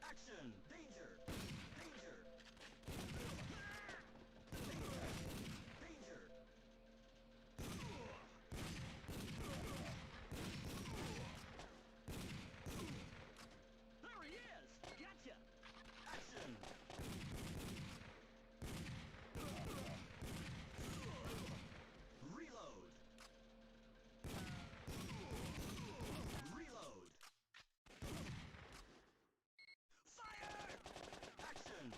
Action! Danger! Danger! Danger! Danger! There he is! Gotcha! Action! Reload! Reload! Fire! Action!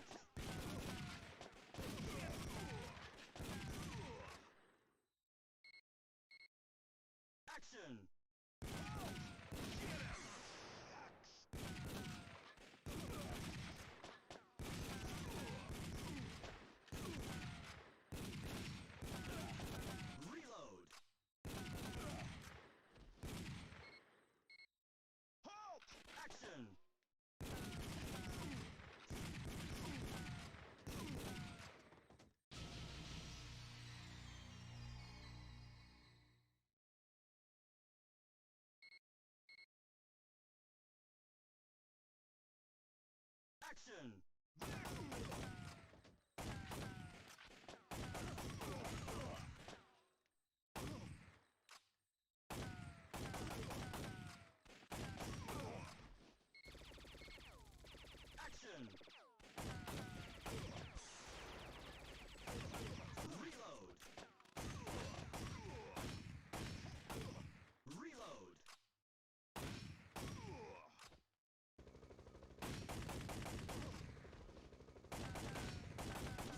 Action! Reload! Halt! Action! Action! Action! Reload! Reload! Reload!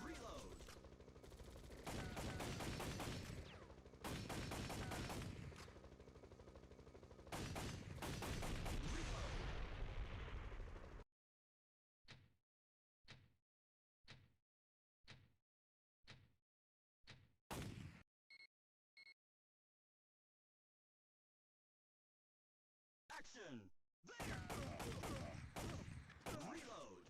Reload! Action! There! Reload!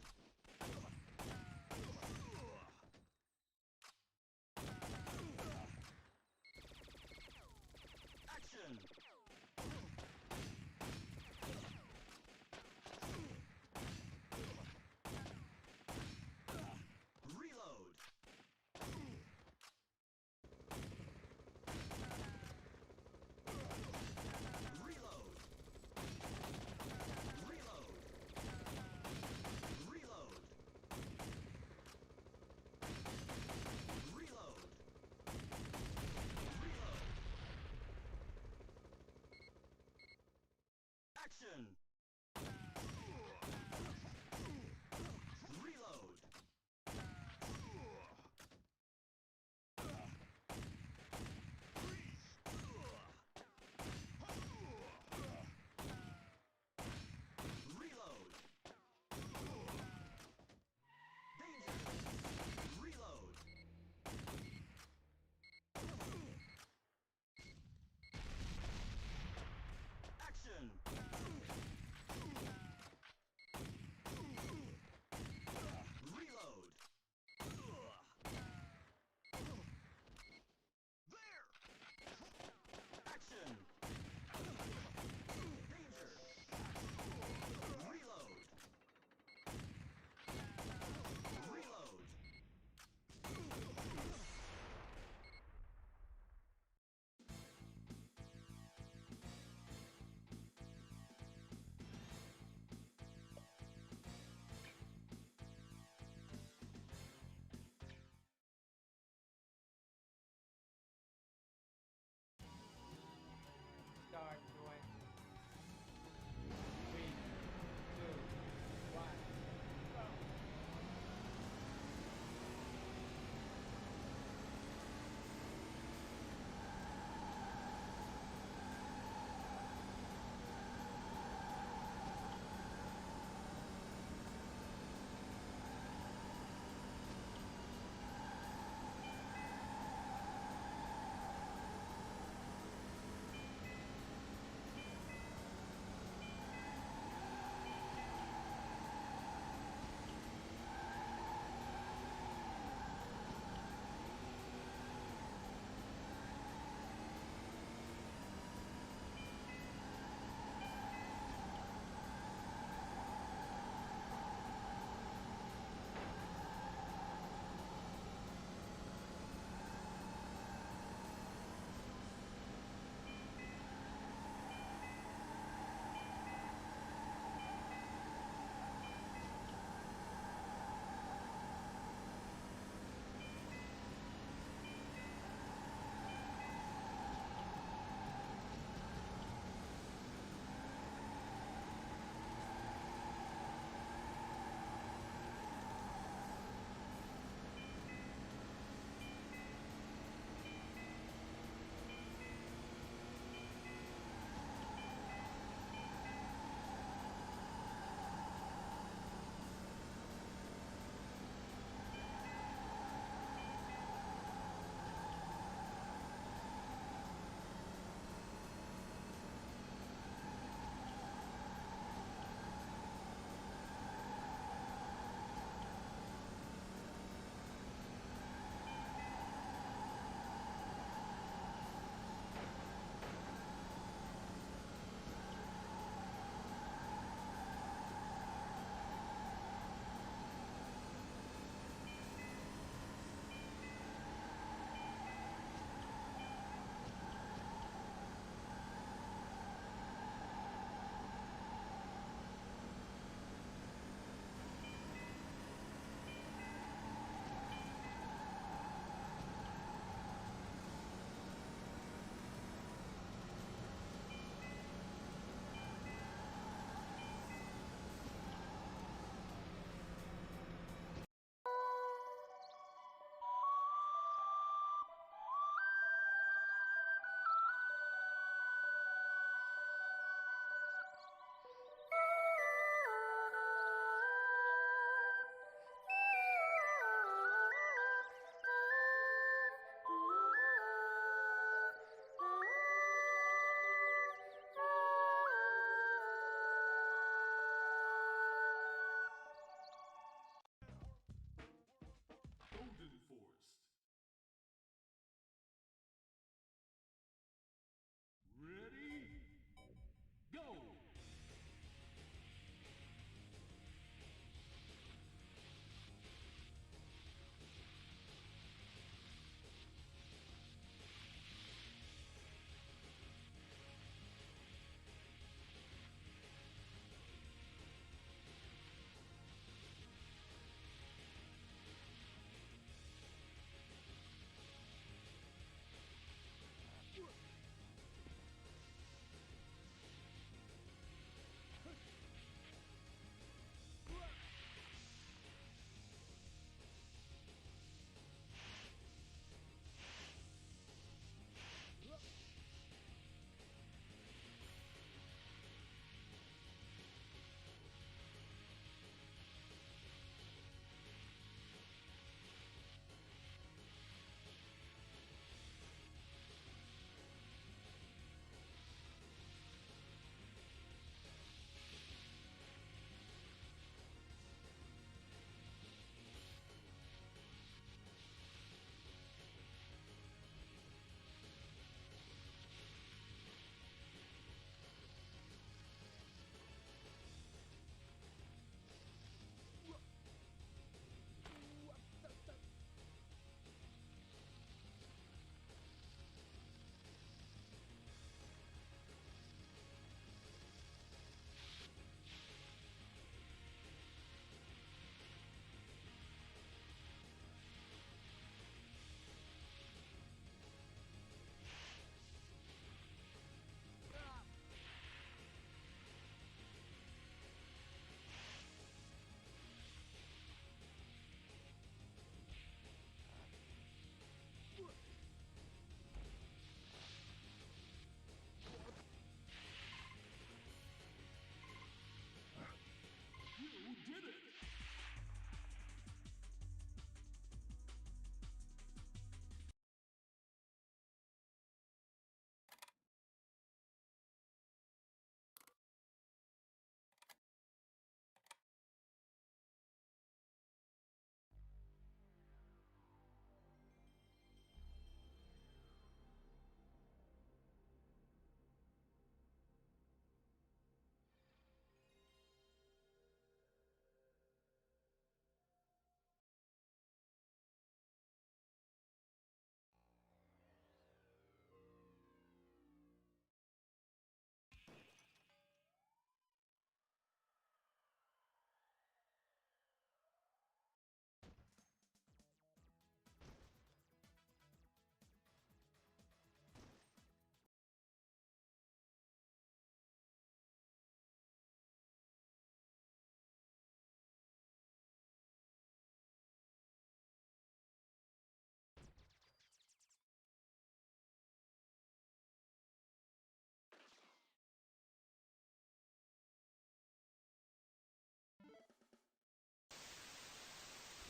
Action! Reload! Reload! Reload! Reload! Reload! Reload! Action! Reload! Reload! Danger! Reload! Action!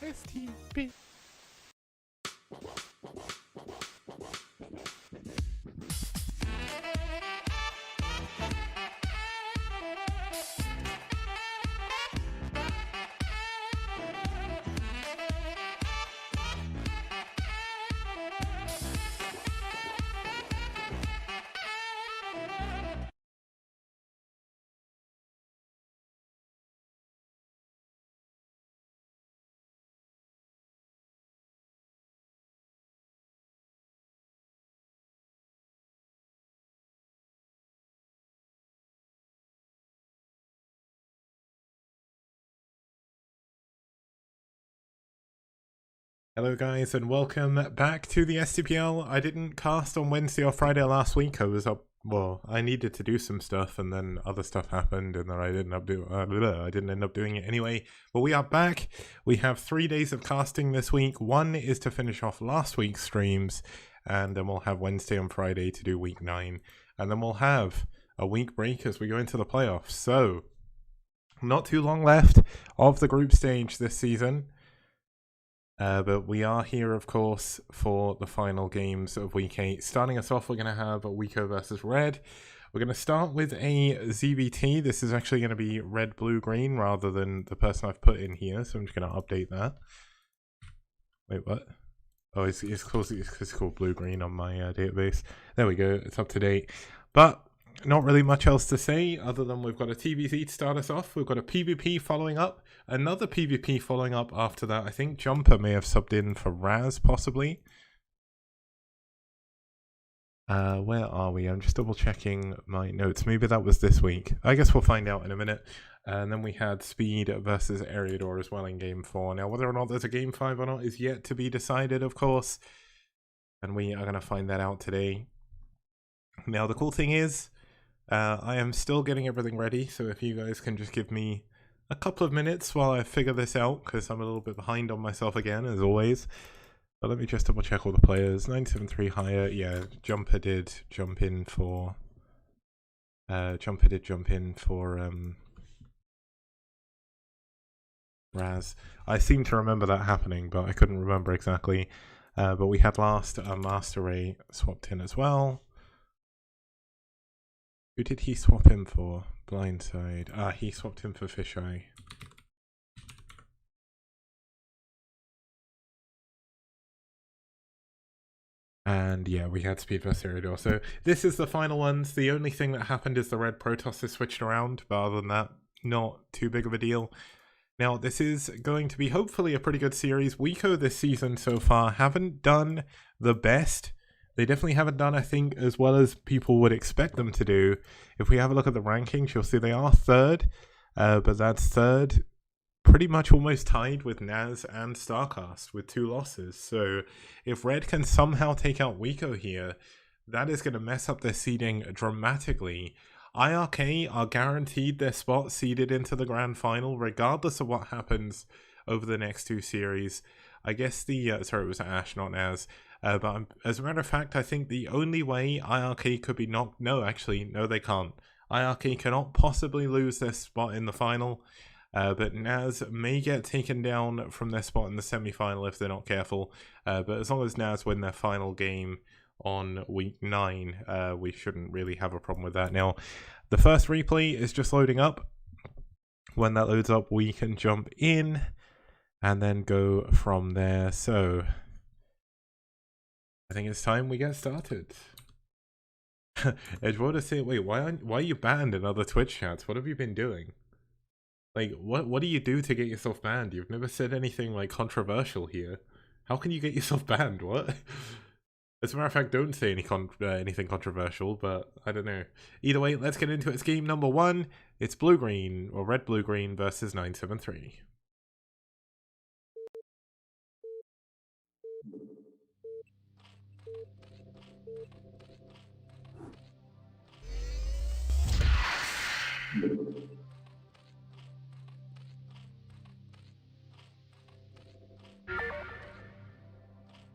STP. Hello guys and welcome back to the STPL. I didn't cast on Wednesday or Friday last week. I was up, well, I needed to do some stuff and then other stuff happened and then I didn't end up doing it anyway. But we are back. We have 3 days of casting this week. One is to finish off last week's streams and then we'll have Wednesday and Friday to do week 9. And then we'll have a week break as we go into the playoffs. So, not too long left of the group stage this season. But we are here, of course, for the final games of Week 8. Starting us off, we're going to have Wico versus Red. We're going to start with a ZVT. This is actually going to be Red, Blue, Green, rather than the person I've put in here. So I'm just going to update that. Wait, what? Oh, it's called Blue, Green on my database. There we go. It's up to date. But not really much else to say other than we've got a TVZ to start us off. We've got a PvP following up. Another PvP following up after that. I think Jumper may have subbed in for Raz, possibly. Where are we? I'm just double checking my notes. Maybe that was this week. I guess we'll find out in a minute. And then we had Speed versus Ariador as well in Game 4. Now, whether or not there's a Game 5 or not is yet to be decided, of course. And we are going to find that out today. Now, the cool thing is, I am still getting everything ready. So if you guys can just give me a couple of minutes while I figure this out, because I'm a little bit behind on myself again, as always. But let me just double check all the players. 973 higher, yeah. Jumper did jump in for Raz. I seem to remember that happening, but I couldn't remember exactly. But we had last Master Ray swapped in as well. Who did he swap him for? Blindside. He swapped him for Fisheye. And yeah, we had Speed vs Ariador. So this is the final ones. The only thing that happened is the red Protoss is switched around, but other than that, not too big of a deal. Now, this is going to be hopefully a pretty good series. Wico this season so far haven't done the best. They definitely haven't done, I think, as well as people would expect them to do. If we have a look at the rankings, you'll see they are third, but that's third pretty much almost tied with Naz and StarCast with 2 losses. So if Red can somehow take out Wico here, that is going to mess up their seeding dramatically. IRK are guaranteed their spot seeded into the grand final, regardless of what happens over the next 2 series. I guess the, sorry, it was Ash, not Naz. But as a matter of fact, I think the only way IRK could be knocked... No, actually, no, they can't. IRK cannot possibly lose their spot in the final. But Naz may get taken down from their spot in the semi-final if they're not careful. But as long as Naz win their final game on week 9, we shouldn't really have a problem with that. Now, the first replay is just loading up. When that loads up, we can jump in and then go from there. So I think it's time we get started. Edgewater say, wait, why are you banned in other Twitch chats? What have you been doing? Like, what do you do to get yourself banned? You've never said anything like controversial here. How can you get yourself banned? What? As a matter of fact, don't say anything controversial, but I don't know. Either way, let's get into it. It's game number 1. It's blue-green, or red-blue-green versus 973.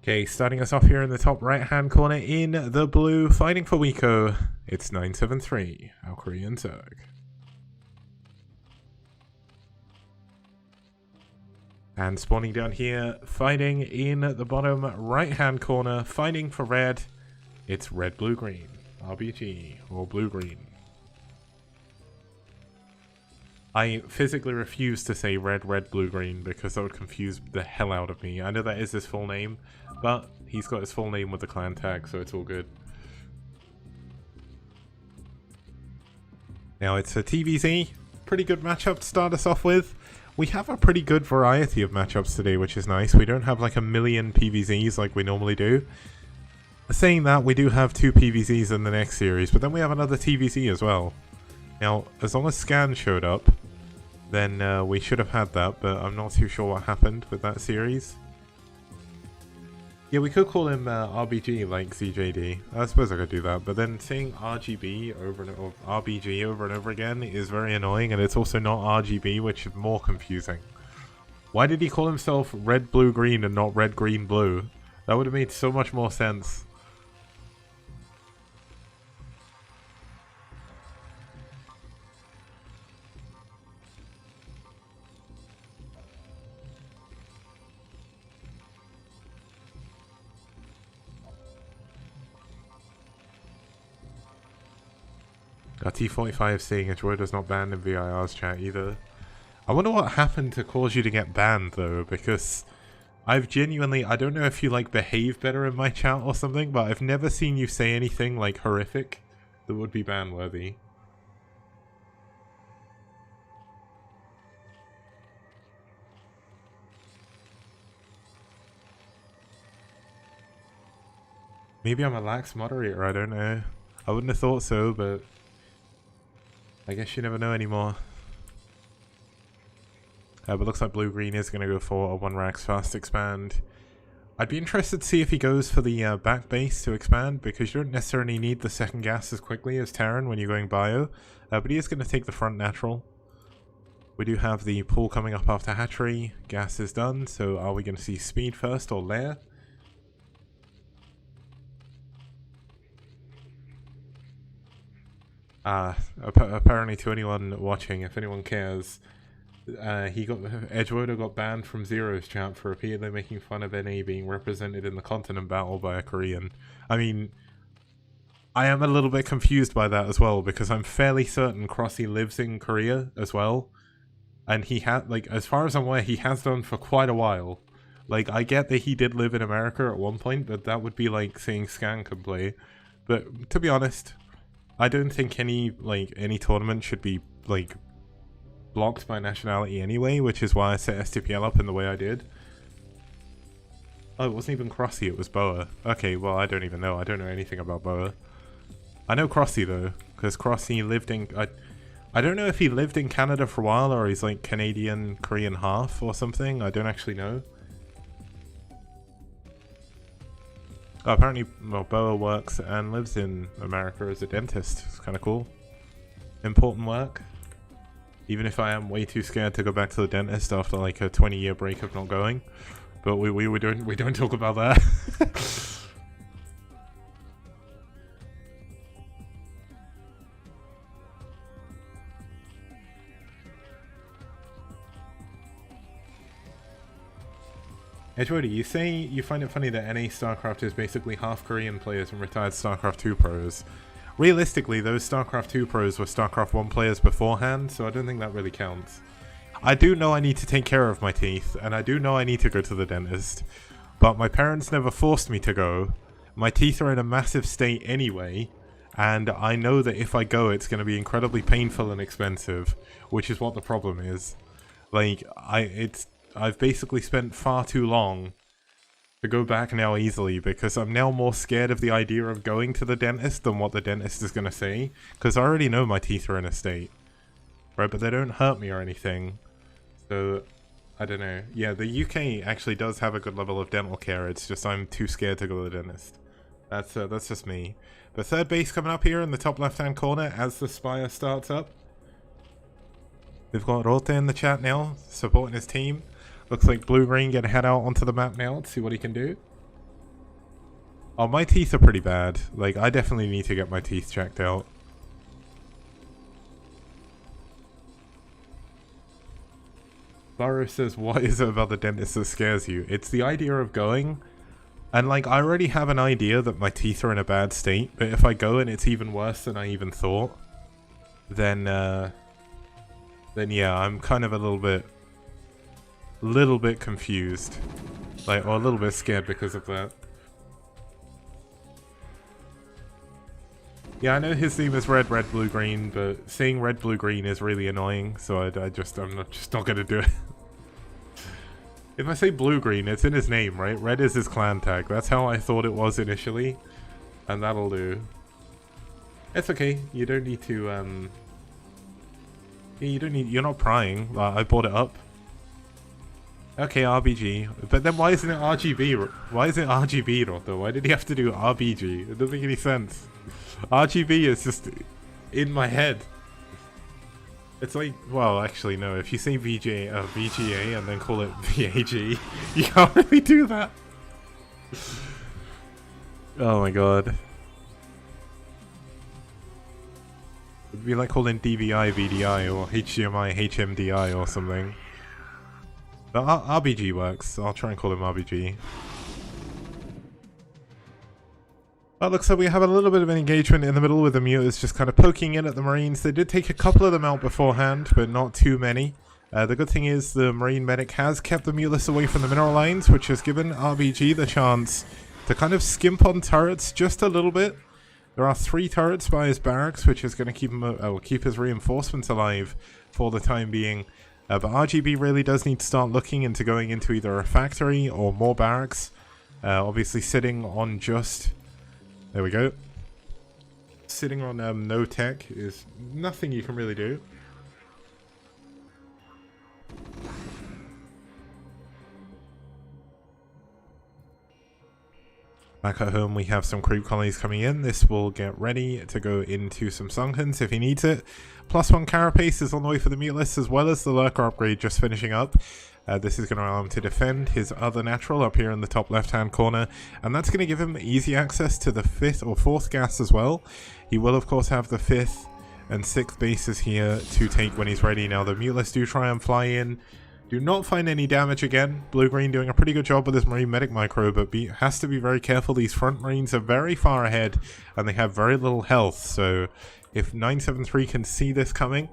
Okay, starting us off here in the top right-hand corner in the blue, fighting for Wico, it's 973, our Korean Zerg. And spawning down here, fighting in the bottom right-hand corner, fighting for red. It's red, blue, green. RBG, or blue, green. I physically refuse to say red, red, blue, green because that would confuse the hell out of me. I know that is his full name, but he's got his full name with the clan tag, so it's all good. Now it's a TVZ. Pretty good matchup to start us off with. We have a pretty good variety of matchups today, which is nice. We don't have like a million PVZs like we normally do. Saying that, we do have 2 PVZs in the next series, but then we have another TVZ as well. Now, as long as Scan showed up, then we should have had that, but I'm not too sure what happened with that series. Yeah, we could call him RBG like CJD. I suppose I could do that, but then saying RGB over and or RBG over and over again is very annoying, and it's also not RGB, which is more confusing. Why did he call himself red, blue, green and not red, green, blue? That would have made so much more sense. T45 saying Edgewood is not banned in VIR's chat either. I wonder what happened to cause you to get banned though, because I've genuinely, I don't know if you like behave better in my chat or something, but I've never seen you say anything like horrific that would be ban worthy. Maybe I'm a lax moderator, I don't know. I wouldn't have thought so, but I guess you never know anymore. But looks like blue-green is going to go for a 1 Rax fast expand. I'd be interested to see if he goes for the back base to expand, because you don't necessarily need the second gas as quickly as Terran when you're going bio. But he is going to take the front natural. We do have the pool coming up after hatchery. Gas is done, so are we going to see speed first or lair? Apparently to anyone watching, if anyone cares, Edgewood got banned from Zero's chat for repeatedly making fun of NA being represented in the continent battle by a Korean. I mean, I am a little bit confused by that as well, because I'm fairly certain Crossy lives in Korea as well, and he had, like, as far as I'm aware, he has done for quite a while. Like, I get that he did live in America at one point, but that would be like saying Scan can play. But to be honest, I don't think any tournament should be, like, blocked by nationality anyway, which is why I set STPL up in the way I did. Oh, it wasn't even Crossy, it was Boa. Okay, well, I don't even know. I don't know anything about Boa. I know Crossy, though, because Crossy lived in... I don't know if he lived in Canada for a while, or he's, like, Canadian, Korean half or something. I don't actually know. Oh, apparently, well, Boa works and lives in America as a dentist. It's kind of cool. Important work. Even if I am way too scared to go back to the dentist after like a 20-year break of not going. But we don't talk about that. Edgewood, you say you find it funny that NA StarCraft is basically half Korean players and retired StarCraft 2 pros. Realistically, those StarCraft 2 pros were StarCraft 1 players beforehand, so I don't think that really counts. I do know I need to take care of my teeth, and I do know I need to go to the dentist, but my parents never forced me to go. My teeth are in a massive state anyway, and I know that if I go, it's going to be incredibly painful and expensive, which is what the problem is. Like, I've basically spent far too long to go back now easily, because I'm now more scared of the idea of going to the dentist than what the dentist is going to say, because I already know my teeth are in a state, right, but they don't hurt me or anything, so I don't know. Yeah, the UK actually does have a good level of dental care, it's just I'm too scared to go to the dentist. That's just me. But third base coming up here in the top left hand corner as the Spire starts up. We've got Rote in the chat now, supporting his team. Looks like blue-green gonna head out onto the map now to see what he can do. Oh, my teeth are pretty bad. Like, I definitely need to get my teeth checked out. Burrow says, what is it about the dentist that scares you? It's the idea of going, and like, I already have an idea that my teeth are in a bad state, but if I go and it's even worse than I even thought, then yeah, I'm kind of a little bit confused, like, or a little bit scared because of that. Yeah, I know his theme is red, red, blue, green, but saying red, blue, green is really annoying, so I'm just not gonna do it. If I say blue, green, it's in his name, right? Red is his clan tag. That's how I thought it was initially, and that'll do. It's okay. You don't need to, you're not prying. I bought it up. Okay, RBG. But then why isn't it RGB? Why is it RGB, Roto? Why did he have to do RBG? It doesn't make any sense. RGB is just in my head. It's like, well, actually, no. If you say VGA and then call it VAG, you can't really do that. Oh my god. It'd be like calling DVI VDI or HDMI HMDI or something. But RBG works. I'll try and call him RBG. Well, looks like we have a little bit of an engagement in the middle with the Mutas just kind of poking in at the Marines. They did take a couple of them out beforehand, but not too many. The good thing is the Marine medic has kept the Mutas away from the mineral lines, which has given RBG the chance to kind of skimp on turrets just a little bit. There are 3 turrets by his barracks, which is going to keep him, keep his reinforcements alive for the time being. But RGB really does need to start looking into going into either a factory or more barracks. Obviously sitting on just... There we go. Sitting on no tech is nothing you can really do. Back at home we have some creep colonies coming in. This will get ready to go into some Sunkens if he needs it. +1 carapace is on the way for the Mutalist, as well as the lurker upgrade just finishing up. This is going to allow him to defend his other natural up here in the top left hand corner, and that's going to give him easy access to the 5th or 4th gas as well. He will of course have the 5th and 6th bases here to take when he's ready. Now the Mutalists do try and fly in, do not find any damage again. Blue-green doing a pretty good job with his Marine Medic micro, but has to be very careful. These front Marines are very far ahead and they have very little health, so if 973 can see this coming,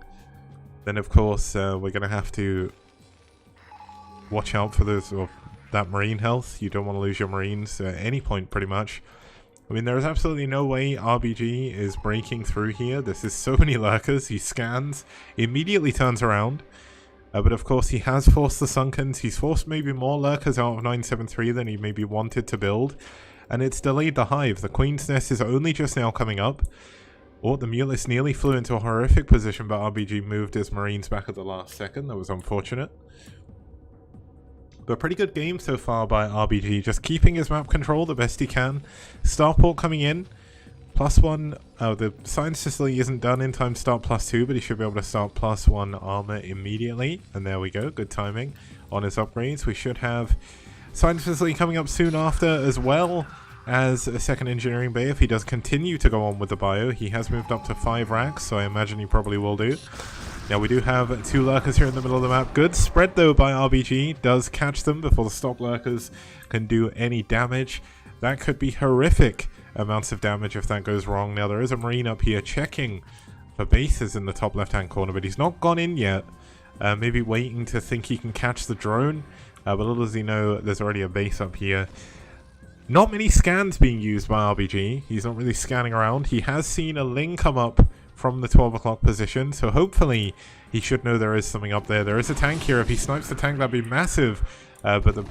then of course we're going to have to watch out for that Marine health. You don't want to lose your Marines at any point pretty much. I mean, there is absolutely no way RBG is breaking through here. This is so many lurkers. He scans, immediately turns around. But of course he has forced the Sunkens. He's forced maybe more lurkers out of 973 than he maybe wanted to build. And it's delayed the hive. The Queen's Nest is only just now coming up. Oh, the Mutalist nearly flew into a horrific position, but RBG moved his Marines back at the last second. That was unfortunate. But pretty good game so far by RBG, just keeping his map control the best he can. Starport coming in, +1, the Science Facility isn't done in time to start +2, but he should be able to start +1 armor immediately. And there we go, good timing on his upgrades. We should have Science Facility coming up soon after, as well as a 2nd engineering bay if he does continue to go on with the bio. He has moved up to 5 racks, so I imagine he probably will do. Now we do have 2 lurkers here in the middle of the map. Good spread though by RBG. Does catch them before the stop lurkers can do any damage. That could be horrific amounts of damage if that goes wrong. Now there is a Marine up here checking for bases in the top left hand corner, but he's not gone in yet. Maybe waiting to think he can catch the drone. But little does he know there's already a base up here. Not many scans being used by RBG. He's not really scanning around. He has seen a Ling come up from the 12 o'clock position, so hopefully he should know there is something up there. There is a tank here. If he snipes the tank, that'd be massive. But the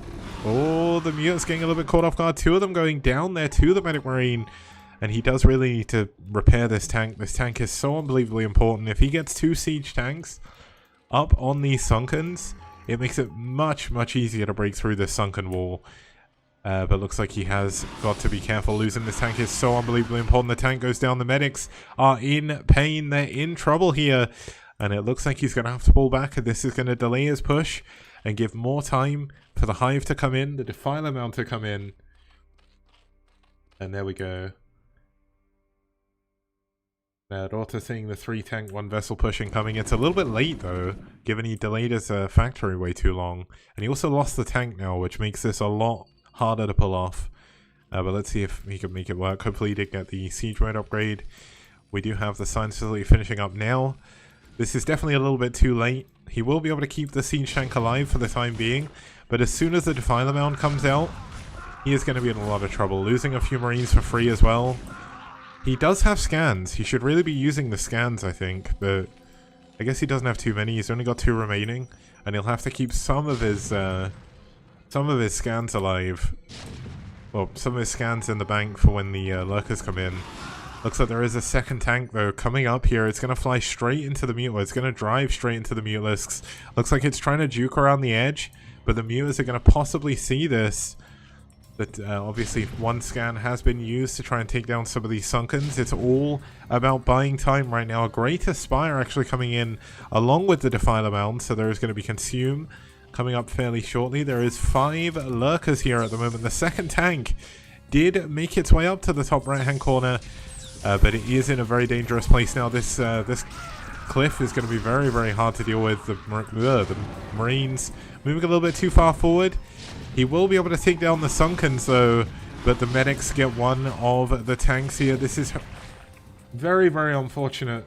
Mutant's getting a little bit caught off guard. 2 of them going down there to the Medic Marine, and he does really need to repair this tank. This tank is so unbelievably important. If he gets 2 siege tanks up on these Sunkens, it makes it much, much easier to break through this sunken wall. But looks like he has got to be careful. Losing this tank is so unbelievably important. The tank goes down. The medics are in pain. They're in trouble here. And it looks like he's going to have to pull back. And this is going to delay his push and give more time for the hive to come in. The defiler mount to come in. And there we go. Daughter seeing the 3 tank 1 vessel pushing coming. It's a little bit late though, given he delayed his factory way too long. And he also lost the tank now, which makes this a lot harder to pull off. But let's see if he can make it work. Hopefully he did get the siege mode upgrade. We do have the science facility finishing up now. This is definitely a little bit too late. He will be able to keep the siege tank alive for the time being. But as soon as the defiler mound comes out, he is going to be in a lot of trouble. Losing a few marines for free as well. He does have scans. He should really be using the scans, I think, but I guess he doesn't have too many. He's only got 2 remaining, and he'll have to keep some of his scans alive. Well, some of his scans in the bank for when the lurkers come in. Looks like there is a second tank, though, coming up here. It's going to fly straight into the mutalisks. It's going to drive straight into the mutalisks. Looks like it's trying to juke around the edge, but the mutalisks are going to possibly see this. But obviously one scan has been used to try and take down some of these sunkens. It's all about buying time right now. A great Aspire actually coming in along with the Defiler Mound, so there is going to be Consume coming up fairly shortly. There is 5 lurkers here at the moment. The second tank did make its way up to the top right hand corner, but it is in a very dangerous place now. This cliff is going to be very, very hard to deal with. The Marines moving a little bit too far forward. He will be able to take down the Sunkens though, but the medics get one of the tanks here. This is very, very unfortunate.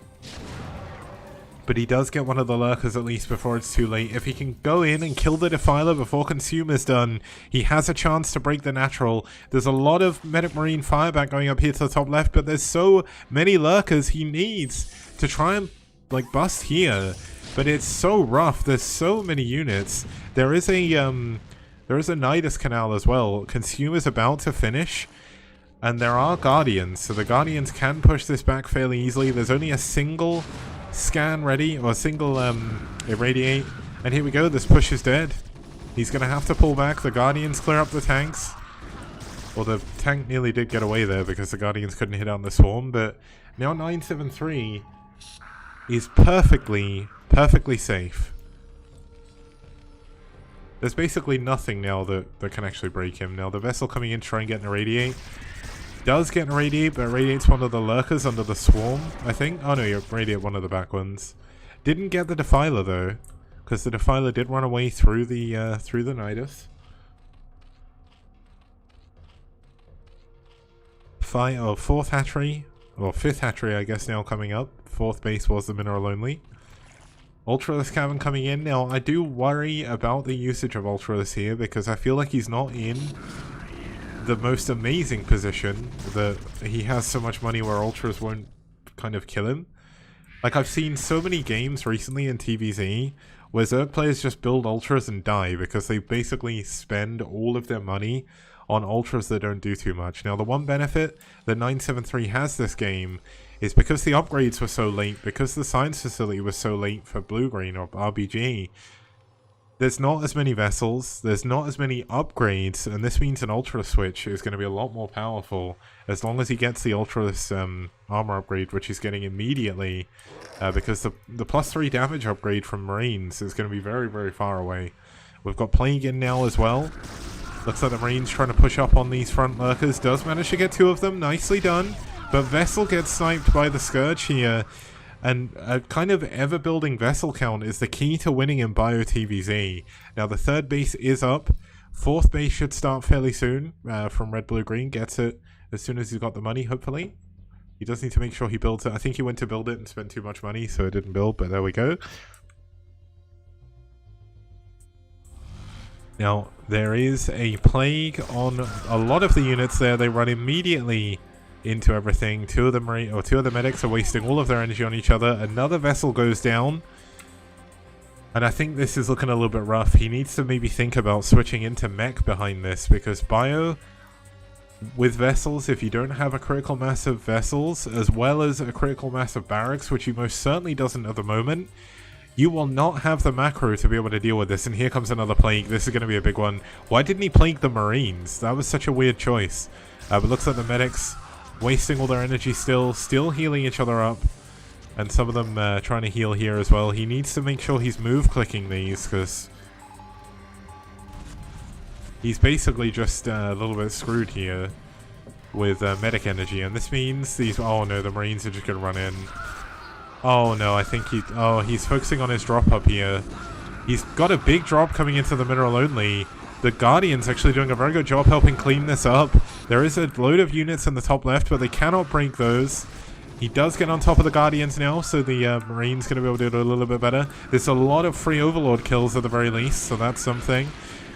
But he does get one of the lurkers at least before it's too late. If he can go in and kill the Defiler before Consume is done, he has a chance to break the natural. There's a lot of Medic Marine fireback going up here to the top left, but there's so many lurkers he needs to try and like bust here. But it's so rough. There's so many units. There is a Nidus Canal as well. Consume is about to finish. And there are Guardians. So the Guardians can push this back fairly easily. There's only a single scan ready. Or a single irradiate. And here we go. This push is dead. He's going to have to pull back. The Guardians clear up the tanks. Well, the tank nearly did get away there because the Guardians couldn't hit on the swarm. But now 973 is perfectly safe. There's basically nothing now that can actually break him. Now the vessel coming in to try and get an irradiate. Does get an irradiate, but irradiates one of the lurkers under the swarm, I think. Oh no, you irradiate one of the back ones. Didn't get the Defiler though, because the Defiler did run away through the Nidus. Fourth hatchery, or 5th hatchery I guess now coming up. 4th base was the mineral only. Ultralisk Cavern coming in. Now, I do worry about the usage of Ultralisk here because I feel like he's not in the most amazing position that he has so much money where Ultras won't kind of kill him. Like, I've seen so many games recently in TVZ where Zerg players just build Ultras and die because they basically spend all of their money on Ultras that don't do too much. Now, the one benefit that 973 has this game is because the upgrades were so late, because the science facility was so late for blue-green or RBG, there's not as many vessels, there's not as many upgrades, and this means an Ultra switch is going to be a lot more powerful as long as he gets the Ultra's armor upgrade, which he's getting immediately, because the +3 damage upgrade from Marines is going to be very, very far away. We've got Plague in now as well. Looks like the Marines trying to push up on these front lurkers. Does manage to get 2 of them. Nicely done. But Vessel gets sniped by the Scourge here. And a kind of ever-building vessel count is the key to winning in Bio-TVZ. Now, the 3rd base is up. 4th base should start fairly soon from Red, Blue, Green. Gets it as soon as he's got the money, hopefully. He does need to make sure he builds it. I think he went to build it and spent too much money, so it didn't build, but there we go. Now, there is a Plague on a lot of the units there. They run immediately into everything. 2 of the medics are wasting all of their energy on each other. Another vessel goes down. And I think this is looking a little bit rough. He needs to maybe think about switching into mech behind this, because Bio, with vessels, if you don't have a critical mass of vessels, as well as a critical mass of barracks, which he most certainly doesn't at the moment, you will not have the macro to be able to deal with this. And here comes another Plague. This is going to be a big one. Why didn't he Plague the Marines? That was such a weird choice. But looks like the medics wasting all their energy still healing each other up. And some of them trying to heal here as well. He needs to make sure he's move clicking these, because he's basically just a little bit screwed here. with medic energy, and this means these. Oh no, the Marines are just gonna run in. Oh no, I think he's focusing on his drop up here. He's got a big drop coming into the mineral only. The Guardian's actually doing a very good job helping clean this up. There is a load of units in the top left, but they cannot break those. He does get on top of the Guardians now, so the Marine's going to be able to do it a little bit better. There's a lot of free Overlord kills at the very least, so that's something.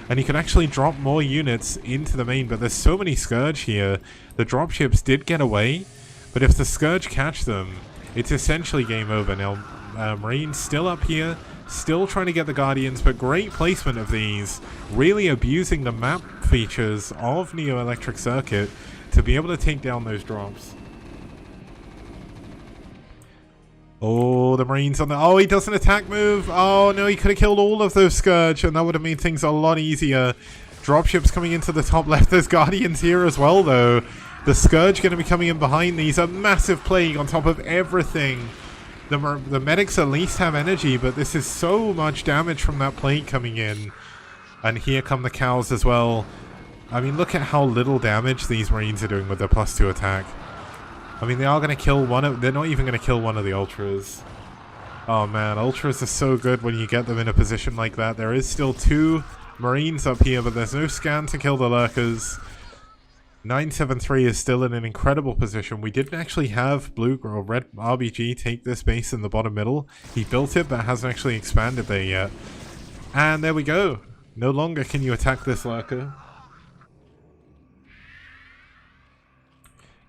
And he can actually drop more units into the main, but there's so many Scourge here. The dropships did get away, but if the Scourge catch them, it's essentially game over. Now, Marine's still up here, still trying to get the Guardians, but great placement of these, really abusing the map features of Neo Electric Circuit to be able to take down those drops. Oh, the Marines on the... Oh, he does an attack move. Oh, no, he could have killed all of those Scourge, and that would have made things a lot easier. Dropships coming into the top left. There's Guardians here as well, though. The Scourge going to be coming in behind these. A massive plague on top of everything. The medics at least have energy, but this is so much damage from that plague coming in. And here come the cows as well. I mean, look at how little damage these Marines are doing with their +2 attack. I mean, they are going to kill one of... They're not even going to kill one of the Ultras. Oh man, Ultras are so good when you get them in a position like that. There is still 2 Marines up here, but there's no scan to kill the Lurkers. 973 is still in an incredible position. We didn't actually have blue or red RBG take this base in the bottom middle. He built it, but hasn't actually expanded there yet. And there we go. No longer can you attack this Lurker.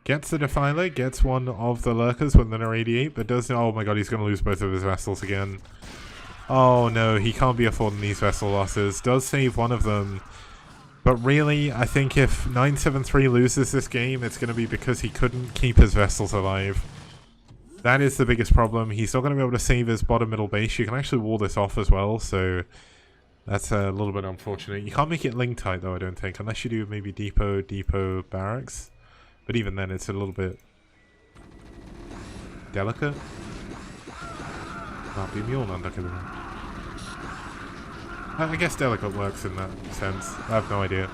Gets the Defiler, gets one of the Lurkers with an irradiate, but does... Oh my god, he's going to lose both of his vessels again. Oh no, he can't be affording these vessel losses. Does save one of them. But really, I think if 973 loses this game, it's going to be because he couldn't keep his vessels alive. That is the biggest problem. He's not going to be able to save his bottom middle base. You can actually wall this off as well, so that's a little bit unfortunate. You can't make it link tight though, I don't think, unless you do maybe depot, barracks. But even then, it's a little bit delicate. Can't be mule under. I guess delicate works in that sense. I have no idea.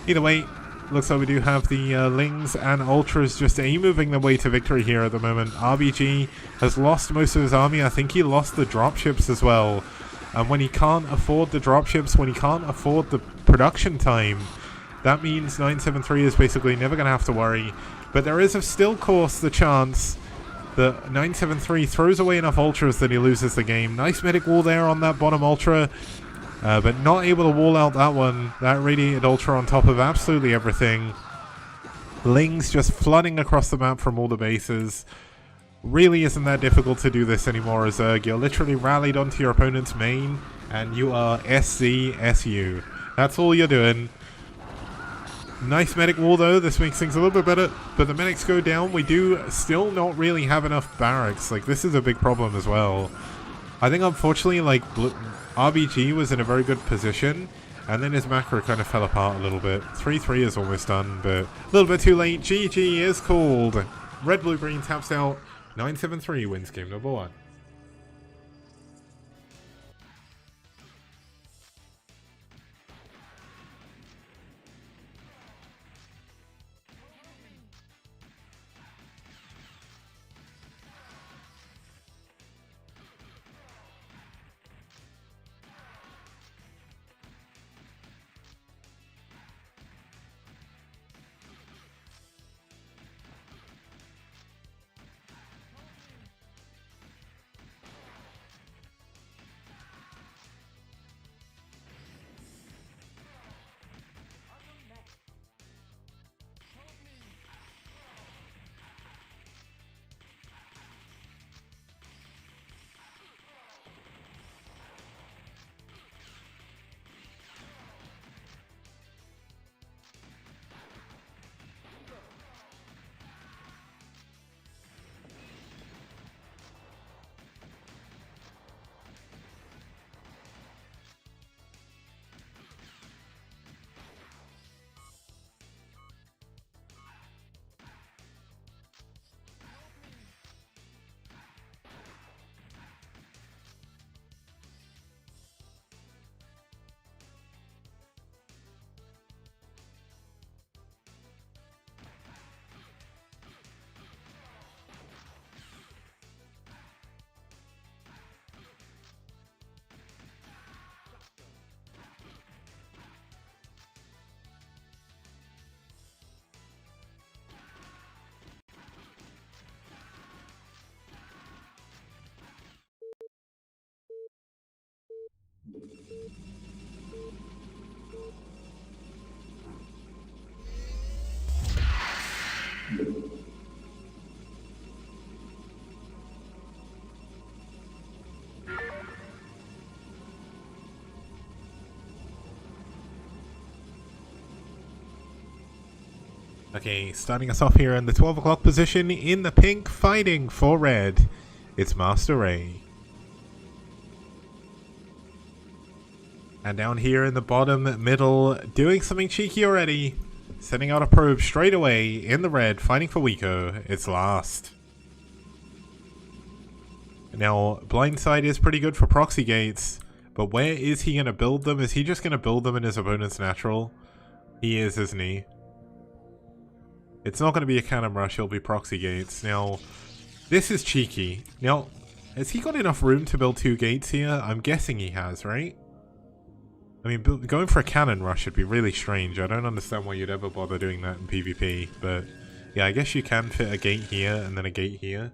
Either way, looks like we do have the Lings and Ultras just moving their way to victory here at the moment. RBG has lost most of his army. I think he lost the dropships as well. And when he can't afford the dropships, when he can't afford the production time, that means 973 is basically never going to have to worry. But there is still, of course, the chance that 973 throws away enough Ultras that he loses the game. Nice medic wall there on that bottom Ultra. But not able to wall out that one. That radiated Ultra on top of absolutely everything. Lings just flooding across the map from all the bases. Really isn't that difficult to do this anymore, as you're literally rallied onto your opponent's main, and you are SCSU. That's all you're doing. Nice medic wall though, this makes things a little bit better, but the medics go down. We do still not really have enough barracks. Like, this is a big problem as well. I think unfortunately, like, RBG was in a very good position, and then his macro kind of fell apart a little bit. 3-3 is almost done, but a little bit too late. GG is called. Red Blue Green taps out. 973 wins game number 1. Okay, starting us off here in the 12 o'clock position in the pink, fighting for red. It's Master Ray. And down here in the bottom middle, doing something cheeky already. Sending out a probe straight away in the red, fighting for Wico. It's last. Now, blindside is pretty good for proxy gates. But where is he going to build them? Is he just going to build them in his opponent's natural? He is, isn't he? It's not going to be a cannon rush, it'll be proxy gates. Now, this is cheeky. Now, has he got enough room to build 2 gates here? I'm guessing he has, right? I mean, going for a cannon rush would be really strange. I don't understand why you'd ever bother doing that in PvP. But, yeah, I guess you can fit a gate here and then a gate here.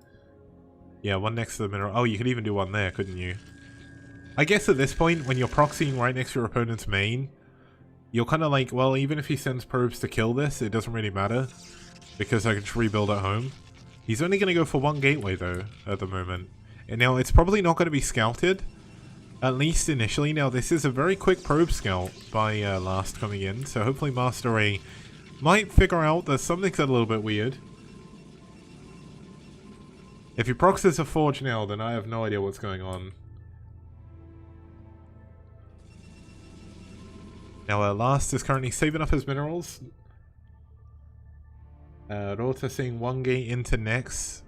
Yeah, one next to the mineral. Oh, you could even do one there, couldn't you? I guess at this point, when you're proxying right next to your opponent's main, you're kind of like, well, even if he sends probes to kill this, it doesn't really matter. Because I can just rebuild at home. He's only going to go for 1 gateway, though, at the moment. And now, it's probably not going to be scouted. At least initially. Now, this is a very quick probe scout by Last coming in. So hopefully Master Ray might figure out that something's a little bit weird. If he proxies a forge now, then I have no idea what's going on. Now, Last is currently saving up his minerals. Rota seeing 1 gate into Nexus.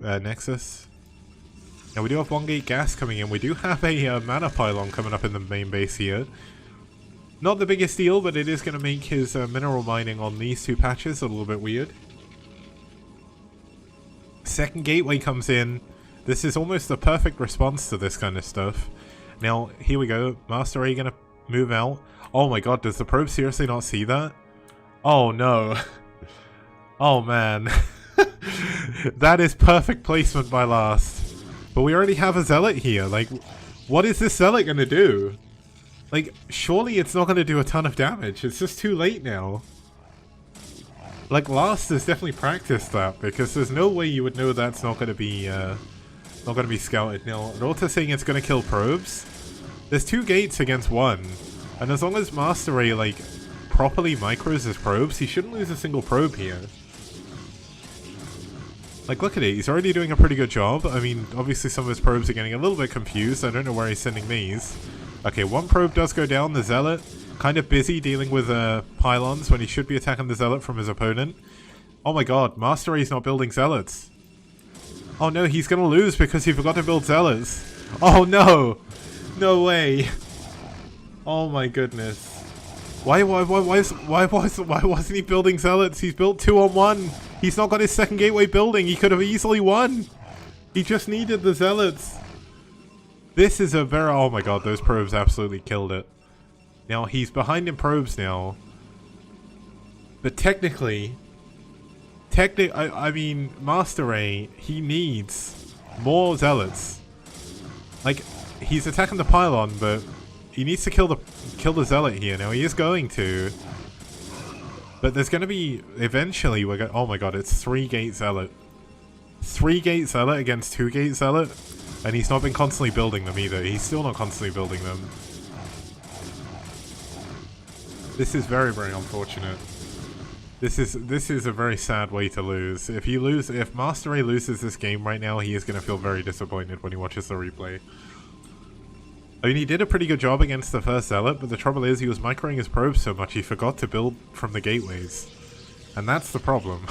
Now, we do have 1 gate gas coming in. We do have a mana pylon coming up in the main base here. Not the biggest deal, but it is going to make his mineral mining on these 2 patches a little bit weird. Second gateway comes in. This is almost the perfect response to this kind of stuff. Now, here we go. Master Ray going to move out. Oh my god, does the probe seriously not see that? Oh no. Oh man. That is perfect placement by Last. But we already have a Zealot here. Like, what is this Zealot going to do? Like, surely it's not going to do a ton of damage. It's just too late now. Like, Last has definitely practiced that, because there's no way you would know that's not going to be scouted. Now, Rota saying it's going to kill probes. There's 2 gates against 1. And as long as Master Ray, like, properly micros his probes, he shouldn't lose a single probe here. Like, look at it. He's already doing a pretty good job. I mean, obviously some of his probes are getting a little bit confused. I don't know where he's sending these. Okay, 1 probe does go down. The Zealot, kind of busy dealing with pylons when he should be attacking the Zealot from his opponent. Oh my god, Master Ray's not building Zealots. Oh no, he's gonna lose because he forgot to build Zealots. Oh no! No way! Oh my goodness. Why wasn't he building Zealots? He's built 2 on 1. He's not got his second gateway building. He could have easily won. He just needed the Zealots. This is a very... Oh my god, those probes absolutely killed it. Now, he's behind in probes now. But technically... I mean, Master Ray, he needs more Zealots. Like, he's attacking the pylon, but... he needs to kill the Zealot here. Now, he is going to. But there's going to be... eventually, we're going... oh my god, it's 3 gate Zealot. 3 gate Zealot against 2 gate Zealot. And he's not been constantly building them either. He's still not constantly building them. This is very, very unfortunate. This is a very sad way to lose. If Master Ray loses this game right now, he is going to feel very disappointed when he watches the replay. I mean, he did a pretty good job against the first Zealot, but the trouble is he was microing his probes so much he forgot to build from the gateways. And that's the problem.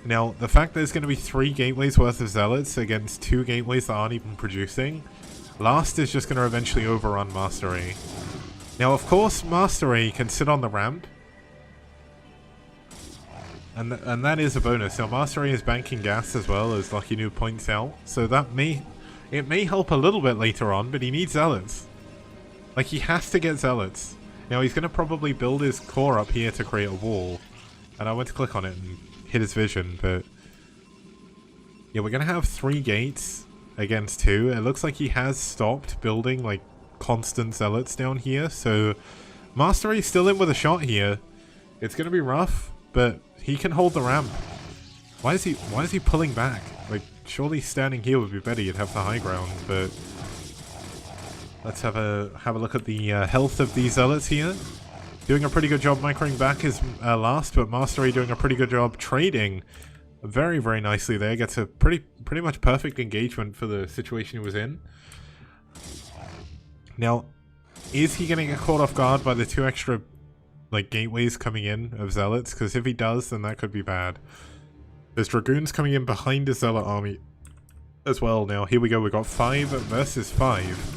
Now, the fact that there's going to be 3 gateways worth of Zealots against 2 gateways that aren't even producing, Last is just going to eventually overrun Master Ray. Now, of course, Master Ray can sit on the ramp. And that is a bonus. Now, Master Ray is banking gas as well, as Lucky Noob points out. So that may... it may help a little bit later on, but he needs Zealots. Like, he has to get Zealots. Now, he's going to probably build his core up here to create a wall. And I went to click on it and hit his vision, but... yeah, we're going to have 3 gates against 2. It looks like he has stopped building, like, constant Zealots down here. So, Master Ray's still in with a shot here. It's going to be rough, but he can hold the ramp. Why is he pulling back? Like, surely standing here would be better. You'd have the high ground, but let's have a look at the health of these Zealots here. doing a pretty good job microing back his last, but Mastery doing a pretty good job trading very, very nicely there. Gets a pretty much perfect engagement for the situation he was in. Now, is he going to get caught off guard by the 2 extra like gateways coming in of Zealots? Because if he does, then that could be bad. There's Dragoons coming in behind his Zealot army as well. Now, here we go. We got 5 versus 5.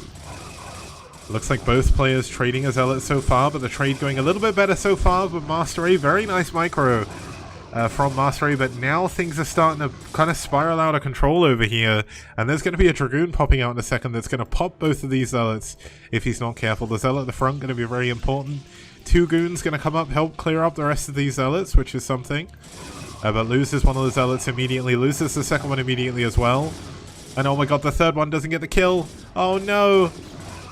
Looks like both players trading a Zealot so far, but the trade going a little bit better so far with Mastery. Very nice micro from Mastery, but now things are starting to kind of spiral out of control over here, and there's going to be a Dragoon popping out in a second that's going to pop both of these Zealots if he's not careful. The Zealot at the front going to be very important. 2 Goons going to come up, help clear up the rest of these Zealots, which is something. But loses one of the Zealots immediately, loses the second one immediately as well. And oh my god, the third one doesn't get the kill. Oh no!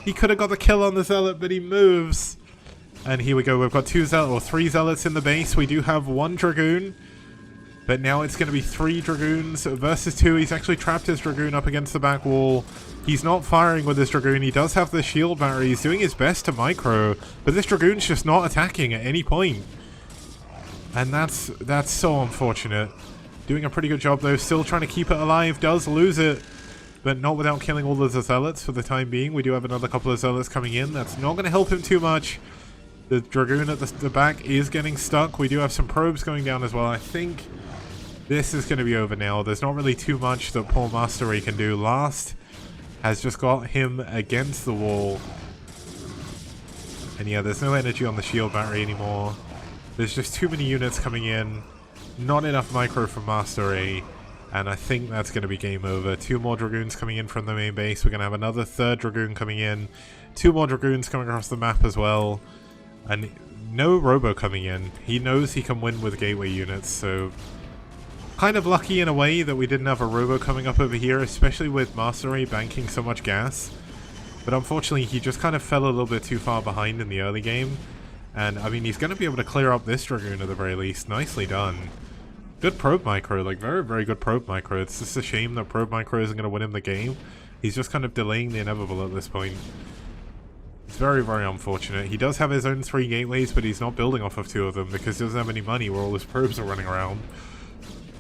He could have got the kill on the Zealot, but he moves. And here we go, we've got 2 Zealots, or 3 Zealots in the base. We do have 1 Dragoon. But now it's going to be 3 Dragoons versus 2. He's actually trapped his Dragoon up against the back wall. He's not firing with his Dragoon. He does have the shield battery. He's doing his best to micro. But this Dragoon's just not attacking at any point. And that's so unfortunate. Doing a pretty good job though. Still trying to keep it alive. Does lose it. But not without killing all of the Zealots for the time being. We do have another couple of Zealots coming in. That's not going to help him too much. The Dragoon at the back is getting stuck. We do have some probes going down as well. I think this is going to be over now. There's not really too much that poor Mastery can do. Last has just got him against the wall. And yeah, there's no energy on the shield battery anymore. There's just too many units coming in. Not enough micro from Mastery. And I think that's going to be game over. 2 more Dragoons coming in from the main base. We're going to have another 3rd Dragoon coming in. 2 more Dragoons coming across the map as well. And no Robo coming in. He knows he can win with gateway units, so kind of lucky in a way that we didn't have a Robo coming up over here, especially with Mastery banking so much gas. But unfortunately, he just kind of fell a little bit too far behind in the early game. And, I mean, he's going to be able to clear up this Dragoon at the very least. Nicely done. Good probe micro, like very, very good probe micro. It's just a shame that probe micro isn't going to win him the game. He's just kind of delaying the inevitable at this point. It's very, very unfortunate. He does have his own 3 gateways, but he's not building off of 2 of them because he doesn't have any money where all his probes are running around.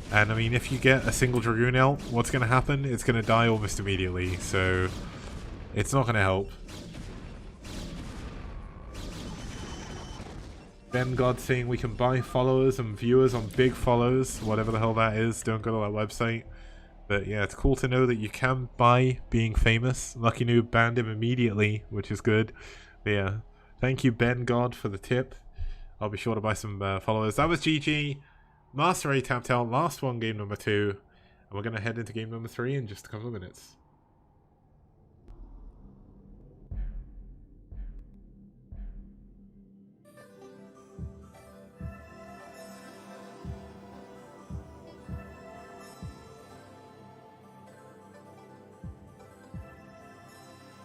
And I mean, if you get a single Dragoon out, what's going to happen? It's going to die almost immediately, so it's not going to help. Ben God saying we can buy followers and viewers on big follows, whatever the hell that is. Don't go to that website. But yeah, it's cool to know that you can buy being famous. Lucky Noob banned him immediately, which is good. But yeah, thank you Ben God for the tip. I'll be sure to buy some followers. That was GG. Mastery tapped out. Last one, game number 2. And we're going to head into game number 3 in just a couple of minutes.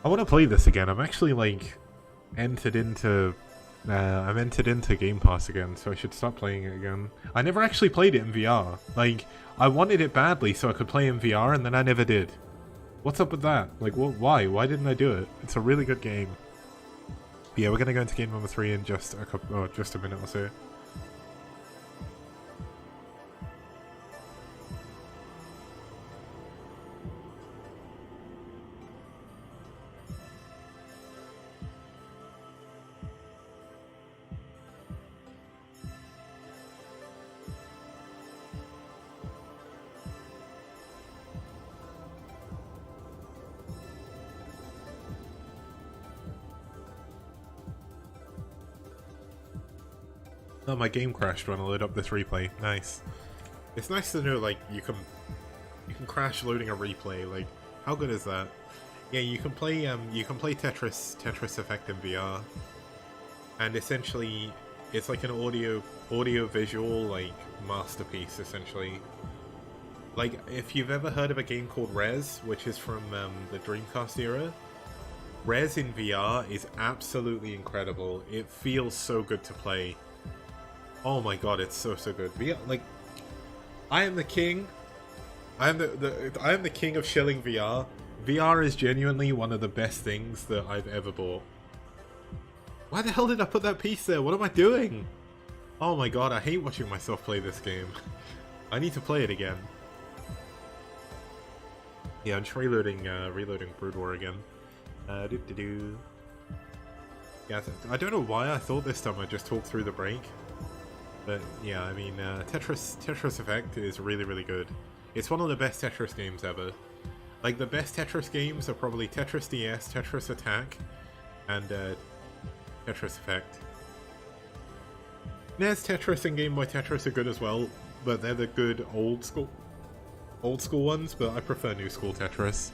I want to play this again. I'm actually like entered into I'm entered into Game Pass again, so I should start playing it again. I never actually played it in VR. Like, I wanted it badly so I could play in VR, and then I never did. What's up with that? Like, why? Why didn't I do it? It's a really good game. But yeah, we're gonna go into game number 3 in just a minute or so. Oh, my game crashed when I load up this replay. Nice. It's nice to know, like, you can crash loading a replay. Like, how good is that? Yeah, you can play Tetris Effect in VR, and essentially, it's like an audio visual like masterpiece. Essentially, like if you've ever heard of a game called Res, which is from the Dreamcast era. Res in VR is absolutely incredible. It feels so good to play. Oh my god, it's so good. But yeah, like, I am the king. I am the king of shilling VR. VR is genuinely one of the best things that I've ever bought. Why the hell did I put that piece there? What am I doing? Oh my god, I hate watching myself play this game. I need to play it again. Yeah, I'm just reloading Brood War again. Yeah, I don't know why I thought this time I'd just talk through the break. But yeah, I mean, Tetris Effect is really, really good. It's one of the best Tetris games ever. Like, the best Tetris games are probably Tetris DS, Tetris Attack, and Tetris Effect. NES Tetris and Game Boy Tetris are good as well, but they're the good old school ones, but I prefer new school Tetris.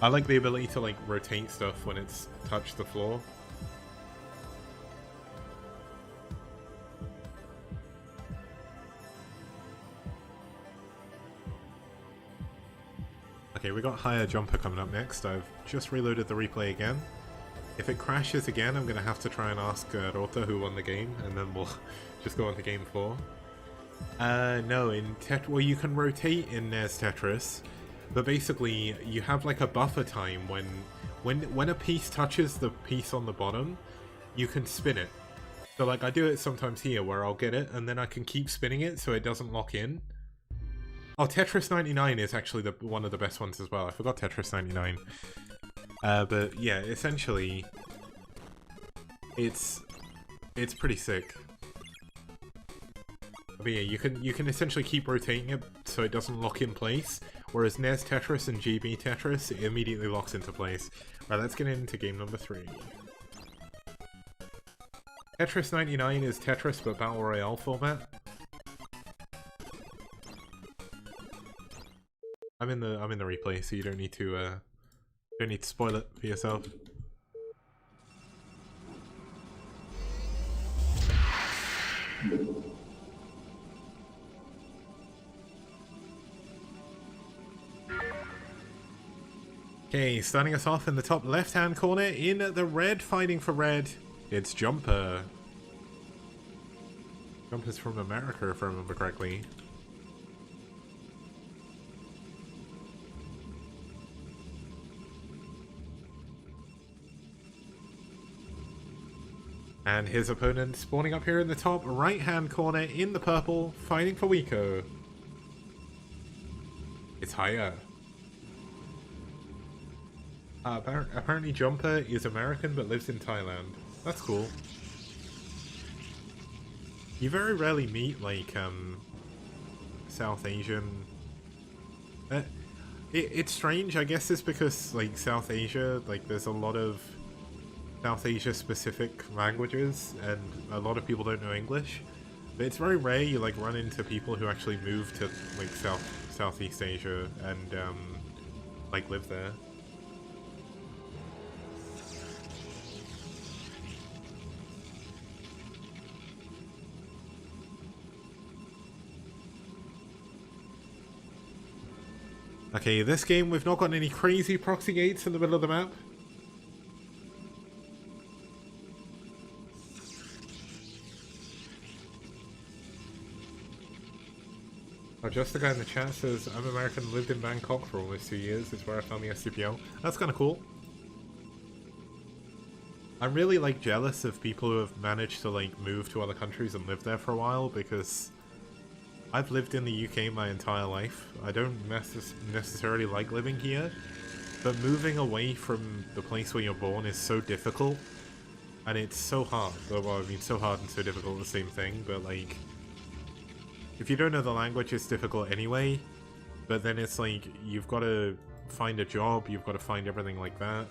I like the ability to like rotate stuff when it's touched the floor. Okay, we got Higher Jumper coming up next. I've just reloaded the replay again. If it crashes again, I'm going to have to try and ask Rota who won the game, and then we'll just go on to game 4. No, well, you can rotate in NES Tetris, but basically you have like a buffer time when a piece touches the piece on the bottom, you can spin it. So like I do it sometimes here where I'll get it and then I can keep spinning it so it doesn't lock in. Oh, Tetris 99 is actually one of the best ones as well. I forgot Tetris 99. But yeah, essentially, it's pretty sick. But yeah, you can essentially keep rotating it so it doesn't lock in place, whereas NES Tetris and GB Tetris, it immediately locks into place. Right, let's get into game number 3. Tetris 99 is Tetris but Battle Royale format. I'm in the replay, so you don't need to spoil it for yourself. Okay, starting us off in the top left-hand corner in the red, fighting for red, it's Jumper. Jumper's from America, if I remember correctly. And his opponent spawning up here in the top right-hand corner in the purple, fighting for Wico. It's Higher. Apparently Jumper is American but lives in Thailand. That's cool. You very rarely meet, like, South Asian... It's strange, I guess it's because, like, South Asia, like, there's a lot of South Asia specific languages, and a lot of people don't know English. But it's very rare you, like, run into people who actually move to, like, Southeast Asia and, like, live there. Okay, this game we've not got any crazy proxy gates in the middle of the map. Oh, just the guy in the chat says, I'm American, lived in Bangkok for almost 2 years, it's where I found the STPL. That's kind of cool. I'm really, like, jealous of people who have managed to, like, move to other countries and live there for a while, because I've lived in the UK my entire life. I don't necessarily like living here, but moving away from the place where you're born is so difficult, and it's so hard. Well, I mean, so hard and so difficult, the same thing, but, like, if you don't know the language, it's difficult anyway, but then it's like, you've got to find a job, you've got to find everything like that.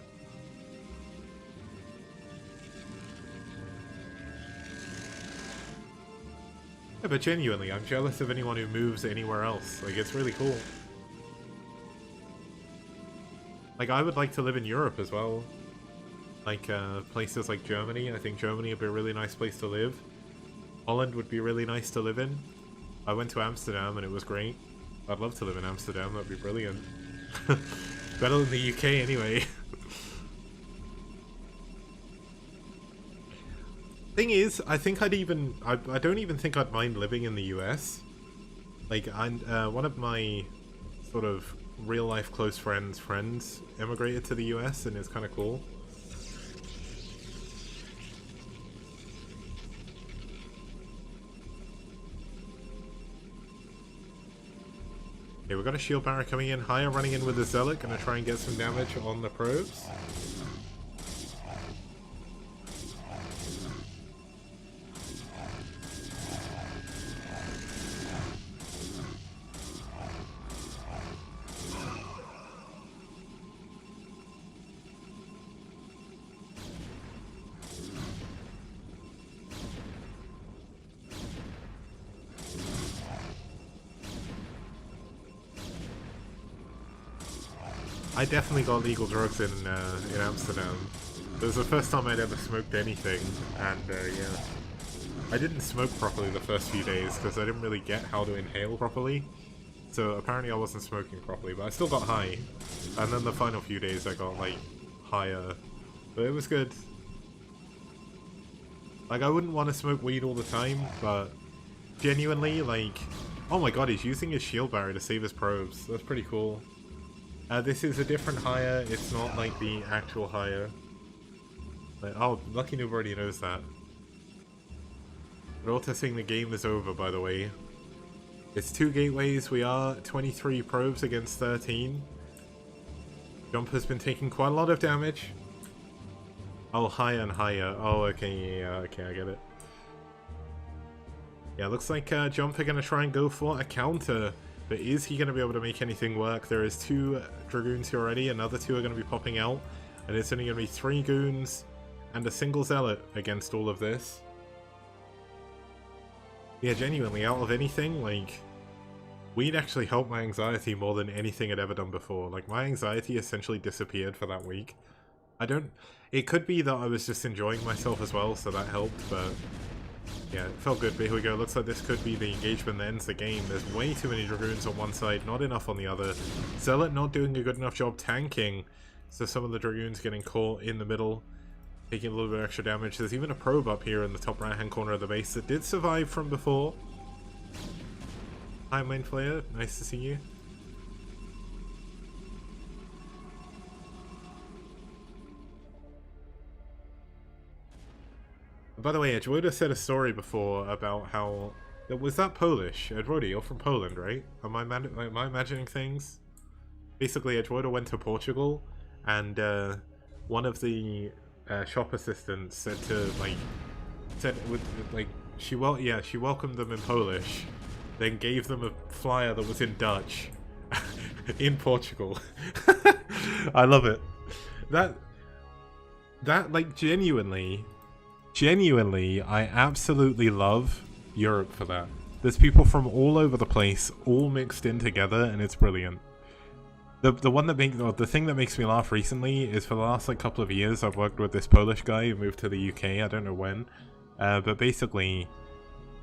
Yeah, but genuinely, I'm jealous of anyone who moves anywhere else. Like, it's really cool. Like, I would like to live in Europe as well. Like, places like Germany. I think Germany would be a really nice place to live. Holland would be really nice to live in. I went to Amsterdam and it was great. I'd love to live in Amsterdam, that'd be brilliant. Better than the UK anyway. Thing is, I think I don't even think I'd mind living in the US. Like, one of my sort of real life close friends immigrated to the US and it's kind of cool. Okay, we've got a shield barrier coming in. Higher running in with the Zealot. Gonna try and get some damage on the probes. I definitely got legal drugs in Amsterdam. It was the first time I'd ever smoked anything, and yeah. I didn't smoke properly the first few days because I didn't really get how to inhale properly. So apparently I wasn't smoking properly, but I still got high. And then the final few days I got like higher. But it was good. Like I wouldn't want to smoke weed all the time, but genuinely like, oh my god, he's using his shield barrier to save his probes. That's pretty cool. This is a different hire, it's not like the actual hire. Like, oh, Lucky Noob already knows that. We're also saying the game is over, by the way. It's 2 gateways, we are 23 probes against 13. Jump has been taking quite a lot of damage. Oh, higher and higher. Oh, okay, yeah, okay, I get it. Yeah, looks like Jump are going to try and go for a counter. But is he going to be able to make anything work? There is 2 Dragoons here already, another 2 are going to be popping out. And it's only going to be 3 Goons and a single Zealot against all of this. Yeah, genuinely, out of anything, like, weed actually helped my anxiety more than anything I'd ever done before. Like, my anxiety essentially disappeared for that week. It could be that I was just enjoying myself as well, so that helped, but yeah, it felt good. But here we go, looks like this could be the engagement that ends the game. There's way too many Dragoons on one side, not enough on the other. Zealot not doing a good enough job tanking, so some of the Dragoons getting caught in the middle, taking a little bit of extra damage. There's even a probe up here in the top right hand corner of the base that did survive from before. Hi Main Player, nice to see you. By the way, Edgewoda said a story before about how... Was that Polish? Edgewoda, you're from Poland, right? Am I imagining things? Basically, Edgewoda went to Portugal, and one of the shop assistants said to, she welcomed them in Polish, then gave them a flyer that was in Dutch, in Portugal. I love it. That, like, genuinely, I absolutely love Europe for that. There's people from all over the place, all mixed in together, and it's brilliant. The thing that makes me laugh recently is for the last like couple of years I've worked with this Polish guy who moved to the UK. I don't know when, but basically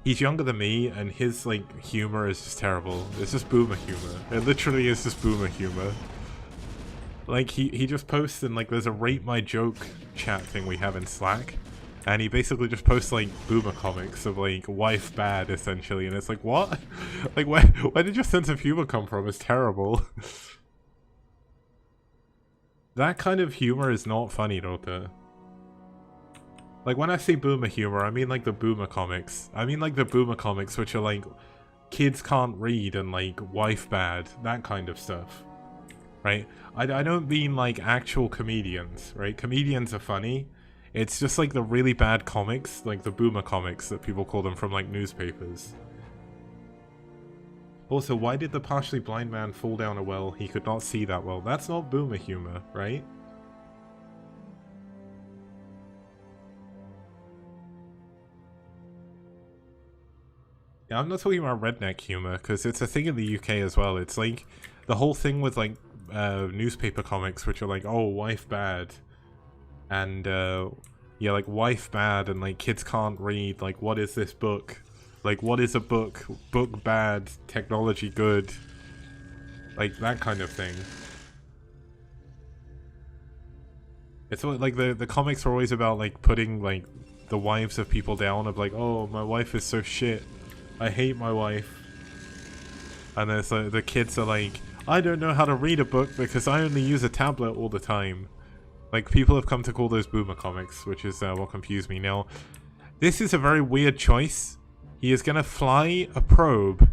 he's younger than me, and his like humor is just terrible. It's just boomer humor. It literally is just boomer humor. Like he just posts in like there's a rate my joke chat thing we have in Slack. And he basically just posts like boomer comics of like wife bad essentially, and it's like what? Like where did your sense of humor come from? It's terrible. That kind of humor is not funny, Dota. Like when I say boomer humor, I mean like the boomer comics. I mean like the boomer comics which are like kids can't read and like wife bad, that kind of stuff. Right? I don't mean like actual comedians, right? Comedians are funny. It's just like the really bad comics, like the boomer comics that people call them from like newspapers. Also, why did the partially blind man fall down a well? He could not see that well. That's not boomer humor, right? Yeah, I'm not talking about redneck humor, because it's a thing in the UK as well. It's like the whole thing with like newspaper comics, which are like, oh, wife bad. And yeah, like wife bad, and like kids can't read, like what is this book? Like what is a book? Book bad, technology good. Like that kind of thing. It's like the comics are always about like putting like the wives of people down, of like, oh, my wife is so shit. I hate my wife. And there's like the kids are like, I don't know how to read a book because I only use a tablet all the time. Like, people have come to call those boomer comics, which is what confused me. Now, this is a very weird choice. He is going to fly a probe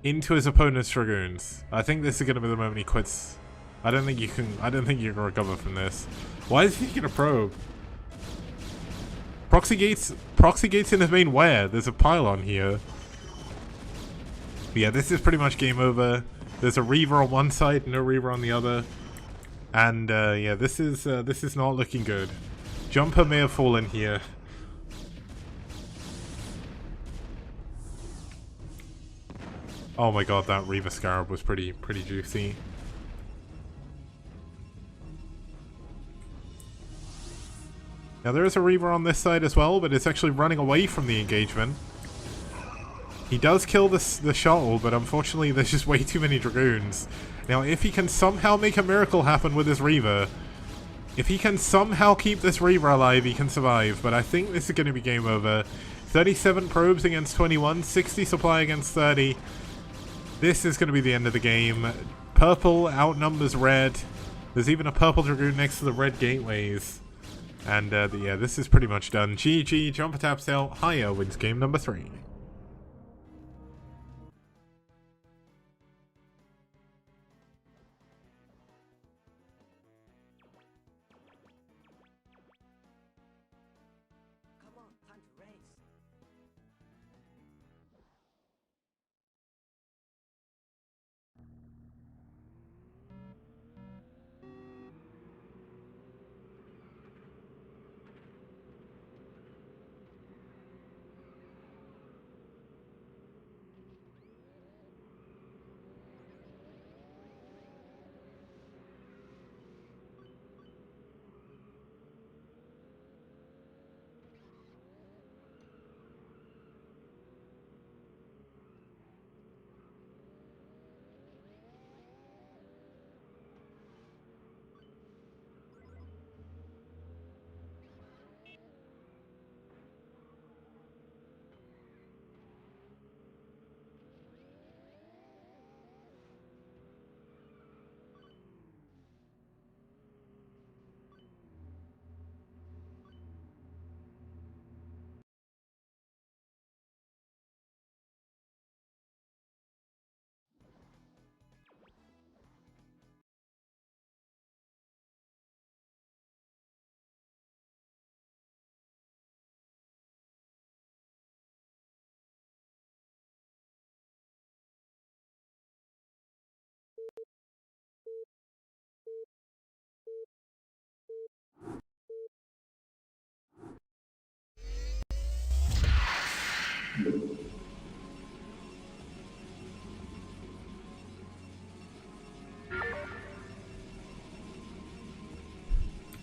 into his opponent's Dragoons. I think this is going to be the moment he quits. I don't think you can recover from this. Why is he gonna probe? Proxy gates in his main where? There's a pylon here. But yeah, this is pretty much game over. There's a Reaver on one side, no Reaver on the other. And yeah, this is not looking good. Jumper may have fallen here. Oh my god, that Reaver Scarab was pretty juicy. Now there is a Reaver on this side as well, but it's actually running away from the engagement. He does kill the shuttle, but unfortunately there's just way too many Dragoons. Now if he can somehow make a miracle happen with his Reaver, if he can somehow keep this Reaver alive, he can survive, but I think this is going to be game over. 37 probes against 21, 60 supply against 30. This is going to be the end of the game. Purple outnumbers red. There's even a purple Dragoon next to the red gateways. And yeah, this is pretty much done. GG, Jumper taps out, Higher wins game number 3. Come on, time to race.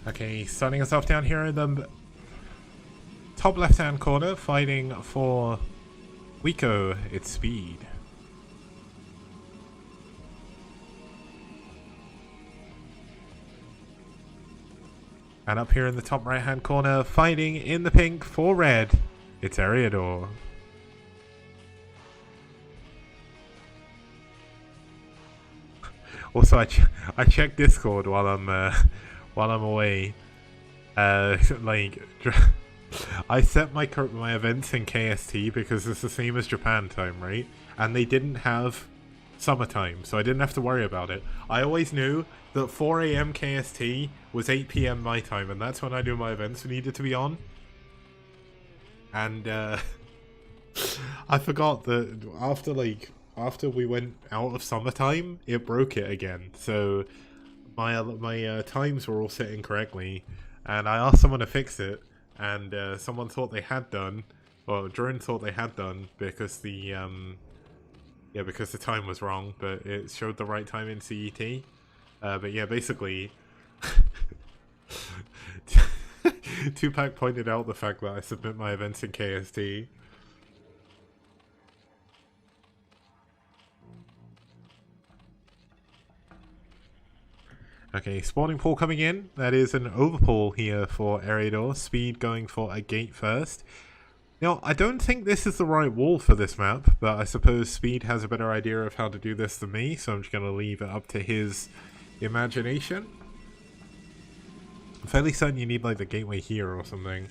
Okay, starting us off down here in the top left-hand corner, fighting for Wico, its speed. And up here in the top right-hand corner, fighting in the pink for red, it's Eriador. Also, I check Discord while I'm away. Like, I set my events in KST because it's the same as Japan time, right? And they didn't have summertime, so I didn't have to worry about it. I always knew that 4 AM KST was 8 PM my time, and that's when I do my events needed to be on. And I forgot that after we went out of summertime, it broke it again. So my times were all set incorrectly, and I asked someone to fix it, and someone thought they had done, or Drone thought they had done, because the because the time was wrong, but it showed the right time in CET. But yeah, basically, Tupac pointed out the fact that I submit my events in KST. Okay, spawning pool coming in. That is an overpool here for Eriador. Speed going for a gate first. Now, I don't think this is the right wall for this map, but I suppose Speed has a better idea of how to do this than me, so I'm just going to leave it up to his imagination. I'm fairly certain you need like the gateway here or something.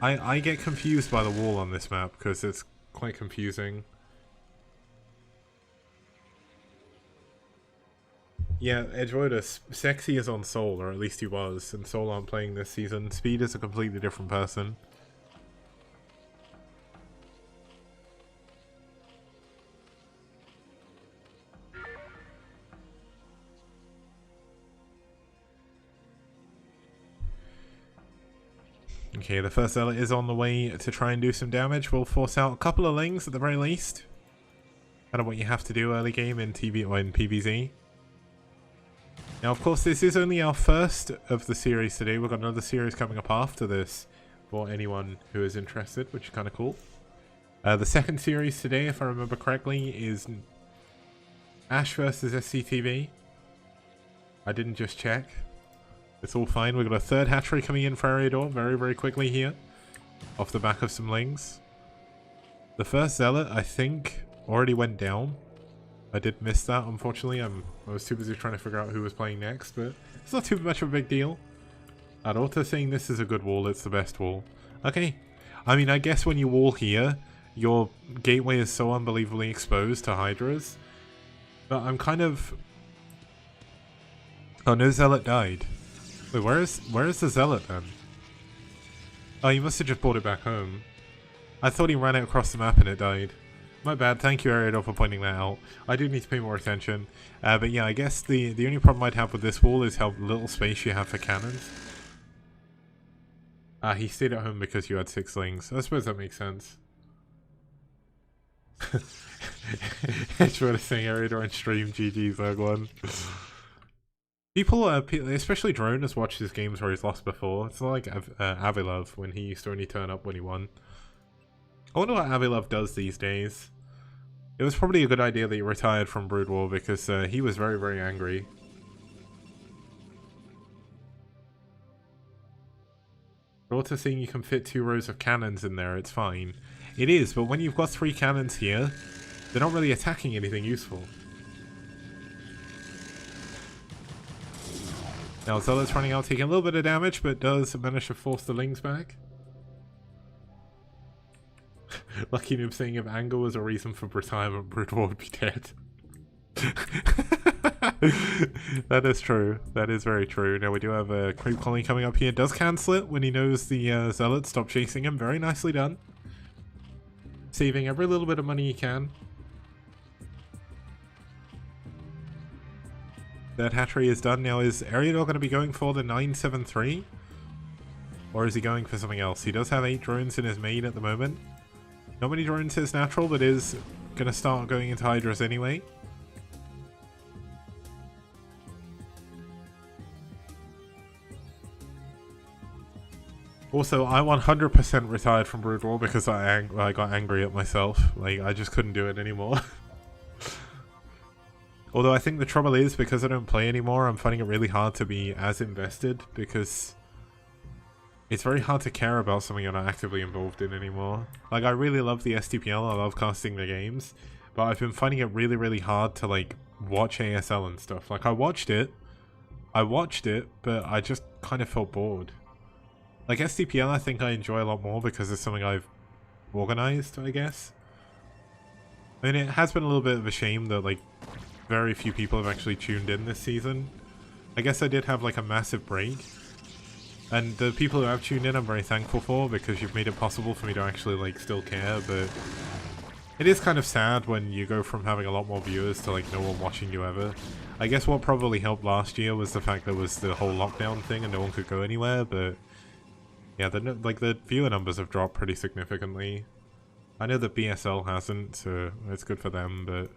I get confused by the wall on this map because it's quite confusing. Yeah, Edgewater, sexy is on Soul, or at least he was, and Soul aren't playing this season. Speed is a completely different person. Okay, the first zealot is on the way to try and do some damage. We'll force out a couple of lings at the very least. Kind of what you have to do early game in TV or in PvZ. Now, of course, this is only our first of the series today. We've got another series coming up after this for anyone who is interested, which is kind of cool. The second series today, if I remember correctly, is Ash versus SCTV. I didn't just check. It's all fine. We've got a third hatchery coming in for Ariador very, very quickly here. Off the back of some lings. The first zealot, I think, already went down. I did miss that, unfortunately. I was too busy trying to figure out who was playing next, but it's not too much of a big deal. Adorta saying this is a good wall, it's the best wall. Okay. I mean, I guess when you wall here, your gateway is so unbelievably exposed to Hydras. But I'm kind of... Oh, no Zealot died. Wait, where is the Zealot then? Oh, he must have just brought it back home. I thought he ran it across the map and it died. My bad, thank you Ariador for pointing that out. I do need to pay more attention. But yeah, I guess the only problem I'd have with this wall is how little space you have for cannons. He stayed at home because you had 6 lings. I suppose that makes sense. It's what I'm saying, Ariador on stream, GG Zerg1. People, especially Drone, has watched his games where he's lost before. It's not like Avilov, when he used to only turn up when he won. I wonder what Avilov does these days. It was probably a good idea that he retired from Brood War because he was very, very angry. But also seeing you can fit 2 rows of cannons in there, it's fine. It is, but when you've got 3 cannons here, they're not really attacking anything useful. Now Zealot's running out, taking a little bit of damage, but does manage to force the lings back. Lucky Noob saying if anger was a reason for retirement, Brood War would be dead. That is true. That is very true. Now we do have a creep colony coming up here. Does cancel it when he knows the Zealot stop chasing him. Very nicely done. Saving every little bit of money he can. That hatchery is done. Now is Ariador going to be going for the 973? Or is he going for something else? He does have 8 drones in his main at the moment. Not many drones is natural, but is going to start going into Hydras anyway. Also, I 100% retired from Brood War because I got angry at myself. Like, I just couldn't do it anymore. Although I think the trouble is, because I don't play anymore, I'm finding it really hard to be as invested, because it's very hard to care about something you're not actively involved in anymore. Like, I really love the STPL, I love casting the games, but I've been finding it really, really hard to, like, watch ASL and stuff. Like, I watched it, but I just kind of felt bored. Like, STPL I think I enjoy a lot more because it's something I've organized, I guess. I mean, it has been a little bit of a shame that, like, very few people have actually tuned in this season. I guess I did have like a massive break. And the people who have tuned in I'm very thankful for because you've made it possible for me to actually like still care, but it is kind of sad when you go from having a lot more viewers to like no one watching you ever. I guess what probably helped last year was the fact there was the whole lockdown thing and no one could go anywhere, but yeah, the viewer numbers have dropped pretty significantly. I know that BSL hasn't, so it's good for them, but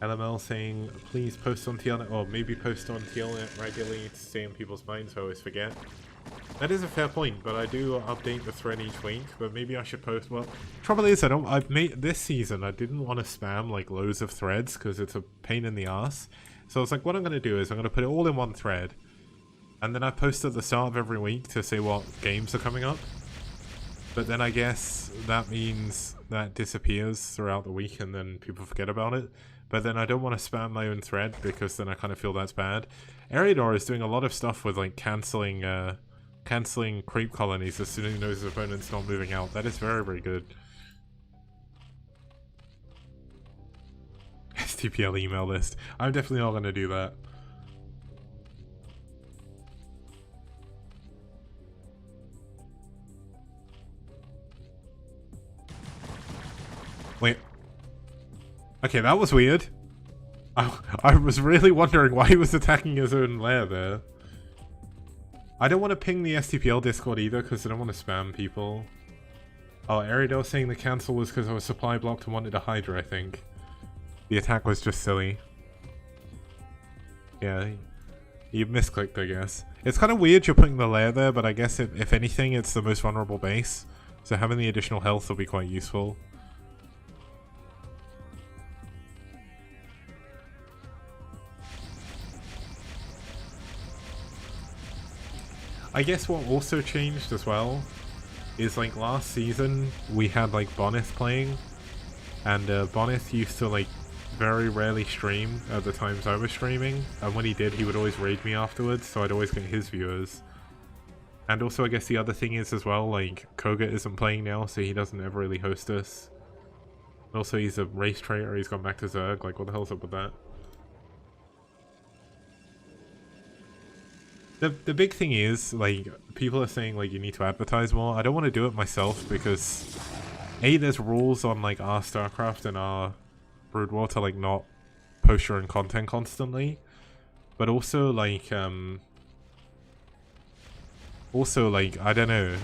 LML saying, please post on TLNet, or maybe post on TLNet regularly to stay in people's minds, so I always forget. That is a fair point, but I do update the thread each week, but maybe I should post, well, trouble is, I've made, this season, I didn't want to spam, like, loads of threads, because it's a pain in the ass. So I was like, what I'm going to do is, I'm going to put it all in one thread, and then I post at the start of every week to say what games are coming up. But then I guess that means that disappears throughout the week and then people forget about it. but then I don't want to spam my own thread because then I kind of feel that's bad. Eriador is doing a lot of stuff with like cancelling creep colonies as soon as he knows his opponent's not moving out. That is very, very good. STPL email list. I'm definitely not going to do that. Wait. Okay, that was weird. I was really wondering why he was attacking his own lair there. I don't want to ping the STPL Discord either because I don't want to spam people. Oh, Eriador saying the cancel was because I was supply blocked and wanted a Hydra, I think. The attack was just silly. Yeah, you misclicked, I guess. It's kind of weird you're putting the lair there, but I guess if anything, it's the most vulnerable base. So having the additional health will be quite useful. I guess what also changed as well is like last season we had like Bonith playing, and Bonith used to like very rarely stream at the times I was streaming, and when he did he would always raid me afterwards, so I'd always get his viewers. And also I guess the other thing is as well, like Koga isn't playing now, so he doesn't ever really host us. And also he's a race traitor, he's gone back to Zerg, like what the hell's up with that? The big thing is, like, people are saying, like, you need to advertise more. I don't want to do it myself because, A, there's rules on, like, our StarCraft and our Brood War to, like, not post your own content constantly. But also, like, I don't know,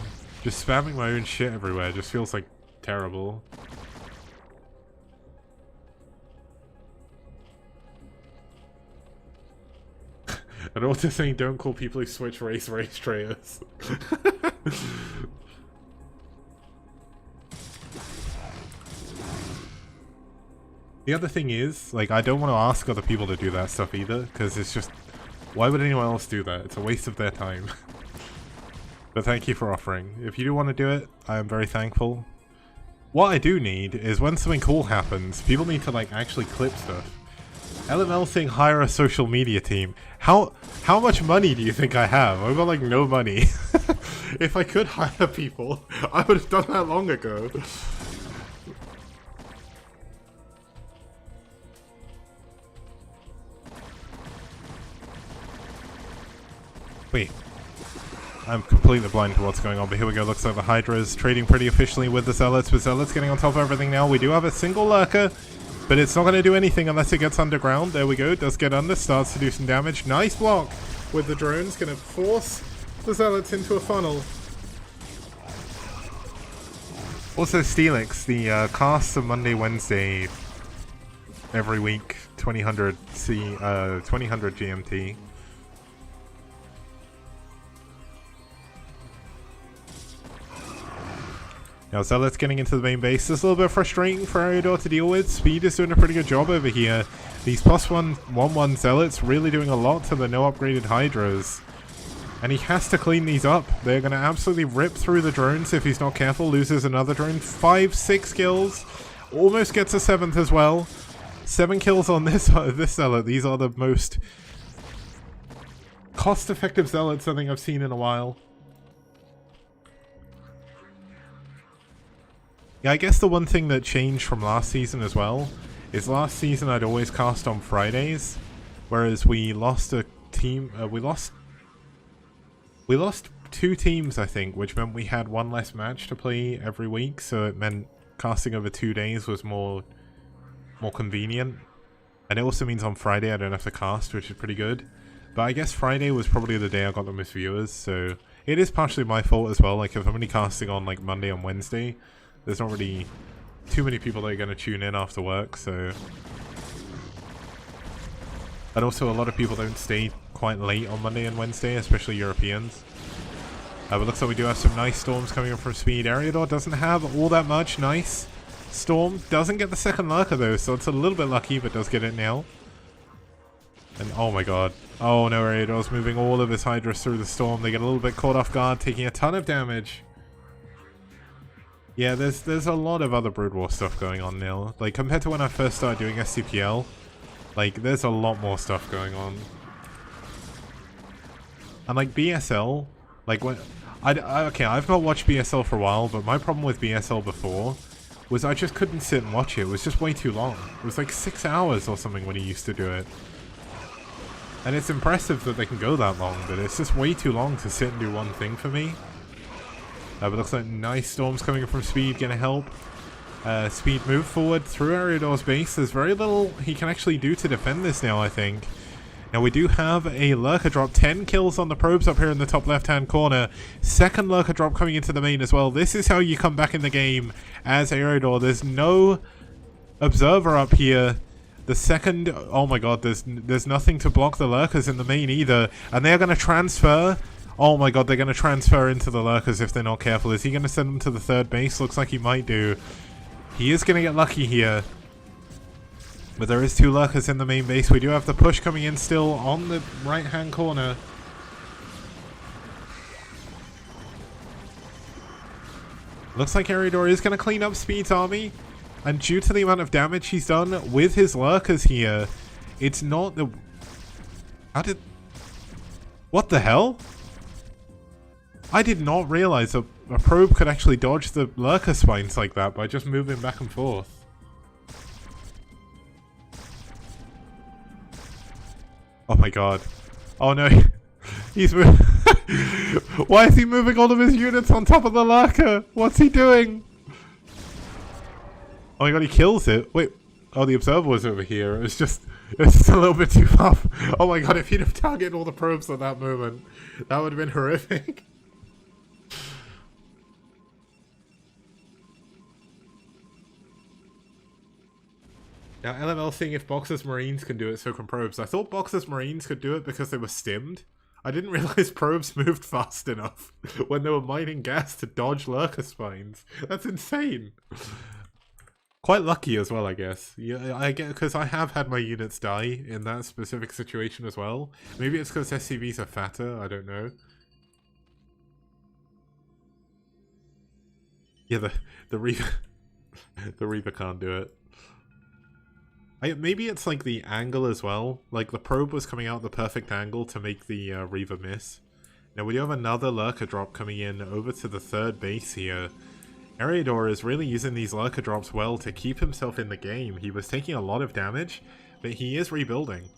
just spamming my own shit everywhere just feels, like, terrible. And also saying don't call people who switch race traitors. The other thing is, like, I don't want to ask other people to do that stuff either, because it's just, why would anyone else do that? It's a waste of their time. But thank you for offering. If you do want to do it, I am very thankful. What I do need is when something cool happens, people need to, like, actually clip stuff. LML saying hire a social media team. How much money do you think I have? I've got like no money. If I could hire people, I would have done that long ago. Wait. I'm completely blind to what's going on, but here we go. Looks like the Hydra is trading pretty efficiently with the Zealots, but Zealots getting on top of everything now. We do have a single lurker, but it's not going to do anything unless it gets underground. There we go. It does get under. Starts to do some damage. Nice block with the drones. Going to force the Zealots into a funnel. Also, Steelix, the casts are Monday, Wednesday every week. 2000 GMT. Now Zealot's getting into the main base. This is a little bit frustrating for Eriador to deal with. Speed is doing a pretty good job over here. These +1/+1 Zealots really doing a lot to the no upgraded Hydras. And he has to clean these up. They're going to absolutely rip through the drones if he's not careful. Loses another drone. 5-6 kills. Almost gets a 7th as well. 7 kills on this Zealot. These are the most cost-effective Zealots I think I've seen in a while. Yeah, I guess the one thing that changed from last season as well is last season I'd always cast on Fridays, whereas we lost a team. We lost 2 teams, I think, which meant we had 1 less match to play every week. So it meant casting over 2 days was more convenient, and it also means on Friday I don't have to cast, which is pretty good. But I guess Friday was probably the day I got the most viewers, so it is partially my fault as well. Like if I'm only casting on like Monday and Wednesday, there's not really too many people that are going to tune in after work, so... And also a lot of people don't stay quite late on Monday and Wednesday, especially Europeans. But looks like we do have some nice storms coming in from Speed. Eriador doesn't have all that much. Nice. Storm doesn't get the second lurker though, so it's a little bit lucky, but does get it now. And oh my god. Oh no, Eriador's moving all of his Hydras through the storm. They get a little bit caught off guard, taking a ton of damage. Yeah, there's a lot of other Brood War stuff going on now. Like, compared to when I first started doing STPL, like, there's a lot more stuff going on. And, like, BSL, like, when... okay, I've not watched BSL for a while, but my problem with BSL before was I just couldn't sit and watch it. It was just way too long. It was like 6 hours or something when he used to do it. And it's impressive that they can go that long, but it's just way too long to sit and do one thing for me. But it looks like nice storms coming from Speed, gonna help. Speed move forward through Ariador's base. There's very little he can actually do to defend this now, I think. Now we do have a lurker drop. 10 kills on the probes up here in the top left-hand corner. Second lurker drop coming into the main as well. This is how you come back in the game as Ariador. There's no observer up here. The second... oh my god, there's nothing to block the lurkers in the main either. And they're going to transfer... oh my god, they're going to transfer into the lurkers if they're not careful. Is he going to send them to the third base? Looks like he might do. He is going to get lucky here. But there is 2 lurkers in the main base. We do have the push coming in still on the right-hand corner. Looks like Ariador is going to clean up Speed's army. And due to the amount of damage he's done with his lurkers here, it's not the... how did... what the hell? I did not realize a probe could actually dodge the lurker spines like that by just moving back and forth. Oh my god. Oh no. He's moving. Why is he moving all of his units on top of the lurker? What's he doing? Oh my god, he kills it. Wait. Oh, the observer was over here. It's just a little bit too far. Oh my god, if he'd have targeted all the probes at that moment, that would have been horrific. Now, LML seeing if Boxer's Marines can do it, so can probes. I thought Boxer's Marines could do it because they were stimmed. I didn't realize probes moved fast enough when they were mining gas to dodge lurker spines. That's insane. Quite lucky as well, I guess. Yeah, I get, because I have had my units die in that specific situation as well. Maybe it's because SCVs are fatter, I don't know. Yeah, the Reaver... the Reaver can't do it. Maybe it's like the angle as well. Like the probe was coming out the perfect angle to make the Reaver miss. Now we do have another lurker drop coming in over to the third base here. Ariador is really using these lurker drops well to keep himself in the game. He was taking a lot of damage, but he is rebuilding.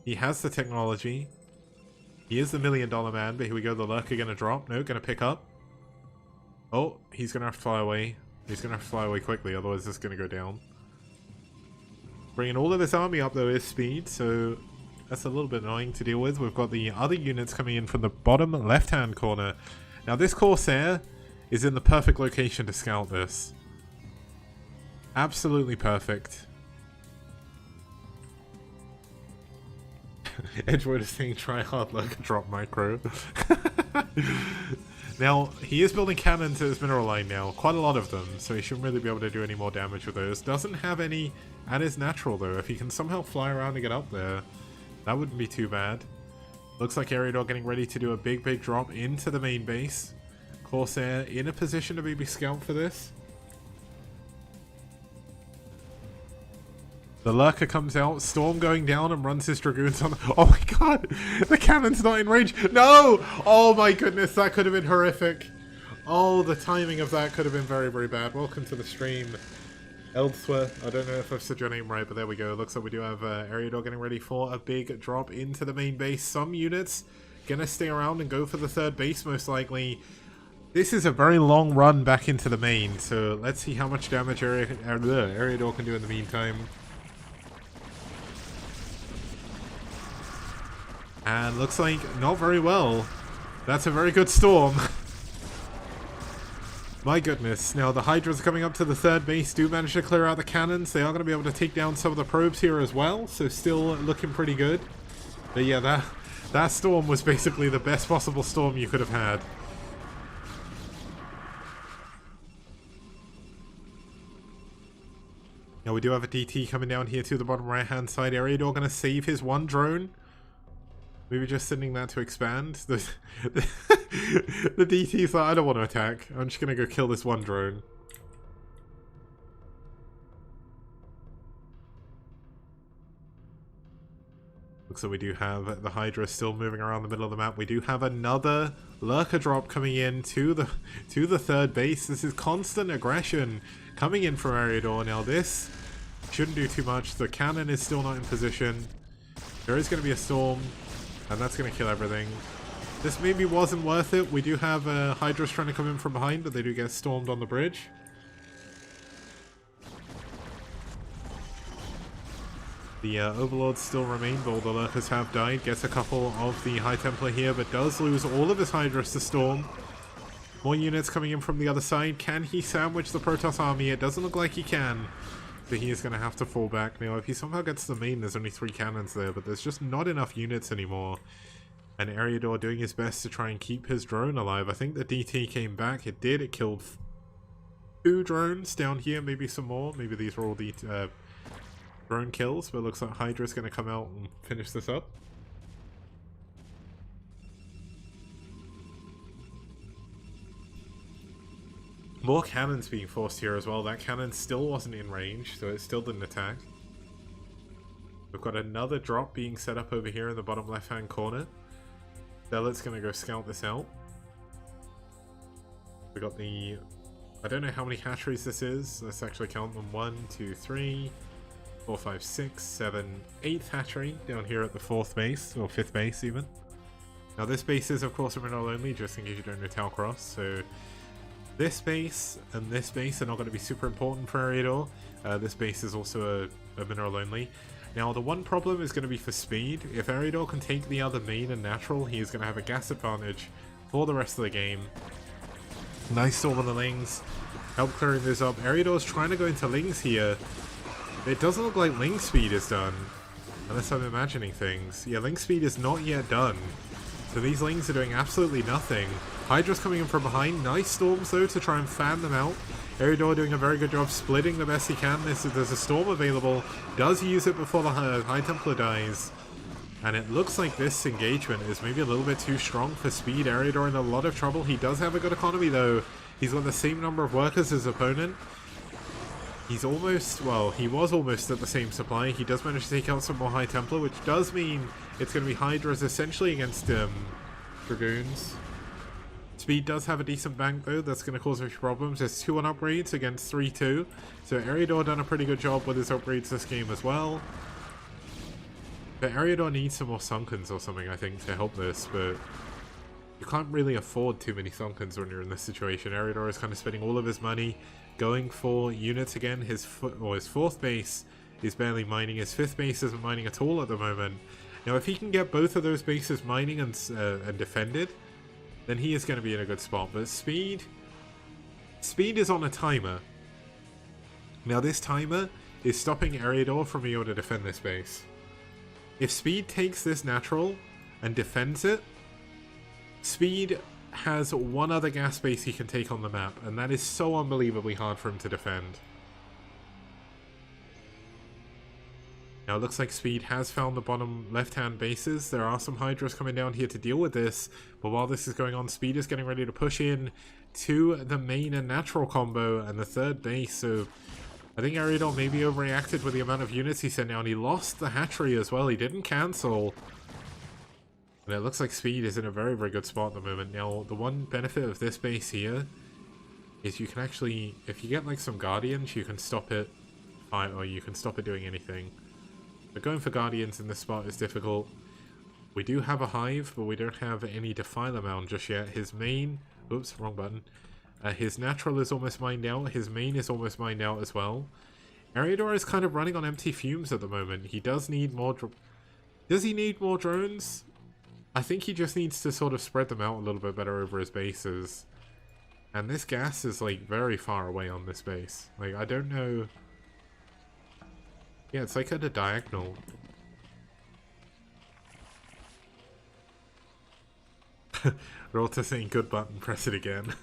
He has the technology. He is the $1 million man, but here we go. The lurker gonna drop. No, gonna pick up. Oh, he's gonna have to fly away. He's gonna have to fly away quickly, otherwise it's gonna go down. Bringing all of his army up though is Speed, so that's a little bit annoying to deal with. We've got the other units coming in from the bottom left-hand corner. Now this Corsair is in the perfect location to scout this. Absolutely perfect. Edgewood is saying try hard like a drop micro. Now, he is building cannons to his mineral line now. Quite a lot of them, so he shouldn't really be able to do any more damage with those. Doesn't have any at his natural though. If he can somehow fly around and get up there, that wouldn't be too bad. Looks like Ariador getting ready to do a big drop into the main base. Corsair in a position to maybe scout for this. The lurker comes out, Storm going down and runs his dragoons on. Oh my god! The cannon's not in range! No! Oh my goodness, that could have been horrific. Oh, the timing of that could have been very bad. Welcome to the stream. Elsewhere. I don't know if I've said your name right, but there we go. Looks like we do have Ariador getting ready for a big drop into the main base. Some units gonna stay around and go for the third base most likely. This is a very long run back into the main, so let's see how much damage Ariador can do in the meantime. And looks like not very well. That's a very good storm. My goodness. Now the Hydras coming up to the third base do manage to clear out the cannons. They are going to be able to take down some of the probes here as well. So still looking pretty good. But yeah, that storm was basically the best possible storm you could have had. Now we do have a DT coming down here to the bottom right hand side. Ariador going to save his one drone. Maybe just sending that to expand. The DT's like, I don't want to attack. I'm just going to go kill this one drone. Looks like we do have the Hydra still moving around the middle of the map. We do have another lurker drop coming in to the third base. This is constant aggression coming in from Eriador. Now this shouldn't do too much. The cannon is still not in position. There is going to be a storm, and that's going to kill everything. This maybe wasn't worth it. We do have Hydras trying to come in from behind, but they do get stormed on the bridge. The Overlords still remain, but all the Lurkers have died. Gets a couple of the High Templar here, but does lose all of his Hydras to Storm. More units coming in from the other side. Can he sandwich the Protoss army? It doesn't look like he can. So he is going to have to fall back. Now, if he somehow gets the main, there's only 3 cannons there, but there's just not enough units anymore. And Eriador doing his best to try and keep his drone alive. I think the DT came back. It did. It killed 2 drones down here, maybe some more. Maybe these were all the drone kills, but it looks like Hydra's going to come out and finish this up. More cannons being forced here as well. That cannon still wasn't in range, so it still didn't attack. We've got another drop being set up over here in the bottom left hand corner. Zealot's going to go scout this out. We got the... I don't know how many hatcheries this is. Let's actually count them. 1, 2, 3... 4, 5, 6, 7, 8th hatchery down here at the 4th base, or 5th base even. Now this base is of course a mineral only, just in case you don't know Talcross, so this base and this base are not going to be super important for Eriador. This base is also a mineral only. Now the one problem is going to be for speed. If Eriador can take the other main and natural, he is going to have a gas advantage for the rest of the game. Nice storm on the Lings, help clearing this up. Eriador's trying to go into Lings here. It doesn't look like Ling speed is done, unless I'm imagining things. Yeah, Ling speed is not yet done. So these Lings are doing absolutely nothing. Hydra's coming in from behind. Nice storms though to try and fan them out. Eriador doing a very good job splitting the best he can. There's a storm available. Does use it before the High Templar dies. And it looks like this engagement is maybe a little bit too strong for speed. Eriador in a lot of trouble. He does have a good economy though. He's got the same number of workers as his opponent. He's almost, well, he was almost at the same supply. He does manage to take out some more High Templar, which does mean it's going to be Hydras essentially against Dragoons. Speed does have a decent bank though, that's going to cause a few problems. There's 2 on upgrades against 3-2. So Eriador done a pretty good job with his upgrades this game as well. But Eriador needs some more Sunkens or something, I think, to help this, but you can't really afford too many Sunkens when you're in this situation. Eriador is kind of spending all of his money going for units again. His 4th base is barely mining. His 5th base isn't mining at all at the moment. Now, if he can get both of those bases mining and defended, then he is going to be in a good spot. But speed is on a timer. Now, this timer is stopping Eriador from being able to defend this base. If Speed takes this natural and defends it, Speed has one other gas base he can take on the map, and that is so unbelievably hard for him to defend. Now it looks like Speed has found the bottom left-hand bases. There are some Hydras coming down here to deal with this, but while this is going on, Speed is getting ready to push in to the main and natural combo and the 3rd base, so I think Eriador maybe overreacted with the amount of units he sent down. He lost the hatchery as well, he didn't cancel. And it looks like Speed is in a very, very good spot at the moment. Now, the one benefit of this base here is you can actually, if you get like some Guardians, you can stop it, or you can stop it doing anything. But going for Guardians in this spot is difficult. We do have a Hive, but we don't have any Defiler Mound just yet. His main, oops, wrong button. His natural is almost mined out. His main is almost mined out as well. Eriador is kind of running on empty fumes at the moment. He does need more... Does he need more drones? I think he just needs to sort of spread them out a little bit better over his bases. And this gas is like very far away on this base. Like, I don't know... Yeah, it's like at a diagonal. Rota saying good button, press it again.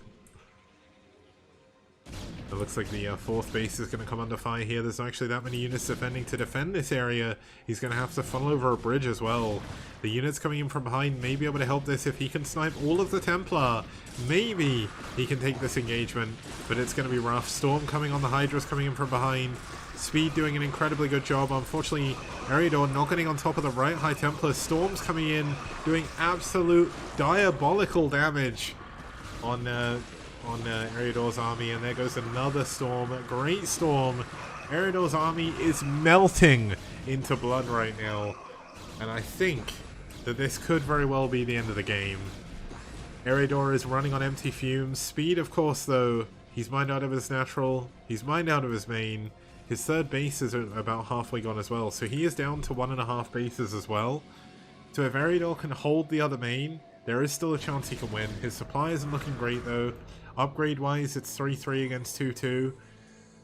It looks like the 4th base is going to come under fire here. There's not actually that many units defending to defend this area. He's going to have to funnel over a bridge as well. The units coming in from behind may be able to help this if he can snipe all of the Templar. Maybe he can take this engagement, but it's going to be rough. Storm coming on the Hydras coming in from behind. Speed doing an incredibly good job. Unfortunately, Eriador not getting on top of the right High Templar. Storm's coming in, doing absolute diabolical damage on Eriador's army, and there goes another storm. Great storm. Eriador's army is melting into blood right now, and I think that this could very well be the end of the game. Eriador is running on empty fumes. Speed, of course, though, he's mined out of his natural, he's mined out of his main. His 3rd base is about halfway gone as well, so he is down to 1.5 bases as well. So if Eriador can hold the other main, there is still a chance he can win. His supply isn't looking great though. Upgrade wise, it's 3-3 against 2-2.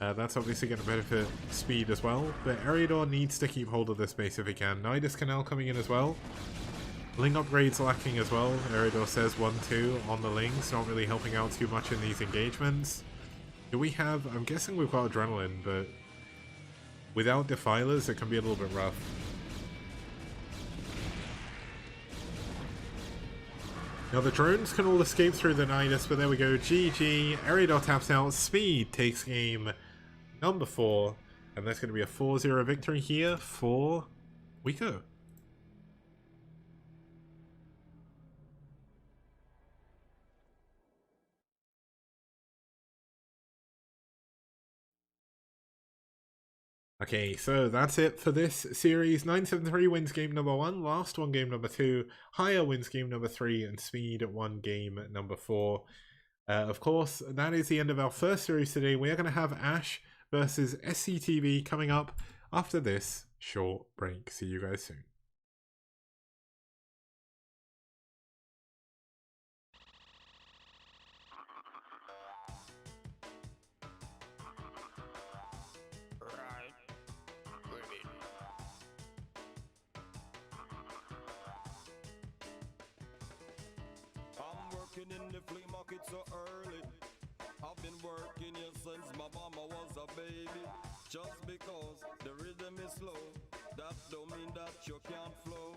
That's obviously going to benefit Speed as well, but Eriador needs to keep hold of this base if he can. Nidus Canal coming in as well. Ling upgrades lacking as well. Eriador says 1-2 on the Lings, not really helping out too much in these engagements. Do we have... I'm guessing we've got Adrenaline, but without Defilers it can be a little bit rough. Now the drones can all escape through the Nidus, but there we go. GG. Eriador taps out. Speed takes game number 4. And that's going to be a 4-0 victory here for Wico. Okay, so that's it for this series. 973 wins game number 1, Last won game number 2, Higher wins game number 3, and Speed won game number 4. Of course, that is the end of our first series today. We are going to have Ash versus SCTV coming up after this short break. See you guys soon. In the flea market so early. I've been working here since my mama was a baby. Just because the rhythm is slow, that don't mean that you can't flow.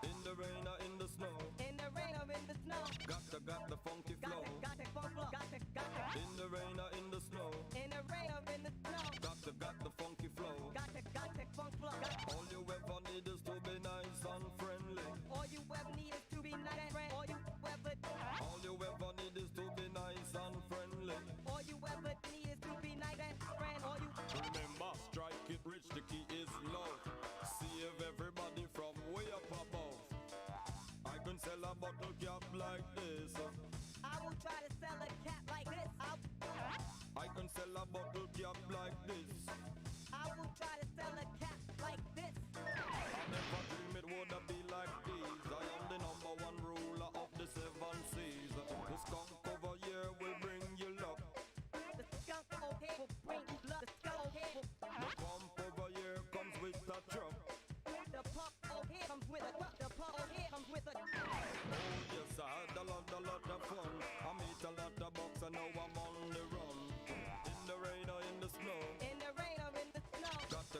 In the rain or in the snow, In the rain or in the snow. got the funky flow. Got the funk flow. Got the In the rain or in the snow, in the rain or in the snow. got the funky flow. Got the funk flow. All you ever need is to be nice and friendly. All you ever need is to be nice and friend. All you ever need is to be nice and friendly. all you ever need is to be nice and friend. All you Remember, strike it rich, the key is love. Save everybody from way up above. I can sell a bottle cap like this. I will try to sell a cat like this. I can sell a bottle cap like this. I will try to sell a cat like this. I never dream it would be like this. I am the #1 ruler of the 7 seas. The skunk over here will bring you luck. The skunk over here will bring you luck. The skunk over here will The pump over here comes with a truck. the pump over here comes with a truck. The pump over here comes with a Oh yes, I had a lot of fun. I meet a lot of bucks and now I'm on the run. In the rain or in the snow, in the rain or in the snow.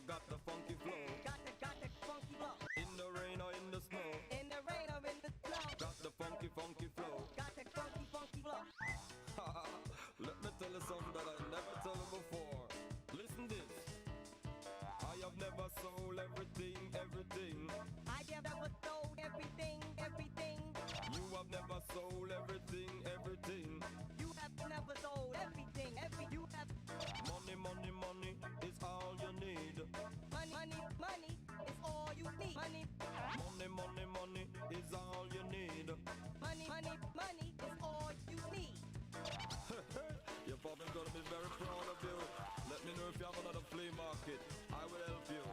got the funky flow. Got the funky flow. In the rain or in the snow, In the rain or in the snow. got the funky flow. Got the funky flow. Let me tell you something that I never tell you before. Listen this. I have never sold everything. I have never sold everything. You have never sold everything. You have never sold everything. You have Money is all you need. money is all you need. Money is all you need. is all you need. Your father's gonna be very proud of you. Let me know if you have another flea market. I will help you,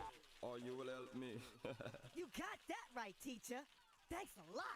or you will help me. You got that right, teacher. Thanks a lot.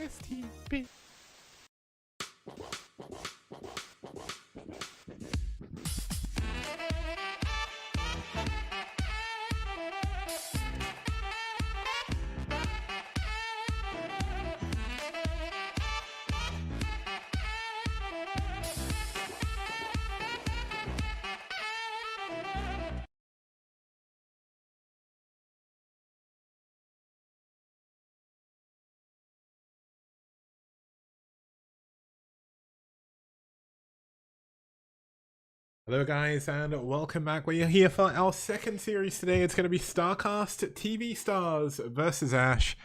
STP. Hello guys and welcome back. We are here for our second series today. It's going to be StarCast TV Stars versus Ash.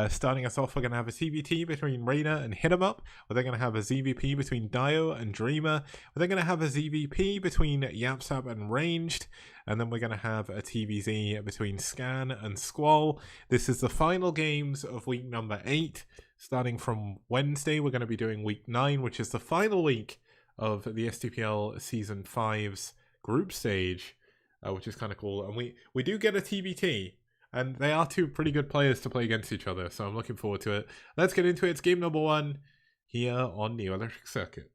Starting us off, we're going to have a TVT between Reina and Hit 'em Up. We're then going to have a ZVP between Dio and Dreamer. We're then going to have a ZVP between Yapsap and Ranged. And then we're going to have a TVZ between Scan and Squall. This is the final games of week number 8. Starting from Wednesday, we're going to be doing week 9, which is the final week of the STPL Season 5's group stage, which is kind of cool. And we do get a TBT, and they are two pretty good players to play against each other, so I'm looking forward to it. Let's get into it. It's game number 1 here on Neo Electric Circuit.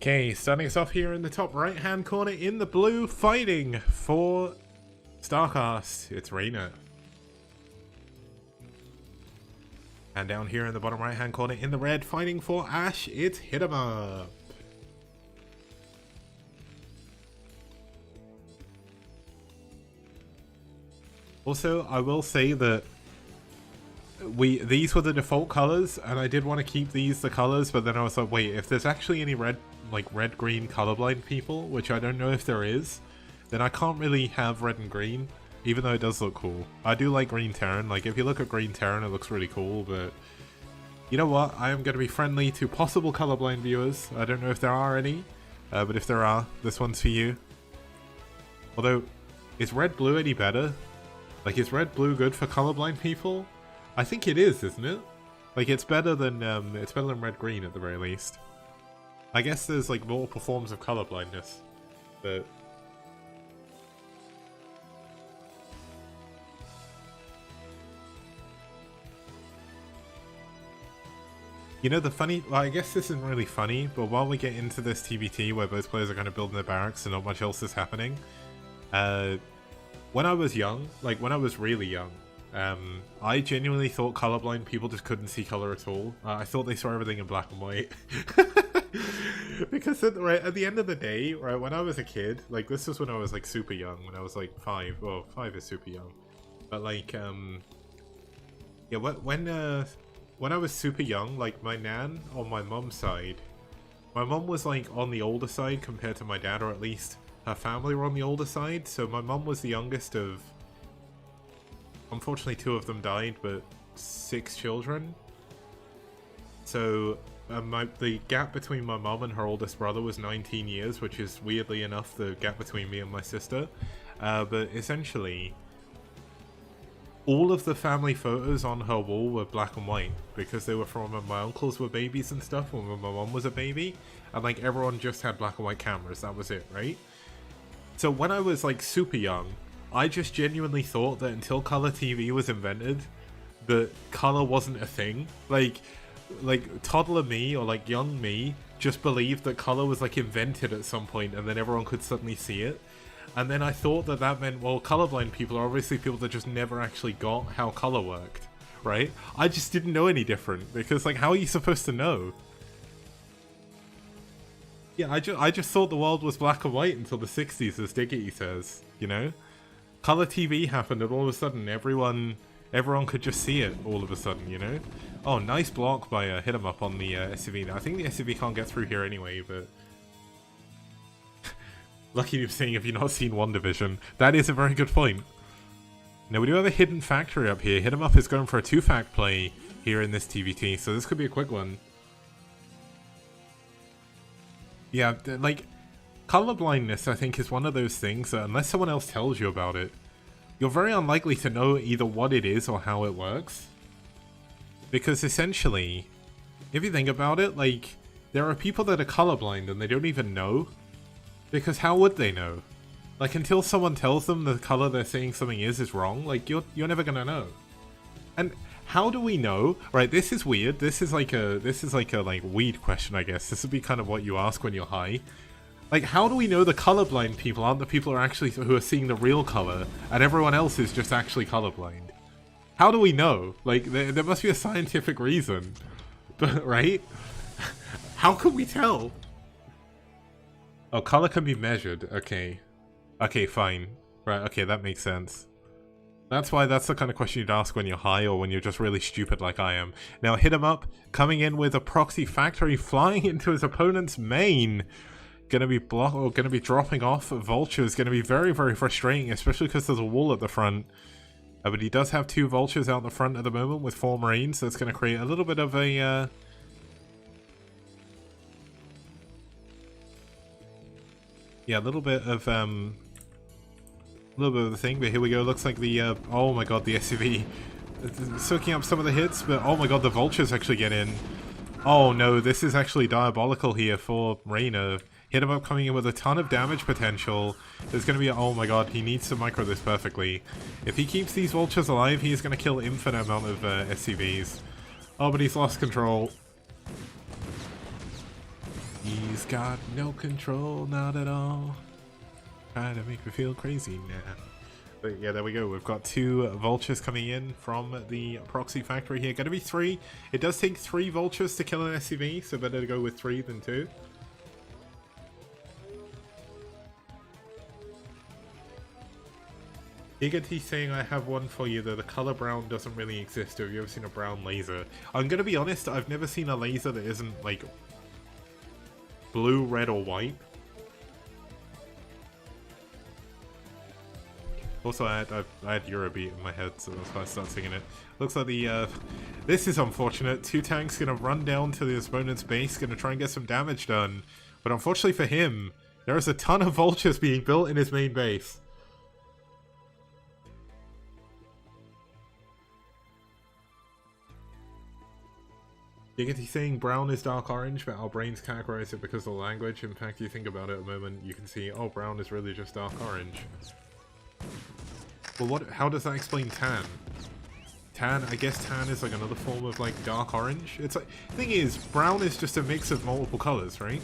Okay, starting us off here in the top right hand corner in the blue, fighting for StarCast, it's Reina. And down here in the bottom right hand corner in the red, fighting for Ash, it's Hit 'em Up. Also, I will say that these were the default colors, and I did want to keep these the colors, but then I was like, wait, if there's actually any red green colorblind people, which I don't know if there is, then I can't really have red and green, even though it does look cool. I do like Green Terran. Like, if you look at Green Terran, it looks really cool, but you know what? I am going to be friendly to possible colorblind viewers. I don't know if there are any, but if there are, this one's for you. Although, is red blue any better? Like, is red blue good for colorblind people? I think it is, isn't it? Like, it's better than red green at the very least. I guess there's like multiple forms of color blindness, but you know the funny, well, I guess this isn't really funny, but while we get into this TBT where both players are kind of building their barracks and not much else is happening, when I was young, like when I was really young, I genuinely thought colorblind people just couldn't see color at all. I thought they saw everything in black and white. Because at the end of the day, right, when I was a kid, like this was when I was like super young, when I was like 5. Well, 5 is super young, but like yeah, when I was super young, like my nan on my mum's side, my mum was like on the older side compared to my dad, or at least her family were on the older side. So my mum was the youngest of, unfortunately 2 of them died, but 6 children. So the gap between my mum and her oldest brother was 19 years, which is weirdly enough the gap between me and my sister. But essentially, all of the family photos on her wall were black and white because they were from when my uncles were babies and stuff, when my mum was a baby, and like everyone just had black and white cameras. That was it, right? So when I was like super young, I just genuinely thought that until color TV was invented, that color wasn't a thing. Like toddler me, or like young me, just believed that color was like invented at some point and then everyone could suddenly see it. And then I thought that that meant, well, colorblind people are obviously people that just never actually got how color worked, right? I just didn't know any different, because like, how are you supposed to know? Yeah, I just thought the world was black and white until the 60s, as Diggity says, you know? Color TV happened and all of a sudden everyone could just see it all of a sudden, you know? Oh, nice block by Hit 'em Up on the SCV. I think the SCV can't get through here anyway, but lucky you're saying if you've not seen One Division. That is a very good point. Now we do have a hidden factory up here. Hit 'em Up is going for a 2-fact play here in this TVT, so this could be a quick one. Yeah, like, color blindness, I think, is one of those things that unless someone else tells you about it, you're very unlikely to know either what it is or how it works. Because essentially, if you think about it, like, there are people that are colorblind and they don't even know. Because how would they know? Like, until someone tells them the color they're saying something is wrong, like, you're never gonna know. And how do we know? Right, this is weird. This is like a like weed question, I guess. This would be kind of what you ask when you're high. Like, how do we know the colorblind people aren't the people who are seeing the real color, and everyone else is just actually colorblind? How do we know? Like, there must be a scientific reason, but right? How can we tell? Oh, color can be measured. Okay. Okay, fine. Right, okay, that makes sense. That's why that's the kind of question you'd ask when you're high or when you're just really stupid like I am. Now, hit him up, coming in with a proxy factory, flying into his opponent's main. Gonna be dropping off vultures. Gonna be very, very frustrating, especially because there's a wall at the front. But he does have 2 vultures out the front at the moment with 4 marines, so it's gonna create a little bit of a yeah, a little bit of the thing. But here we go. Looks like the oh my god, the SCV soaking up some of the hits, but oh my god, the vultures actually get in. Oh no, this is actually diabolical here for Reina. Hit him up, coming in with a ton of damage potential. There's going to be oh my god, he needs to micro this perfectly. If he keeps these vultures alive, he's going to kill infinite amount of SCVs. Oh, but he's lost control. He's got no control, not at all. Trying to make me feel crazy now. But yeah, there we go. We've got 2 vultures coming in from the proxy factory here. Going to be 3. It does take 3 vultures to kill an SCV, so better to go with 3 than 2. Iggy saying, I have one for you, though the color brown doesn't really exist. Have you ever seen a brown laser? I'm gonna be honest, I've never seen a laser that isn't, like, blue, red, or white. Also, I had Eurobeat in my head, so that's why I started singing it. Looks like the, this is unfortunate. 2 tanks gonna run down to the opponent's base, gonna try and get some damage done. But unfortunately for him, there is a ton of vultures being built in his main base. Giggity saying brown is dark orange, but our brains categorize it because of the language. In fact, you think about it a moment, you can see, oh, brown is really just dark orange. Well, how does that explain tan? Tan, I guess tan is like another form of like dark orange. It's like, thing is, brown is just a mix of multiple colors, right?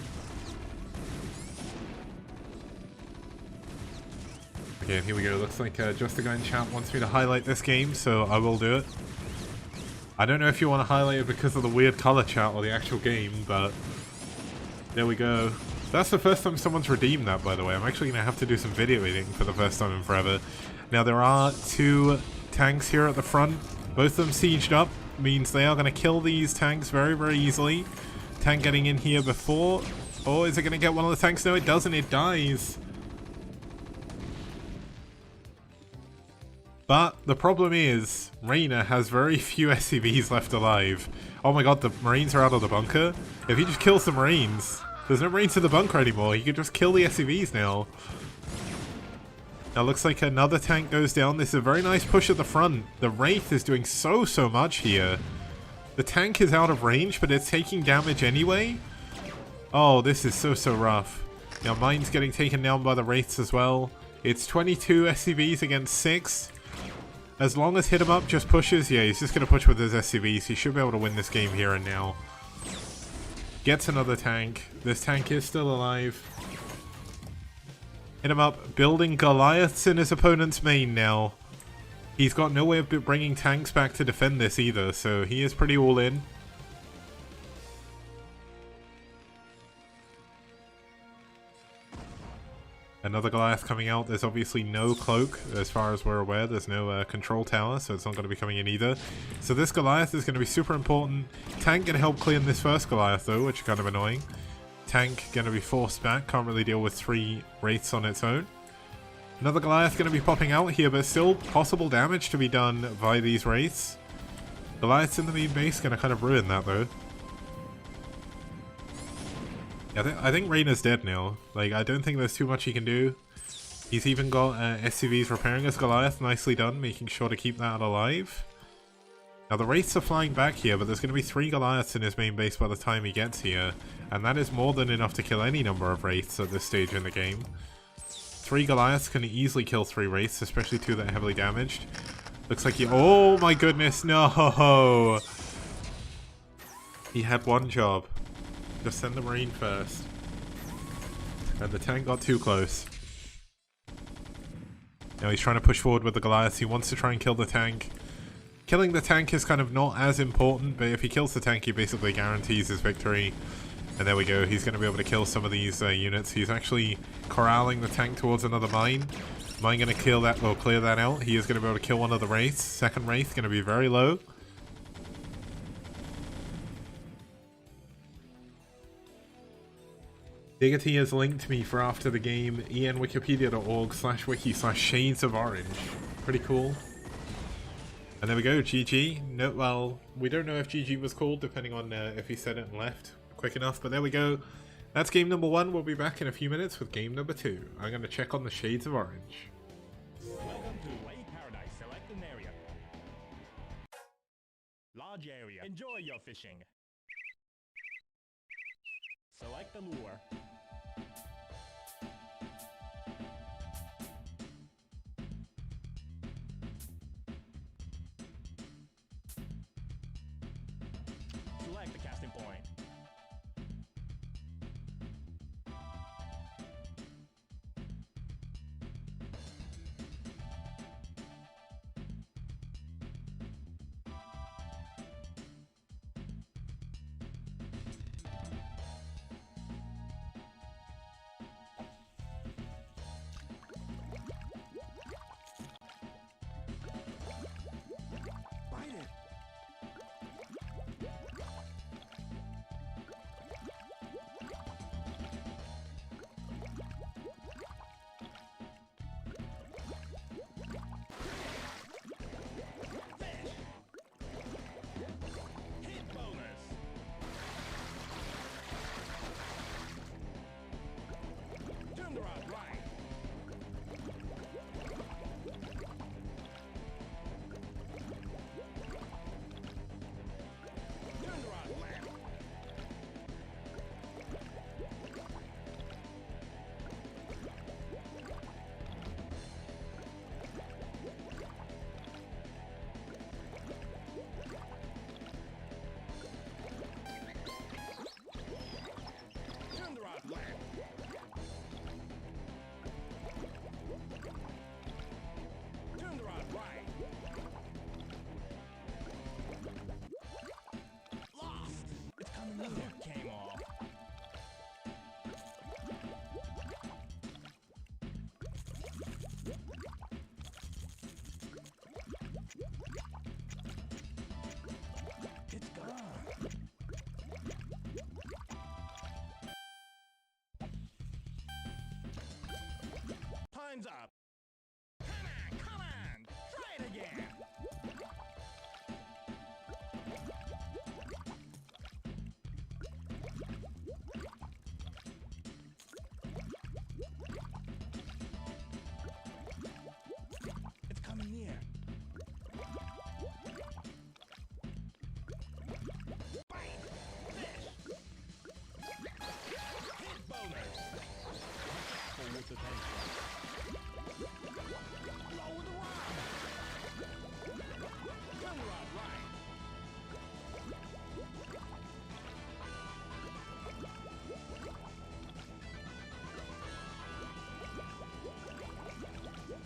Okay, here we go. Looks like just the guy in chat wants me to highlight this game, so I will do it. I don't know if you want to highlight it because of the weird color chat or the actual game, but there we go. That's the first time someone's redeemed that, by the way. I'm actually going to have to do some video editing for the first time in forever. Now, there are 2 tanks here at the front. Both of them sieged up. Means they are going to kill these tanks very, very easily. Tank getting in here before. Oh, is it going to get one of the tanks? No, it doesn't. It dies. But the problem is, Reina has very few SCVs left alive. Oh my god, the Marines are out of the bunker. If he just kills the Marines, there's no Marines in the bunker anymore. He can just kill the SCVs now. Now looks like another tank goes down. This is a very nice push at the front. The Wraith is doing so much here. The tank is out of range, but it's taking damage anyway. Oh, this is so rough. Now mine's getting taken down by the Wraiths as well. It's 22 SCVs against 6. As long as Hit 'em Up just pushes, yeah, he's just going to push with his SCVs. He should be able to win this game here and now. Gets another tank. This tank is still alive. Hit 'em Up, building Goliaths in his opponent's main now. He's got no way of bringing tanks back to defend this either, so he is pretty all in. Another Goliath coming out. There's obviously no cloak, as far as we're aware. There's no control tower, so it's not going to be coming in either. So this Goliath is going to be super important. Tank going to help clear this first Goliath, though, which is kind of annoying. Tank going to be forced back. Can't really deal with 3 Wraiths on its own. Another Goliath going to be popping out here, but still possible damage to be done by these Wraiths. Goliaths in the main base going to kind of ruin that, though. I think Reyna's dead now. Like, I don't think there's too much he can do. He's even got SCVs repairing his Goliath. Nicely done, making sure to keep that alive. Now, the Wraiths are flying back here, but there's going to be 3 Goliaths in his main base by the time he gets here. And that is more than enough to kill any number of Wraiths at this stage in the game. 3 Goliaths can easily kill 3 Wraiths, especially 2 that are heavily damaged. Looks like he... Oh my goodness, no! He had one job. Just send the Marine first. And the tank got too close. Now he's trying to push forward with the Goliaths. He wants to try and kill the tank. Killing the tank is kind of not as important, but if he kills the tank, he basically guarantees his victory. And there we go. He's going to be able to kill some of these units. He's actually corralling the tank towards another mine. Mine going to kill that, or clear that out. He is going to be able to kill one of the Wraiths. Second Wraith going to be very low. Diggity has linked me for after the game, enwikipedia.org/wiki/shades of orange. Pretty cool. And there we go, GG. No, well, we don't know if GG was called, depending on if he said it and left quick enough, but there we go. That's game number 1. We'll be back in a few minutes with game number 2. I'm going to check on the shades of orange. Welcome to Lake Paradise. Select an area. Large area. Enjoy your fishing. Select the lure. Select the casting point. Bite it. Hit bonus. Turn the rod right. Turn the rod left. Turn the rod left. Turn the rod right. Lost. It's coming in. It came off. It's gone. Time's up. Come on. Try it again. It's coming near. Bite. Fish. Hit bonus. Careful with the tank. Lower the rod. Turn the rod right.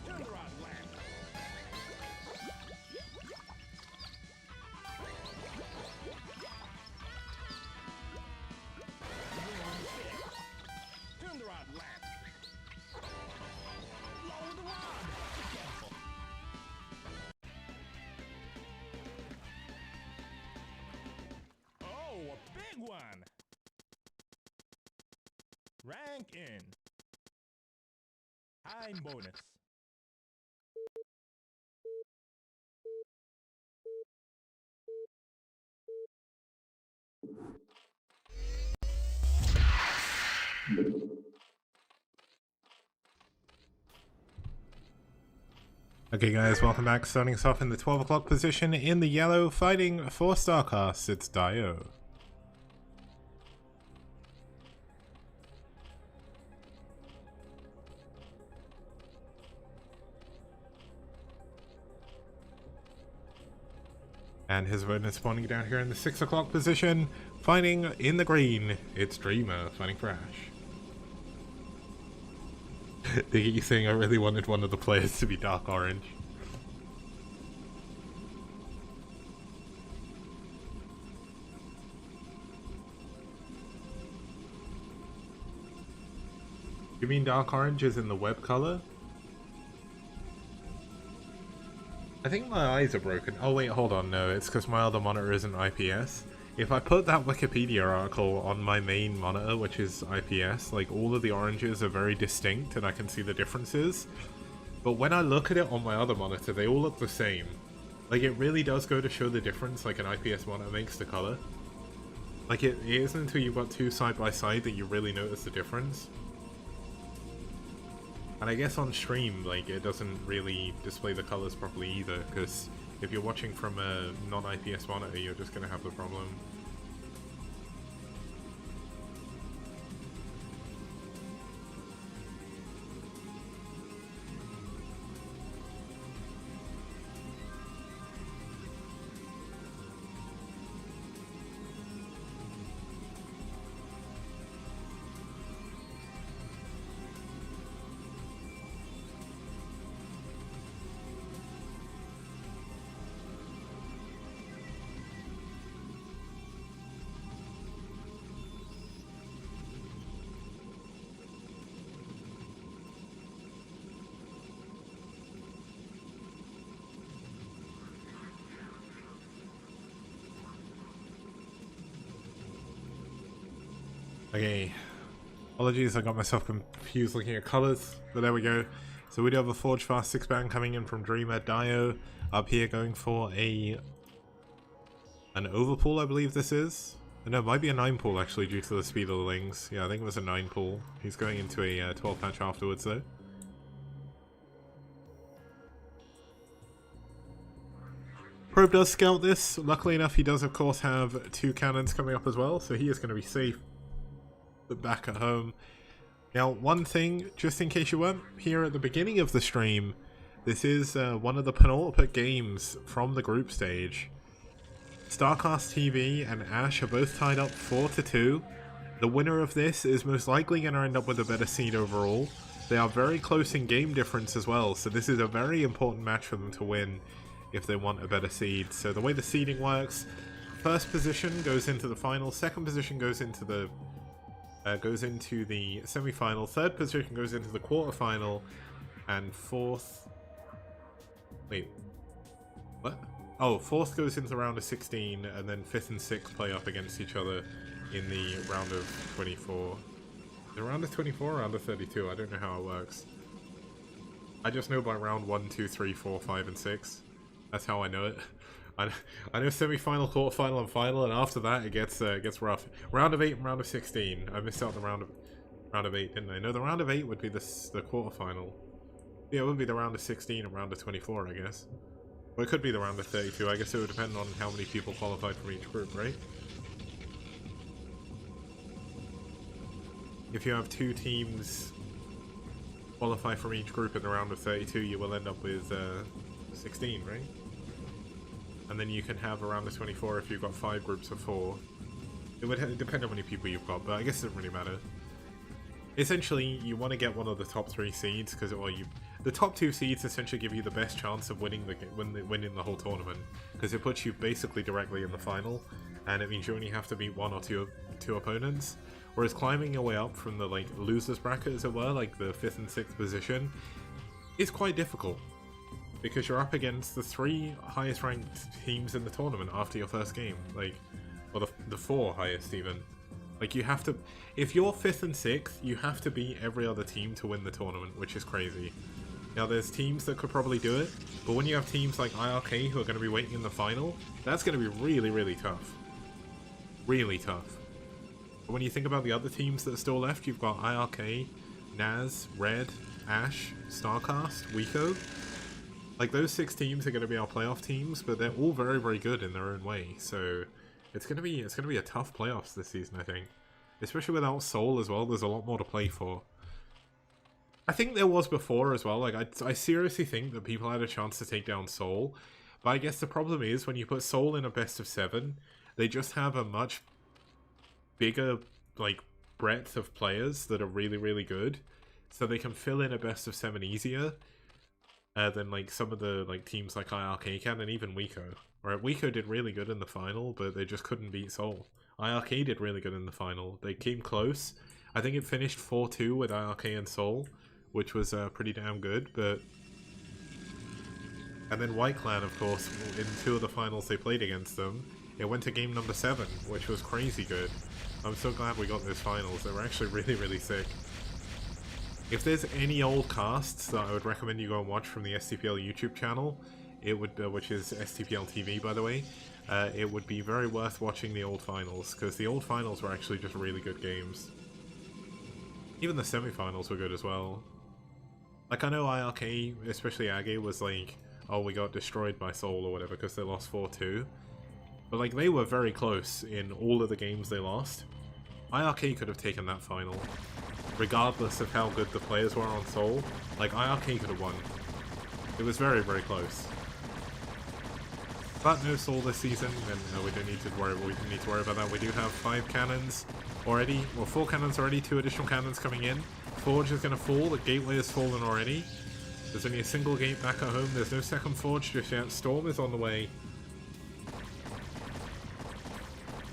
Turn the rod left. Turn the rod left. Lower the rod. Be careful. Oh, a big one. Rank in. Time bonus. Okay guys, welcome back. Starting us off in the 12 o'clock position in the yellow, fighting for Starcast, it's Dio. And his opponent spawning down here in the 6 o'clock position, fighting in the green, it's Dreamer, fighting for Ash. They keep saying I really wanted one of the players to be dark orange. You mean dark orange is in the web color? I think my eyes are broken. Oh wait, hold on, no, it's because my other monitor isn't IPS. If I put that Wikipedia article on my main monitor, which is IPS, like all of the oranges are very distinct and I can see the differences. But when I look at it on my other monitor, they all look the same. Like it really does go to show the difference, like an IPS monitor makes the color. Like it isn't until you've got two side by side that you really notice the difference. And I guess on stream, like, it doesn't really display the colors properly either, because if you're watching from a non-IPS monitor, you're just going to have the problem. Okay, apologies, I got myself confused looking at colors, but there we go. So we do have a Forge Fast 6-man coming in from Dreamer. Dio up here going for an overpull, I believe this is. No, it might be a 9 pull actually due to the speed of the lings. Yeah, I think it was a 9 pull. He's going into a 12 patch afterwards though. Probe does scout this. Luckily enough, he does of course have 2 cannons coming up as well, so he is going to be safe back at home. Now, one thing, just in case you weren't here at the beginning of the stream, this is one of the penultimate games from the group stage. Starcast TV and Ash are both tied up 4-2. The winner of this is most likely going to end up with a better seed overall. They are very close in game difference as well, so this is a very important match for them to win if they want a better seed. So the way the seeding works, first position goes into the final, second position goes into the semi-final, third position goes into the quarter-final, and fourth... Wait, what? Oh, fourth goes into the round of 16, and then fifth and sixth play up against each other in the round of 24. The round of 24 or round of 32? I don't know how it works. I just know by round 1, 2, 3, 4, 5, and 6. That's how I know it. I know semi-final, quarter-final, and final, and after that it gets rough. Round of 8 and round of 16. I missed out the round of 8, didn't I? No, the round of 8 would be the quarter-final. Yeah, it would be the round of 16 and round of 24, I guess. Or it could be the round of 32. I guess it would depend on how many people qualified from each group, right? If you have 2 teams qualify from each group in the round of 32, you will end up with 16, right? And then you can have a round of 24 if you've got 5 groups of 4. It would depend on how many people you've got, but I guess it doesn't really matter. Essentially, you want to get one of the top 3 seeds, because the top 2 seeds essentially give you the best chance of winning the whole tournament, because it puts you basically directly in the final, and it means you only have to beat 1 or 2 opponents. Whereas climbing your way up from the losers bracket, as it were, like the 5th and 6th position, is quite difficult. Because you're up against the 3 highest ranked teams in the tournament after your first game, or the 4 highest even. Like you have to, if you're 5th and 6th, you have to beat every other team to win the tournament, which is crazy. Now there's teams that could probably do it, but when you have teams like IRK who are going to be waiting in the final, that's going to be really, really tough. Really tough. But when you think about the other teams that are still left, you've got IRK, Naz, Red, Ash, Starcast, Wico. Like, those 6 teams are going to be our playoff teams, but they're all very, very good in their own way. So it's going to be a tough playoffs this season, I think. Especially without Seoul as well, there's a lot more to play for. I think there was before as well. Like, I seriously think that people had a chance to take down Seoul. But I guess the problem is, when you put Seoul in a best of 7, they just have a much bigger, like, breadth of players that are really, really good. So they can fill in a best of 7 easier than, like, some of the, like, teams like IRK can, and even Wico. Right, Wico did really good in the final, but they just couldn't beat Seoul. IRK did really good in the final. They came close. I think it finished 4-2 with IRK and Seoul, which was pretty damn good, but... And then White Clan, of course, in 2 of the finals they played against them, it went to game number 7, which was crazy good. I'm so glad we got those finals. They were actually really, really sick. If there's any old casts that I would recommend you go and watch from the STPL YouTube channel, it would, which is STPL TV, by the way, it would be very worth watching the old finals, because the old finals were actually just really good games. Even the semi-finals were good as well. Like, I know IRK, especially Age, was like, oh, we got destroyed by Seoul or whatever because they lost 4-2. But, like, they were very close in all of the games they lost. IRK could have taken that final. Regardless of how good the players were on Seoul, like, IRK could have won. It was very, very close. But no Seoul this season, and we don't need to worry. We don't need to worry about that. We do have 5 cannons already. Well, 4 cannons already. 2 additional cannons coming in. Forge is going to fall. The gateway has fallen already. There's only a single gate back at home. There's no second Forge just yet. Storm is on the way.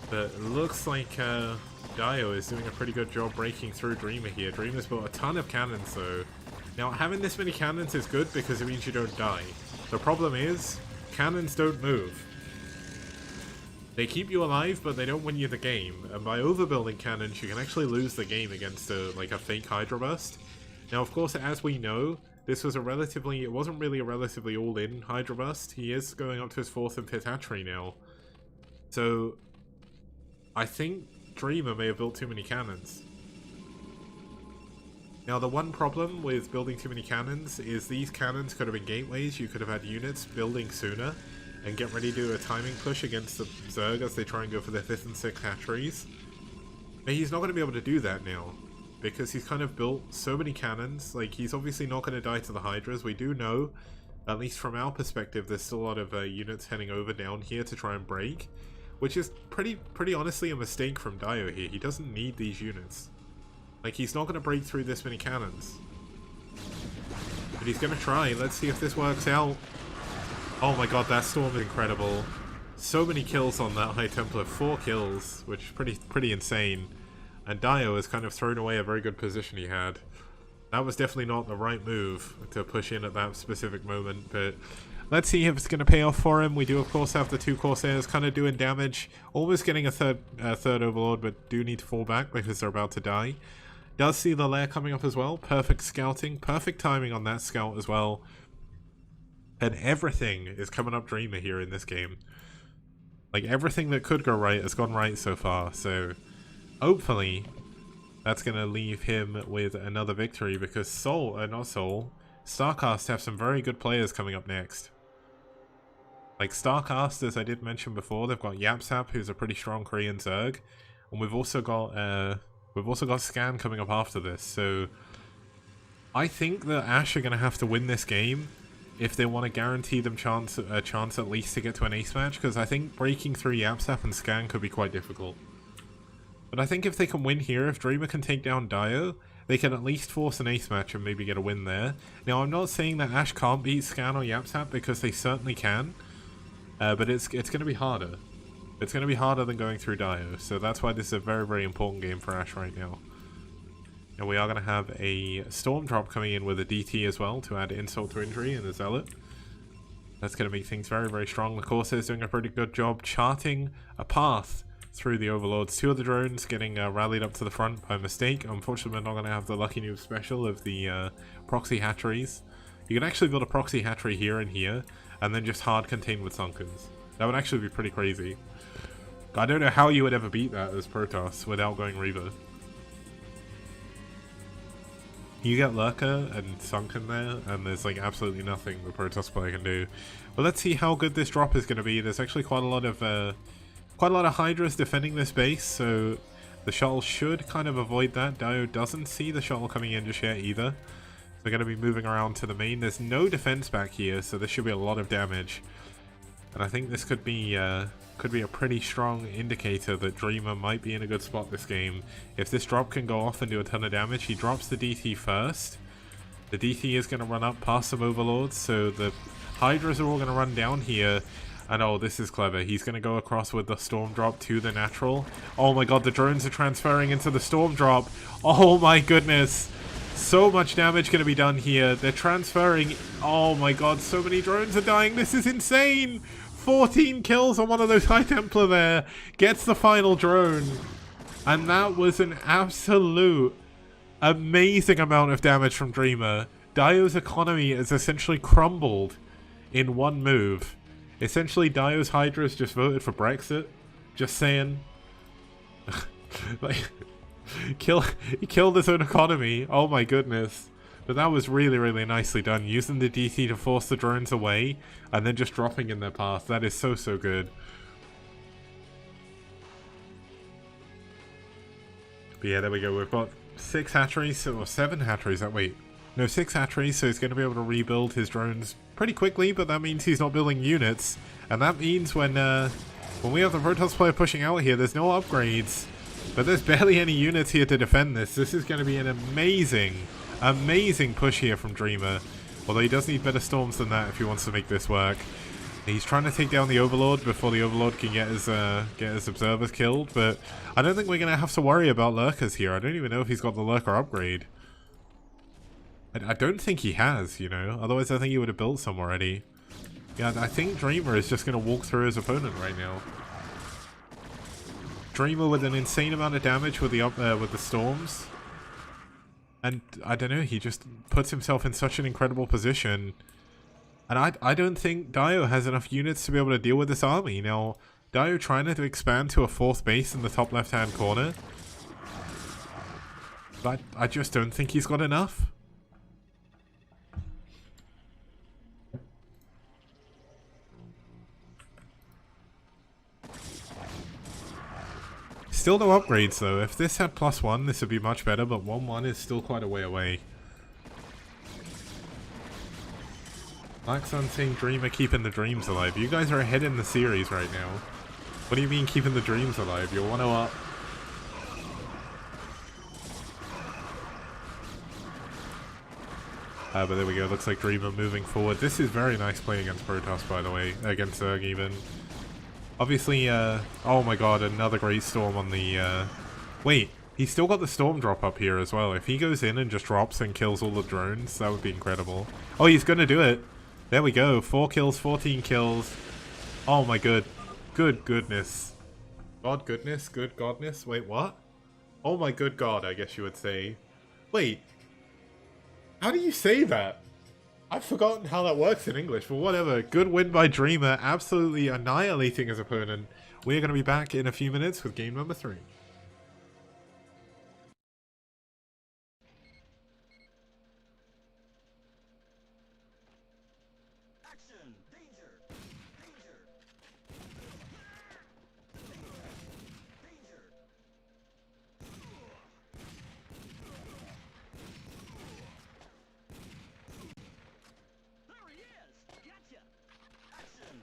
But it looks like Dio is doing a pretty good job breaking through Dreamer here. Dreamer's built a ton of cannons though. Now, having this many cannons is good because it means you don't die. The problem is, cannons don't move. They keep you alive, but they don't win you the game. And by overbuilding cannons, you can actually lose the game against a fake Hydra Burst. Now, of course, as we know, this was it wasn't really a relatively all-in Hydra Burst. He is going up to his 4th and 5th hatchery now. So, I think Dreamer may have built too many cannons. Now, the one problem with building too many cannons is these cannons could have been gateways. You could have had units building sooner and get ready to do a timing push against the Zerg as they try and go for their 5th and 6th hatcheries. But he's not going to be able to do that now, because he's kind of built so many cannons. Like, he's obviously not going to die to the Hydras. We do know, at least from our perspective, there's still a lot of units heading over down here to try and break, which is pretty honestly a mistake from Dio here. He doesn't need these units. Like, he's not going to break through this many cannons. But he's going to try. Let's see if this works out. Oh my god, that Storm is incredible. So many kills on that High Templar. 4 kills, which is pretty insane. And Dio has kind of thrown away a very good position he had. That was definitely not the right move to push in at that specific moment, but let's see if it's going to pay off for him. We do, of course, have the 2 Corsairs kind of doing damage. Almost getting a third Overlord, but do need to fall back because they're about to die. Does see the lair coming up as well. Perfect scouting. Perfect timing on that scout as well. And everything is coming up Dreamer here in this game. Like, everything that could go right has gone right so far. So, hopefully, that's going to leave him with another victory, because StarCast have some very good players coming up next. Like, StarCast, as I did mention before, they've got Yapsap, who's a pretty strong Korean Zerg. And we've also got Scan coming up after this. So, I think that Ash are going to have to win this game if they want to guarantee them a chance at least to get to an ace match, because I think breaking through Yapsap and Scan could be quite difficult. But I think if they can win here, if Dreamer can take down Dio, they can at least force an ace match and maybe get a win there. Now, I'm not saying that Ash can't beat Scan or Yapsap, because they certainly can, but it's going to be harder. It's going to be harder than going through Dio, so that's why this is a very, very important game for Ash right now. And we are going to have a Storm drop coming in with a DT as well to add insult to injury and a Zealot. That's going to make things very, very strong. The Corsair is doing a pretty good job charting a path through the Overlords. 2 of the drones getting rallied up to the front by mistake. Unfortunately, we're not going to have the lucky noob special of the proxy hatcheries. You can actually build a proxy hatchery here and here, and then just hard contain with Sunkens. That would actually be pretty crazy. I don't know how you would ever beat that as Protoss without going Reaver. You get Lurker and Sunken there, and there's like absolutely nothing the Protoss player can do. But let's see how good this drop is going to be. There's actually quite a lot of Hydras defending this base, so the shuttle should kind of avoid that. Dio doesn't see the shuttle coming in just yet either. They're going to be moving around to the main. There's no defense back here, so this should be a lot of damage. And I think this could be a pretty strong indicator that Dreamer might be in a good spot this game. If this drop can go off and do a ton of damage, he drops the DT first. The DT is going to run up past some Overlords, so the Hydras are all going to run down here. And oh, this is clever. He's going to go across with the Storm Drop to the Natural. Oh my god, the drones are transferring into the Storm Drop. Oh my goodness. So much damage going to be done here. They're transferring. Oh my god, so many drones are dying. This is insane. 14 kills on one of those High Templar there. Gets the final drone. And that was an absolute amazing amount of damage from Dreamer. Dio's economy is essentially crumbled in one move. Essentially, Dio's Hydras just voted for Brexit. Just saying. Like, he killed his own economy. Oh my goodness. But that was really, really nicely done. Using the DT to force the drones away and then just dropping in their path. That is so, so good. But yeah, there we go. We've got 6 hatcheries, or 7 hatcheries. Wait. No, 6 hatcheries, so he's going to be able to rebuild his drones pretty quickly, but that means he's not building units. And that means when we have the Protoss player pushing out here, there's no upgrades. But there's barely any units here to defend this. This is going to be an amazing push here from Dreamer. Although he does need better storms than that if he wants to make this work. He's trying to take down the Overlord before the Overlord can get his observers killed. But I don't think we're going to have to worry about Lurkers here. I don't even know if he's got the Lurker upgrade. I don't think he has, you know. Otherwise I think he would have built some already. Yeah, I think Dreamer is just going to walk through his opponent right now. Dreamer with an insane amount of damage with the storms. And I don't know, he just puts himself in such an incredible position. And I don't think Dio has enough units to be able to deal with this army. Now, Dio trying to expand to a 4th base in the top left-hand corner. But I just don't think he's got enough. Still no upgrades though. If this had +1, this would be much better, but 1-1 is still quite a way away. Black Sun saying Dreamer keeping the dreams alive. You guys are ahead in the series right now. What do you mean keeping the dreams alive? You're 1-0 up. But there we go. Looks like Dreamer moving forward. This is very nice play against Protoss, by the way. Against Zerg even. Obviously, oh my god, another great storm on the, wait, he's still got the storm drop up here as well. If he goes in and just drops and kills all the drones, that would be incredible. Oh, he's gonna do it. There we go. 4 kills, 14 kills. Oh my goodness. God goodness, good godness. Wait, what? Oh my good god, I guess you would say. Wait. How do you say that? I've forgotten how that works in English, but whatever. Good win by Dreamer, absolutely annihilating his opponent. We're going to be back in a few minutes with game number 3. Action! Danger! Danger! Danger! There he is! Gotcha! Action!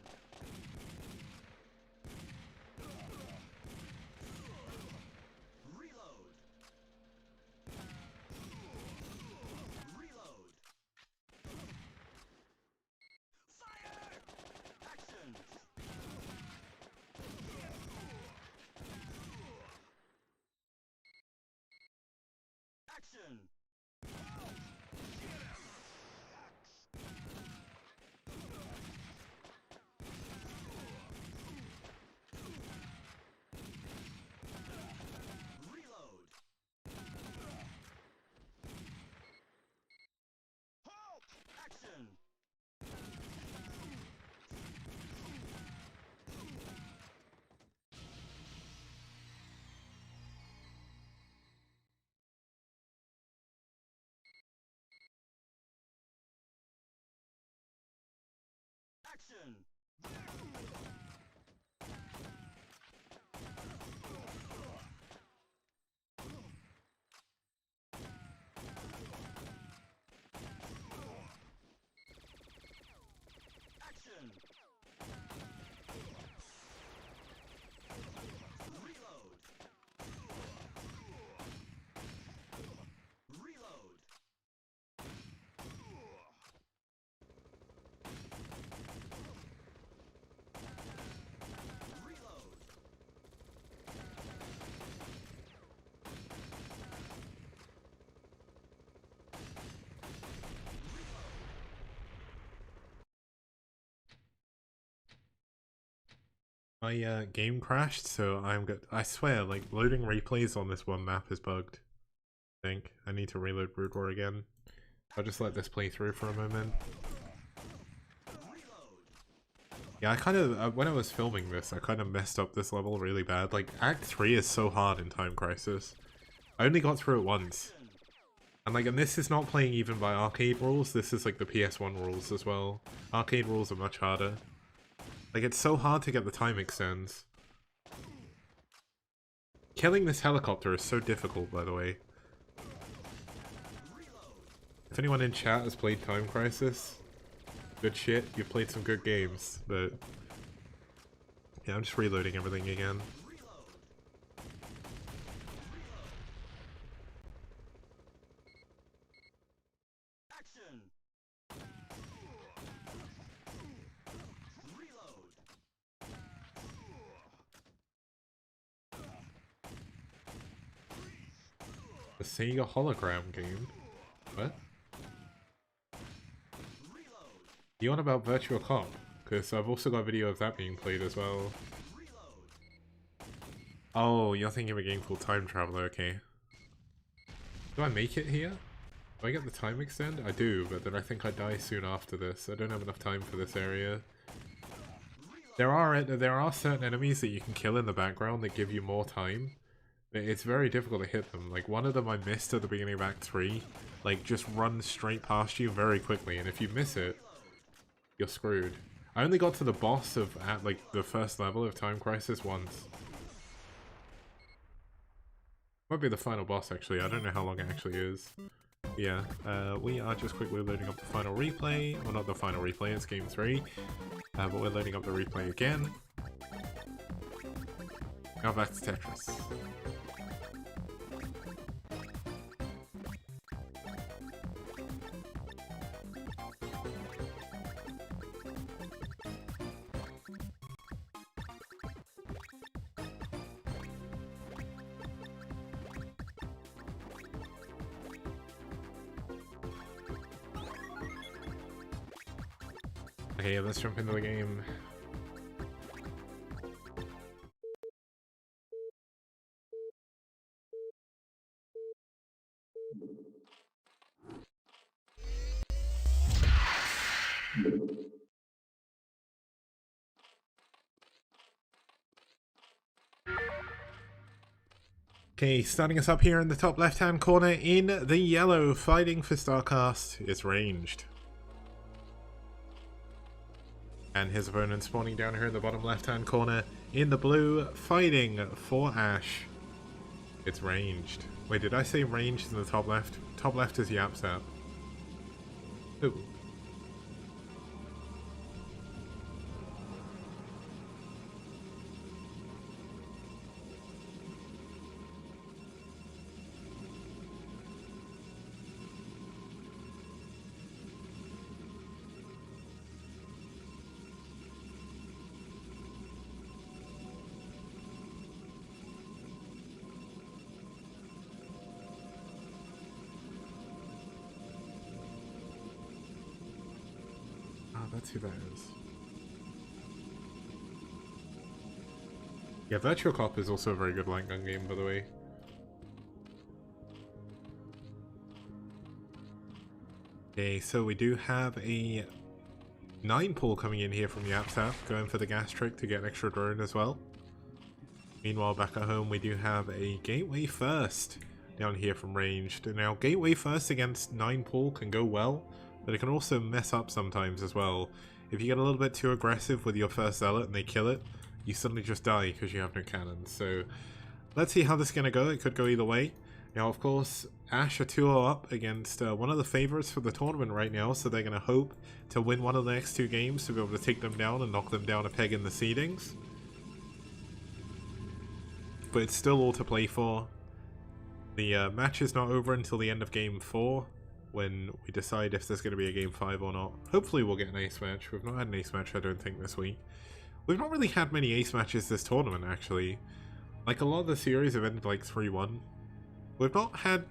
Reload! Reload! Fire! Action! Action! Action! Action! Reload! Reload! Reload! My game crashed, so I'm good. I swear, like, loading replays on this one map is bugged. I think I need to reload Brood War again. I'll just let this play through for a moment. Yeah, I kind of, when I was filming this, I kind of messed up this level really bad. Like, Act 3 is so hard in Time Crisis. I only got through it once. And like, and this is not playing even by arcade rules, this is like the PS1 rules as well. Arcade rules are much harder. Like, it's so hard to get the time extends. Killing this helicopter is so difficult, by the way. If anyone in chat has played Time Crisis, good shit, you've played some good games, but... yeah, I'm just reloading everything again. Action! Reload! The Sega hologram game? What? You on about Virtua Cop? Because I've also got a video of that being played as well. Oh, you're thinking of a game called Time Traveler, okay. Do I make it here? Do I get the time extend? I do, but then I think I die soon after this. I don't have enough time for this area. There are certain enemies that you can kill in the background that give you more time. But it's very difficult to hit them. Like, one of them I missed at the beginning of Act 3. Like, just runs straight past you very quickly, and if you miss it, you're screwed. I only got to the boss of, at like, the first level of Time Crisis once. Might be the final boss, actually. I don't know how long it actually is. Yeah, we are just quickly loading up the final replay. Well, not the final replay, it's game 3. But we're loading up the replay again. Now back to Tetris. Okay, let's jump into the game. Okay, starting us up here in the top left-hand corner in the yellow, fighting for StarCast, is Ranged. And his opponent spawning down here in the bottom left-hand corner in the blue, fighting for Ash. It's Ranged. Wait, did I say Ranged in the top left? Top left is Yapsap. Ooh. That's who that is. Yeah, Virtua Cop is also a very good light gun game, by the way. Okay, so we do have a 9 pull coming in here from Yapsap, going for the gas trick to get an extra drone as well. Meanwhile, back at home, we do have a Gateway First down here from Ranged. Now, Gateway First against 9 pull can go well, but it can also mess up sometimes as well. if you get a little bit too aggressive with your first zealot and they kill it, you suddenly just die because you have no cannons. So let's see how this is going to go. It could go either way. Now, of course, Ash are 2-0 up against one of the favorites for the tournament right now, so they're going to hope to win one of the next 2 games to be able to take them down and knock them down a peg in the seedings. But it's still all to play for. The match is not over until the end of Game 4, when we decide if there's going to be a Game 5 or not. Hopefully we'll get an ace match. We've not had an ace match, I don't think, this week. We've not really had many ace matches this tournament, actually. Like, a lot of the series have ended like 3-1. We've not had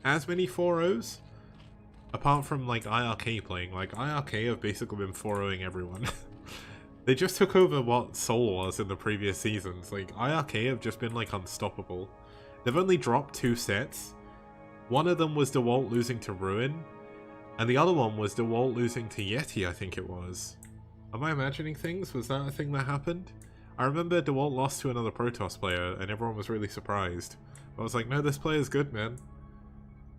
as many 4-0s, apart from like IRK playing. Like, IRK have basically been 4-0ing everyone. They just took over what Seoul was in the previous seasons. Like, IRK have just been like unstoppable. They've only dropped 2 sets. One of them was DeWalt losing to Ruin, and the other one was DeWalt losing to Yeti, I think it was. Am I imagining things? Was that a thing that happened? I remember DeWalt lost to another Protoss player, and everyone was really surprised. I was like, no, this player's good, man.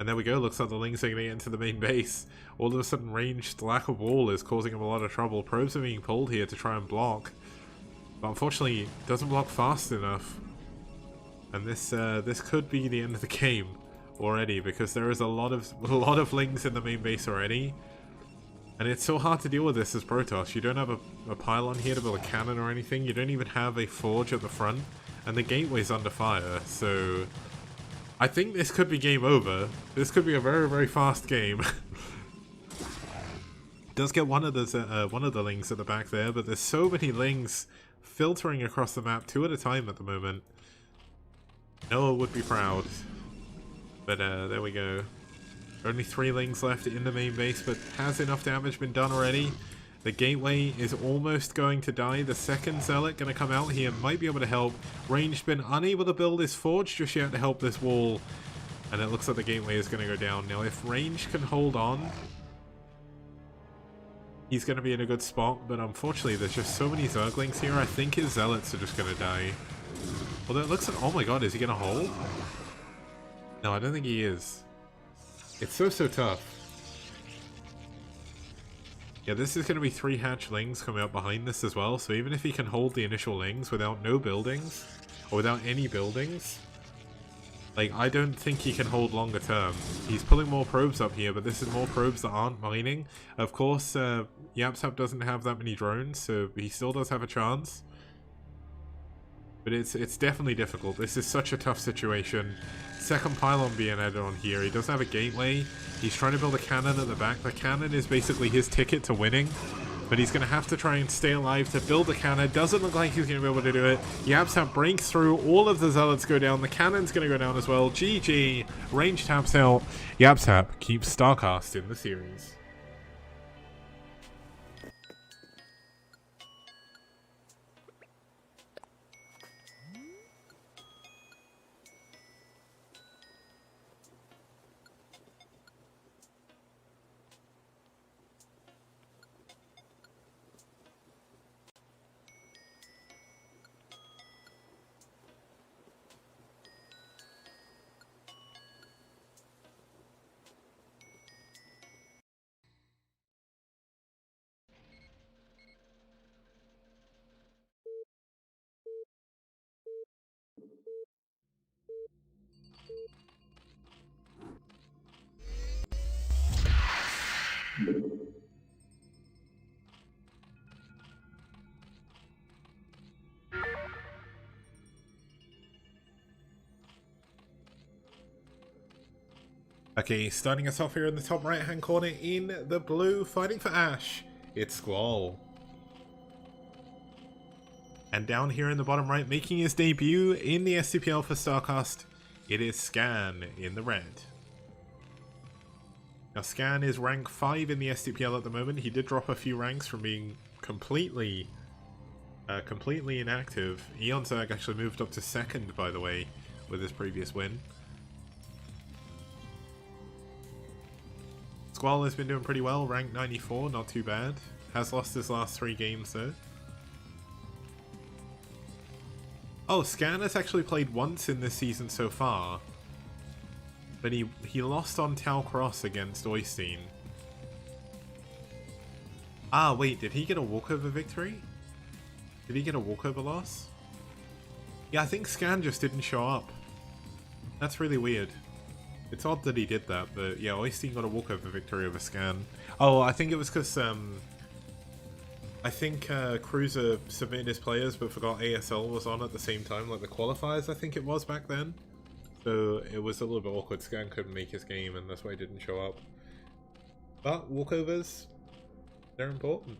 And there we go, looks like the Lings are going to get into the main base. All of a sudden, ranged lack of wall is causing him a lot of trouble. Probes are being pulled here to try and block. But unfortunately, doesn't block fast enough. And this could be the end of the game already, because there is a lot of Lings in the main base already. And it's so hard to deal with this as Protoss. You don't have a pylon here to build a cannon or anything. You don't even have a forge at the front. And the gateway's under fire, so I think this could be game over. This could be a very, very fast game. Does get one of the Lings at the back there, but there's so many Lings filtering across the map, 2 at a time at the moment. Noah would be proud. But there we go. Only 3 Lings left in the main base, but has enough damage been done already? The gateway is almost going to die. The second zealot going to come out here, might be able to help. Ranged been unable to build his forge just yet to help this wall. And it looks like the gateway is going to go down. Now, if Range can hold on, he's going to be in a good spot. But unfortunately, there's just so many Zerglings here. I think his zealots are just going to die. Although it looks like, oh my god, is he going to hold? No, I don't think he is. It's so tough. Yeah, this is going to be 3 hatchlings coming up behind this as well, so even if he can hold the initial Lings without no buildings, or without any buildings, like, I don't think he can hold longer term. He's pulling more probes up here, but this is more probes that aren't mining. Of course, YapZap doesn't have that many drones, so he still does have a chance. But it's definitely difficult. This is such a tough situation. Second pylon being added on here. He does have a gateway. He's trying to build a cannon at the back. The cannon is basically his ticket to winning. But he's going to have to try and stay alive to build the cannon. Doesn't look like he's going to be able to do it. YapZap breaks through. All of the zealots go down. The cannon's going to go down as well. GG. Range taps out. YapZap keeps StarCast in the series. Okay, starting us off here in the top right hand corner in the blue, fighting for Ash, it's Squall. And down here in the bottom right, making his debut in the STPL for StarCast, it is Scan in the red. Now Scan is rank 5 in the STPL at the moment. He did drop a few ranks from being completely inactive. Eon Zerg actually moved up to 2nd, by the way, with his previous win. Squall has been doing pretty well, rank 94, not too bad. Has lost his last 3 games though. Oh, Scan has actually played once in this season so far. But he lost on Tau Cross against Oystein. Ah, wait, did he get a walkover victory? Did he get a walkover loss? Yeah, I think Scan just didn't show up. That's really weird. It's odd that he did that, but yeah, Oystein got a walkover victory over Scan. Oh, I think it was because, I think Cruiser submitted his players but forgot ASL was on at the same time, like the qualifiers I think it was back then. So it was a little bit awkward. Scan couldn't make his game and that's why he didn't show up. But walkovers, they're important.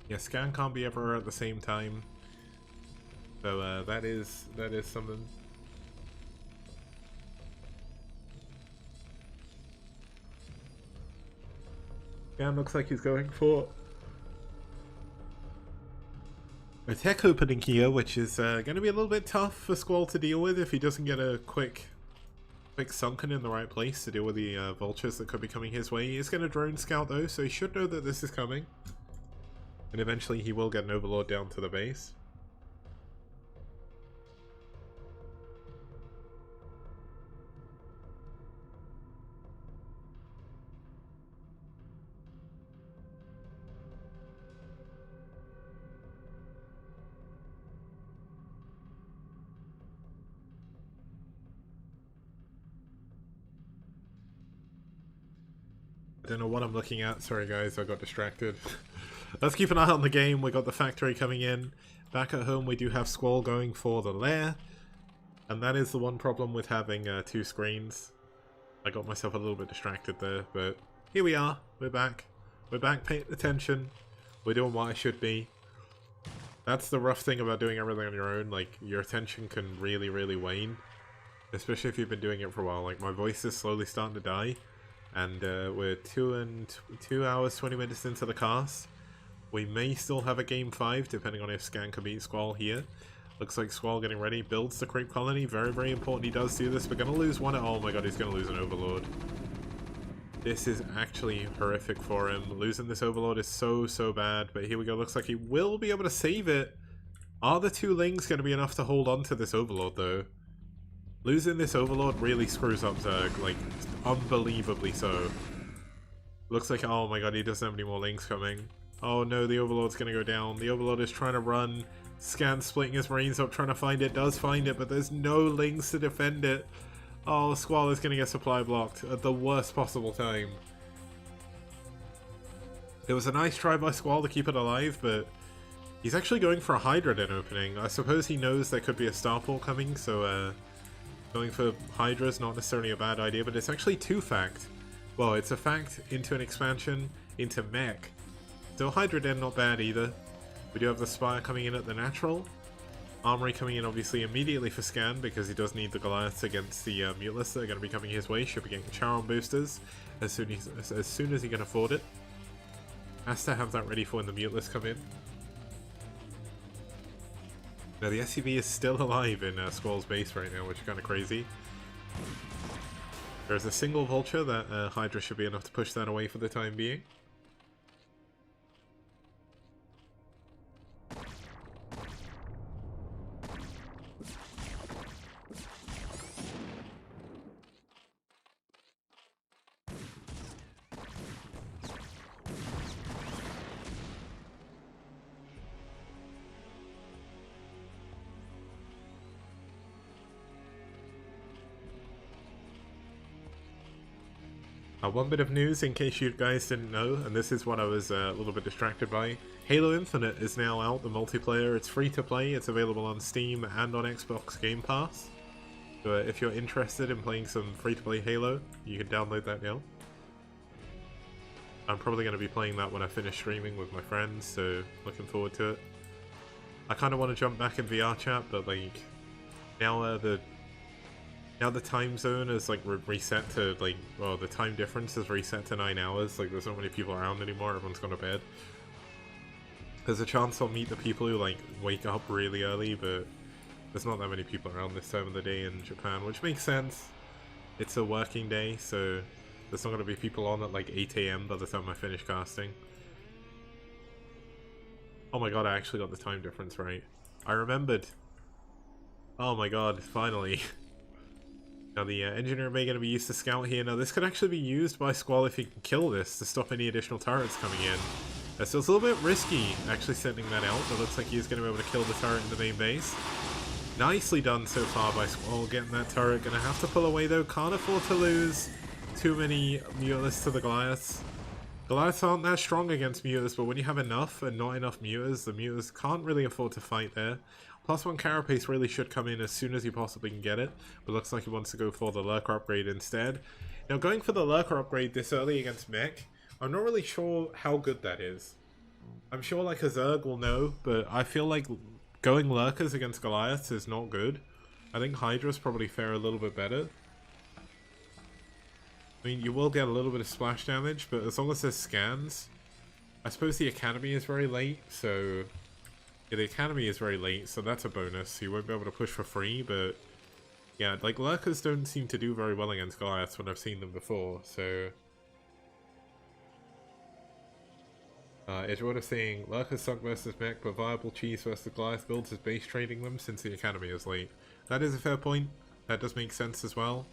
Yeah, Scan can't be everywhere at the same time. So that is something. Scan looks like he's going for a tech opening here, which is going to be a little bit tough for Squall to deal with if he doesn't get a quick sunken in the right place to deal with the vultures that could be coming his way. He is going to drone scout though, so he should know that this is coming. And eventually he will get an overlord down to the base. I don't know what I'm looking at. Sorry guys, I got distracted. Let's keep an eye on the game. We got the factory coming in. Back at home we do have Squall going for the lair. And that is the one problem with having two screens. I got myself a little bit distracted there, but here we are. We're back. We're back paying attention. We're doing what I should be. That's the rough thing about doing everything on your own. Like, your attention can really, really wane. Especially if you've been doing it for a while. Like, my voice is slowly starting to die. And we're 2 hours, 20 minutes into the cast. We may still have a game 5, depending on if Scan can beat Squall here. Looks like Squall getting ready, builds the creep colony. Very, very important he does do this. We're going to lose one. Oh my god, he's going to lose an overlord. This is actually horrific for him. Losing this overlord is so, so bad. But here we go. Looks like he will be able to save it. Are the 2 Lings going to be enough to hold on to this overlord, though? Losing this overlord really screws up Zerg, like, unbelievably so. Looks like, oh my god, he doesn't have any more Lings coming. Oh no, the overlord's gonna go down. The overlord is trying to run. Scan splitting his marines up, trying to find it. Does find it, but there's no Lings to defend it. Oh, Squall is gonna get supply blocked at the worst possible time. It was a nice try by Squall to keep it alive, but he's actually going for a Hydra Den opening. I suppose he knows there could be a Starfall coming, so going for Hydra is not necessarily a bad idea, but it's actually 2 fact. Well, it's a fact into an expansion into mech. So Hydra Den not bad either. We do have the Spire coming in at the natural. Armory coming in obviously immediately for Scan because he does need the Goliaths against the Muteless that are going to be coming his way. Should be getting Charon boosters as soon as he can afford it. Has to have that ready for when the Muteless come in. Now the SCTV is still alive in Squall's base right now, which is kind of crazy. There's a single Vulture that Hydra should be enough to push that away for the time being. One bit of news in case you guys didn't know, and this is what I was a little bit distracted by. Halo Infinite is now out, the multiplayer. It's free to play, it's available on Steam and on Xbox Game Pass. So if you're interested in playing some free-to-play Halo, you can download that now. I'm probably going to be playing that when I finish streaming with my friends, so looking forward to it. I kind of want to jump back in VR chat, but like, now the time zone is like reset to like, well, the time difference is reset to 9 hours. Like, there's not many people around anymore. Everyone's gone to bed. There's a chance I'll meet the people who like wake up really early, but there's not that many people around this time of the day in Japan, which makes sense. It's a working day, so there's not going to be people on at like 8 AM by the time I finish casting. Oh my god, I actually got the time difference right. I remembered. Oh my god, finally. Now the engineer may going to be used to scout here. Now this could actually be used by Squall if he can kill this to stop any additional turrets coming in. So it's a little bit risky actually sending that out, but looks like he's going to be able to kill the turret in the main base. Nicely done so far by Squall getting that turret. Gonna have to pull away though, can't afford to lose too many Mutas to the Goliaths. Goliaths aren't that strong against Mutas, but when you have enough and not enough Mutas, the Mutas can't really afford to fight there. +1 carapace really should come in as soon as you possibly can get it, but looks like he wants to go for the Lurker upgrade instead. Now going for the Lurker upgrade this early against Mech, I'm not really sure how good that is. I'm sure like a Zerg will know, but I feel like going Lurkers against Goliaths is not good. I think Hydra's probably fare a little bit better. I mean, you will get a little bit of splash damage, but as long as there's scans... I suppose the Academy is very late, so... Yeah, the Academy is very late, so that's a bonus. You won't be able to push for free, but... Yeah, like, Lurkers don't seem to do very well against Goliaths when I've seen them before, so... Edgewater saying, Lurkers suck versus Mech, but viable cheese versus Goliath builds is base trading them since the Academy is late. That is a fair point. That does make sense as well.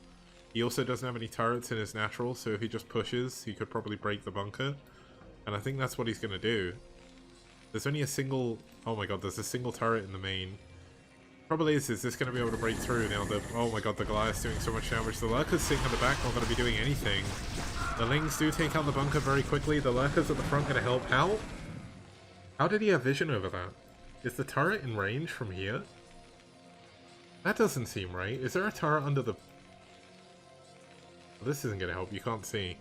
He also doesn't have any turrets in his natural, so if he just pushes, he could probably break the bunker. And I think that's what he's going to do. There's only a single... Oh my god, there's a single turret in the main. Trouble is this going to be able to break through now? Oh my god, the Goliath's doing so much damage. The Lurkers sitting on the back not going to be doing anything. The Lings do take out the bunker very quickly. The Lurkers at the front going to help. How did he have vision over that? Is the turret in range from here? That doesn't seem right. Is there a turret under the... This isn't going to help. You can't see.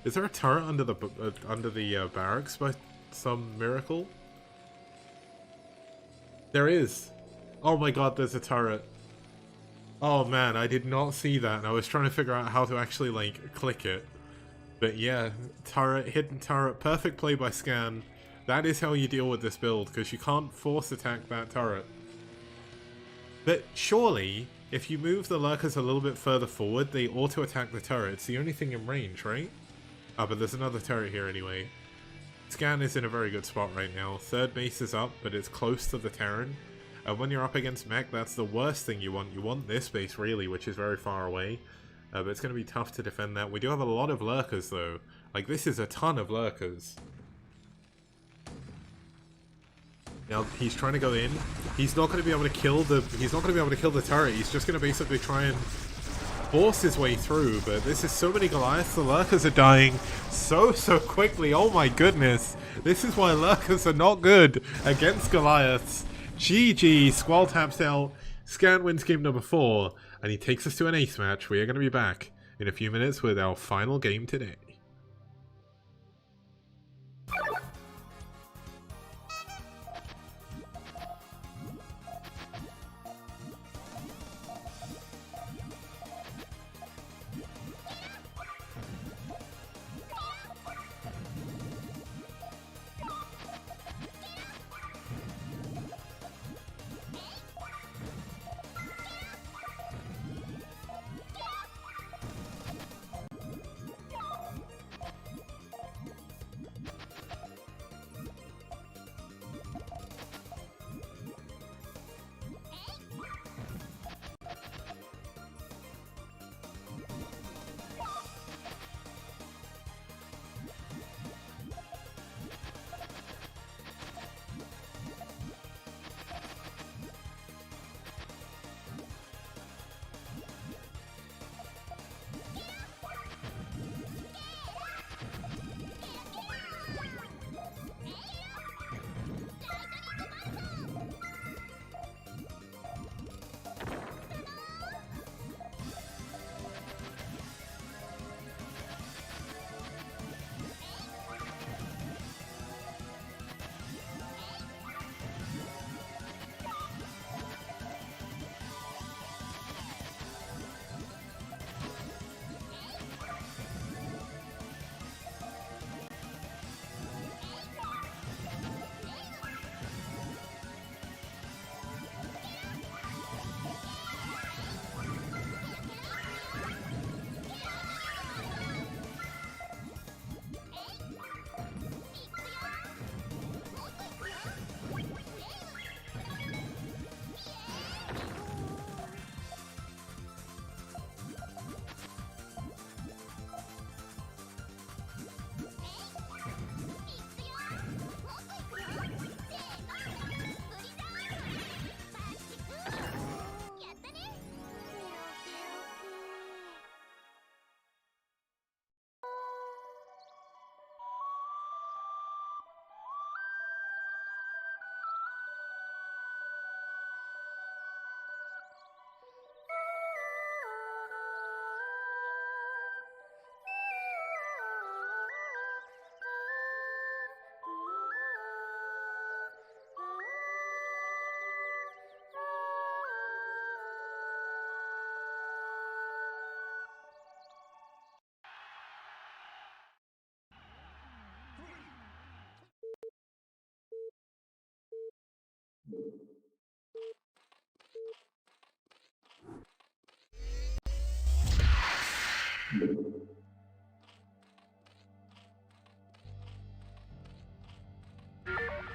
Is there a turret under the barracks by some miracle? There is. Oh my god, there's a turret. Oh man, I did not see that, and I was trying to figure out how to actually, like, click it. But yeah, turret, hidden turret, perfect play by Scan. That is how you deal with this build, because you can't force attack that turret. But surely, if you move the Lurkers a little bit further forward, they auto-attack the turret. It's the only thing in range, right? Ah, but there's another turret here anyway. Scan is in a very good spot right now. Third base is up, but it's close to the Terran. When you're up against Mech, that's the worst thing you want. You want this base, really, which is very far away. But it's going to be tough to defend that. We do have a lot of Lurkers, though. Like, this is a ton of Lurkers. Now, he's trying to go in. He's not going to be able to kill the... He's not going to be able to kill the turret. He's just going to basically try and force his way through. But this is so many Goliaths. The Lurkers are dying so quickly. Oh my goodness. This is why Lurkers are not good against Goliaths. GG. Squall taps out. Scan wins game number 4. And he takes us to an ace match. We are going to be back in a few minutes with our final game today.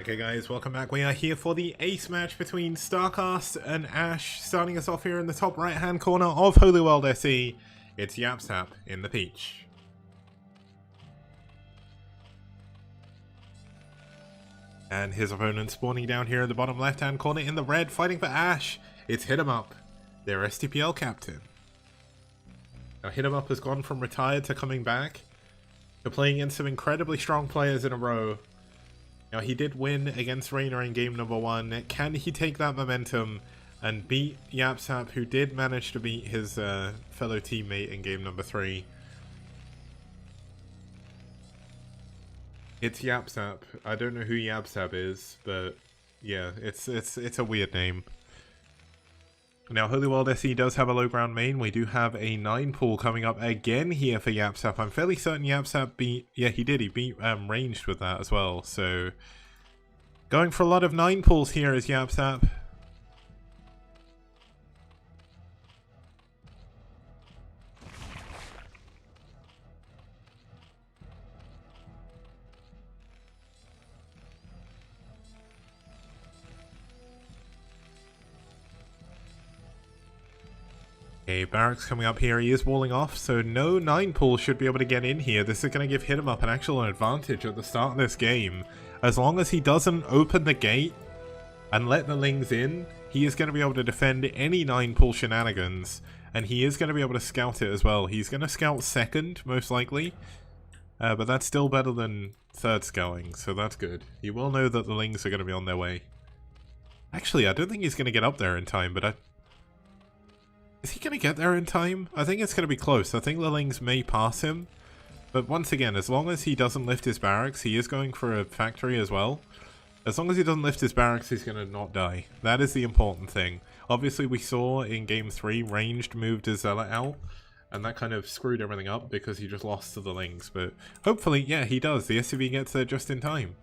Okay guys, welcome back. We are here for the ace match between Starcast and Ash. Starting us off here in the top right hand corner of Holy World SE, it's Yapsap in the peach. And his opponent spawning down here in the bottom left hand corner in the red, fighting for Ash. It's Hit 'em Up, their STPL captain. Now Hit 'em Up has gone from retired to coming back to playing against some incredibly strong players in a row. Now he did win against Reina in game number 1. Can he take that momentum and beat Yapsap, who did manage to beat his fellow teammate in game number 3? It's Yapsap. I don't know who Yapsap is, but yeah, it's a weird name. Now Holy World SE does have a low ground main. We do have a 9 pool coming up again here for Yapsap. I'm fairly certain Yapsap beat... Yeah, he did. He beat Ranged with that as well. So going for a lot of 9 pools here is Yapsap. Okay, Barracks coming up here. He is walling off, so no 9 pool should be able to get in here. This is going to give Hit 'em Up an actual advantage at the start of this game. As long as he doesn't open the gate and let the Lings in, he is going to be able to defend any 9 pool shenanigans. And he is going to be able to scout it as well. He's going to scout second, most likely. But that's still better than third scouting, so that's good. He will know that the Lings are going to be on their way. Actually, I don't think he's going to get up there in time, but is he going to get there in time? I think it's going to be close. I think the Lings may pass him. But once again, as long as he doesn't lift his barracks, he is going for a factory as well. As long as he doesn't lift his barracks, he's going to not die. That is the important thing. Obviously, we saw in Game 3, Ranged moved his Zealot out. And that kind of screwed everything up because he just lost to the Lings. But hopefully, yeah, he does. The SCV gets there just in time.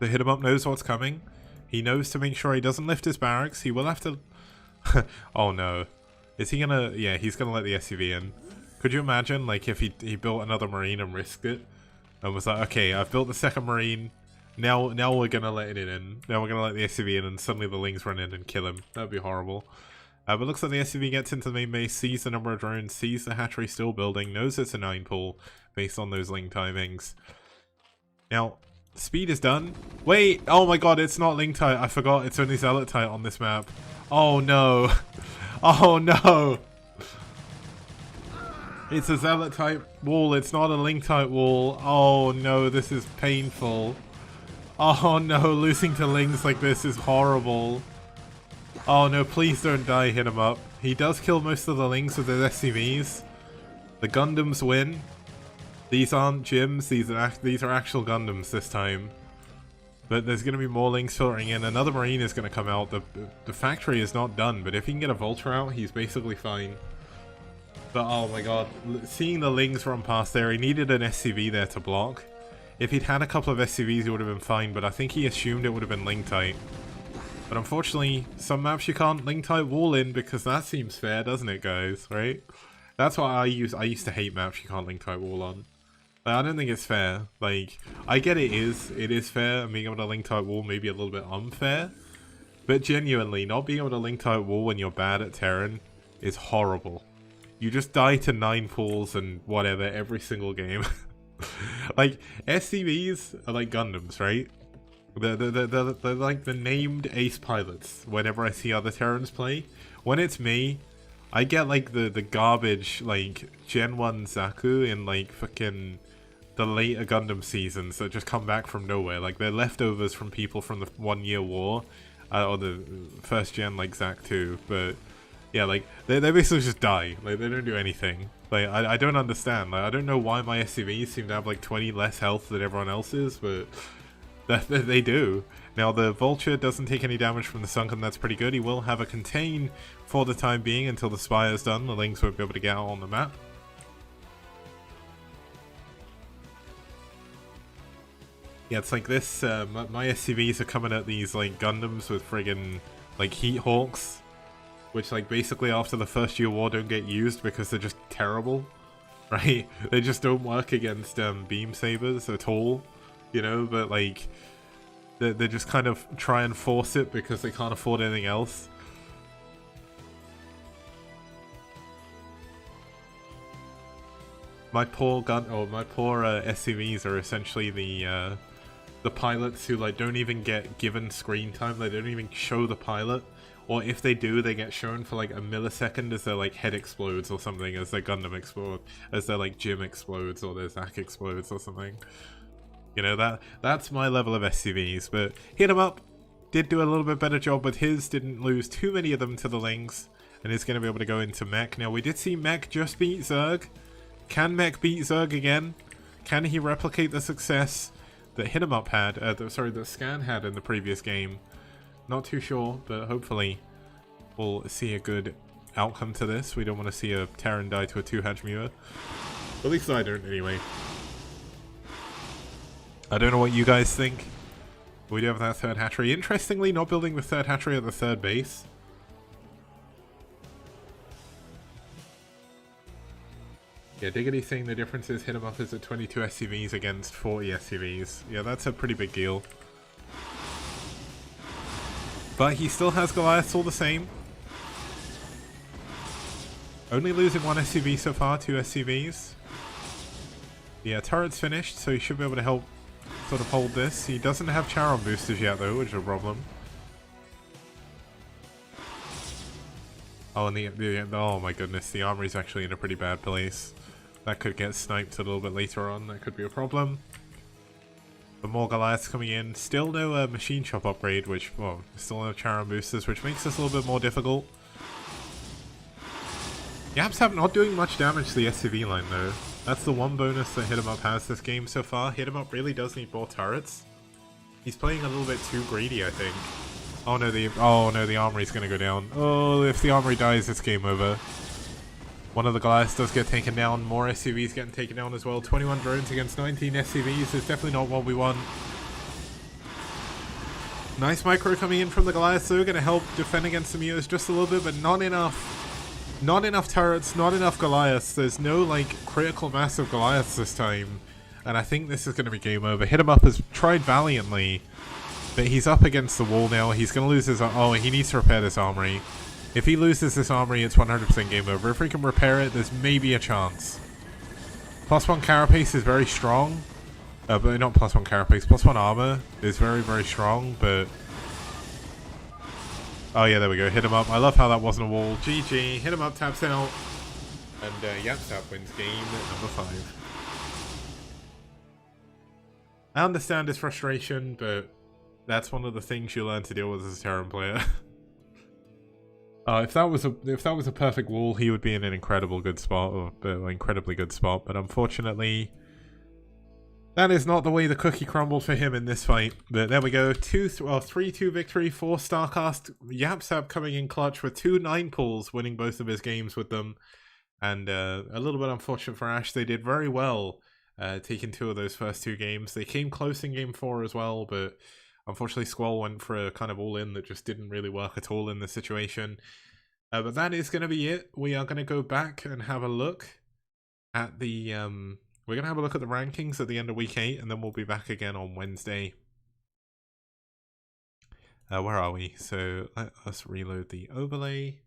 The Hit 'em Up knows what's coming. He knows to make sure he doesn't lift his barracks. He will have to... Oh no. Is he gonna... Yeah, he's gonna let the SCV in. Could you imagine, like, if he built another Marine and risked it? And was like, okay, I've built the second Marine. Now we're gonna let it in. Now we're gonna let the SCV in and suddenly the Lings run in and kill him. That'd be horrible. But looks like the SCV gets into the main base, sees the number of drones, sees the hatchery still building, knows it's a 9 pool based on those Ling timings. Now, speed is done. Wait! Oh my god, it's not Ling type. I forgot it's only Zealot type on this map. Oh no. Oh no. It's a Zealot type wall. It's not a Link type wall. Oh no, this is painful. Oh no, losing to Lings like this is horrible. Oh no, please don't die, Hit 'em Up. He does kill most of the Lings with his SCVs. The Gundams win. These aren't gyms, these are actual Gundams this time. But there's going to be more Lings filtering in. Another Marine is going to come out. The factory is not done, but if he can get a Vulture out, he's basically fine. But oh my god, seeing the Lings run past there, he needed an SCV there to block. If he'd had a couple of SCVs, he would have been fine, but I think he assumed it would have been Ling type. But unfortunately, some maps you can't Ling type wall in because that seems fair, doesn't it, guys? Right? That's why I used to hate maps you can't Ling type wall on. I don't think it's fair. Like, I get it is fair, and being able to Link type wall may be a little bit unfair. But genuinely, not being able to Link type wall when you're bad at Terran is horrible. You just die to 9 pools and whatever every single game. Like, SCVs are like Gundams, right? They're like the named ace pilots whenever I see other Terrans play. When it's me, I get like the garbage, like, Gen 1 Zaku in like fucking the later Gundam seasons that just come back from nowhere. Like, they're leftovers from people from the 1 year war, or the first gen like Zack 2. But yeah, like they basically just die. Like, they don't do anything. Like, I don't understand. Like, I don't know why my SCVs seem to have like 20 less health than everyone else's, but they do. Now the Vulture doesn't take any damage from the Sunken. That's pretty good. He will have a contain for the time being until the Spire is done. The Lings won't be able to get out on the map. Yeah, it's like this, my SCVs are coming at these, like, Gundams with friggin', like, Heat Hawks, which, like, basically after the first year war don't get used because they're just terrible, right? They just don't work against, Beam Sabers at all, you know, but, like, They just kind of try and force it because they can't afford anything else. My poor SCVs are essentially the pilots who like don't even get given screen time. They don't even show the pilot, or if they do, they get shown for like a millisecond as their like head explodes or something, as their Gundam explodes, as their like Jim explodes or their Zack explodes or something. You know, that's my level of SCVs, but Hit 'em Up did do a little bit better job with his, didn't lose too many of them to the Lings, and is going to be able to go into Mech. Now, we did see Mech just beat Zerg. Can Mech beat Zerg again? Can he replicate the success that Hit 'em Up had, that Scan had in the previous game? Not too sure, but hopefully we'll see a good outcome to this. We don't want to see a Terran die to a 2-hatch Mewer. At least I don't, anyway. I don't know what you guys think. We do have that third hatchery. Interestingly, not building the third hatchery at the third base. Yeah, Diggity saying the difference is Hit 'em Up is at 22 SCVs against 40 SCVs. Yeah, that's a pretty big deal. But he still has Goliaths all the same. Only losing 1 SCV so far, 2 SCVs. Yeah, turret's finished, so he should be able to help sort of hold this. He doesn't have Charon boosters yet though, which is a problem. Oh, and oh my goodness, the armory's actually in a pretty bad place. That could get sniped a little bit later on, that could be a problem. But more Goliaths coming in. Still no machine shop upgrade, which, well, still no Charon boosters, which makes this a little bit more difficult. Yaps have not doing much damage to the SCV line though. That's the one bonus that Hit 'em Up has this game so far. Hit 'em Up really does need more turrets. He's playing a little bit too greedy, I think. Oh no, the armory's gonna go down. Oh, if the armory dies, it's game over. One of the Goliaths does get taken down. More SCVs getting taken down as well. 21 drones against 19 SCVs is definitely not what we want. Nice micro coming in from the Goliaths though, gonna help defend against the Mewers just a little bit, but not enough. Not enough turrets, not enough Goliaths. There's no like critical mass of Goliaths this time. And I think this is going to be game over. Hit 'em Up has tried valiantly, but he's up against the wall now. He's going to lose his... Oh, he needs to repair this armory. If he loses this armory, it's 100% game over. If we can repair it, there's maybe a chance. +1 carapace is very strong. But not +1 carapace, +1 armor is very, very strong, but... Oh yeah, there we go. Hit 'em Up. I love how that wasn't a wall. GG. Hit 'em Up taps out. And YapTap wins game number 5. I understand his frustration, but that's one of the things you learn to deal with as a Terran player. If that was a perfect wall, he would be in an incredibly good spot, but unfortunately, that is not the way the cookie crumbled for him in this fight. But there we go, 3-2 victory for StarCast. YapZap coming in clutch with 2 9 pulls, winning both of his games with them. And a little bit unfortunate for Ash. They did very well taking 2 of those first 2 games. They came close in game 4 as well, but unfortunately Squall went for a kind of all-in that just didn't really work at all in this situation. But that is going to be it. We are going to go back and have a look at the... We're going to have a look at the rankings at the end of week 8, and then we'll be back again on Wednesday. Where are we? So let us reload the overlay.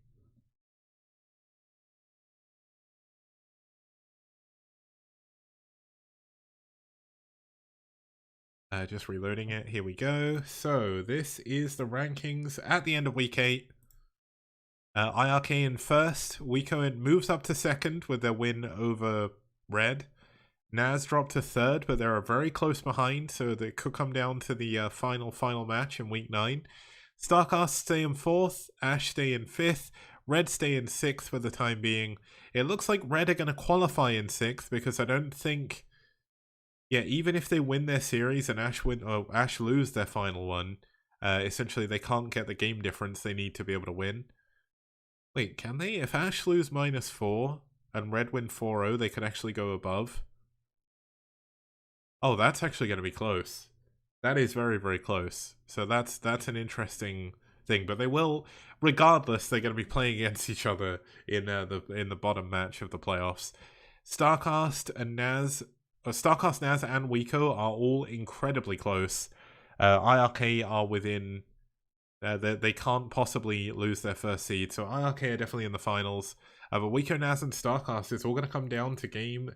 Just reloading it. Here we go. So this is the rankings at the end of week 8. IRK in first. Wico moves up to second with their win over Red. Naz dropped to third, but they're very close behind, so they could come down to the final match in week 9. StarCast stay in 4th, Ash stay in 5th, Red stay in 6th for the time being. It looks like Red are going to qualify in 6th, because I don't think... Yeah, even if they win their series and Ash lose their final one, essentially they can't get the game difference they need to be able to win. Wait, can they? If Ash lose -4 and Red win 4-0, they could actually go above. Oh, that's actually going to be close. That is very, very close. So that's an interesting thing. But they will, regardless, they're going to be playing against each other in the bottom match of the playoffs. StarCast, Naz, and Wico are all incredibly close. IRK are within. They can't possibly lose their first seed, so IRK are definitely in the finals. But Wico, Naz, and Starcast, it's all going to come down to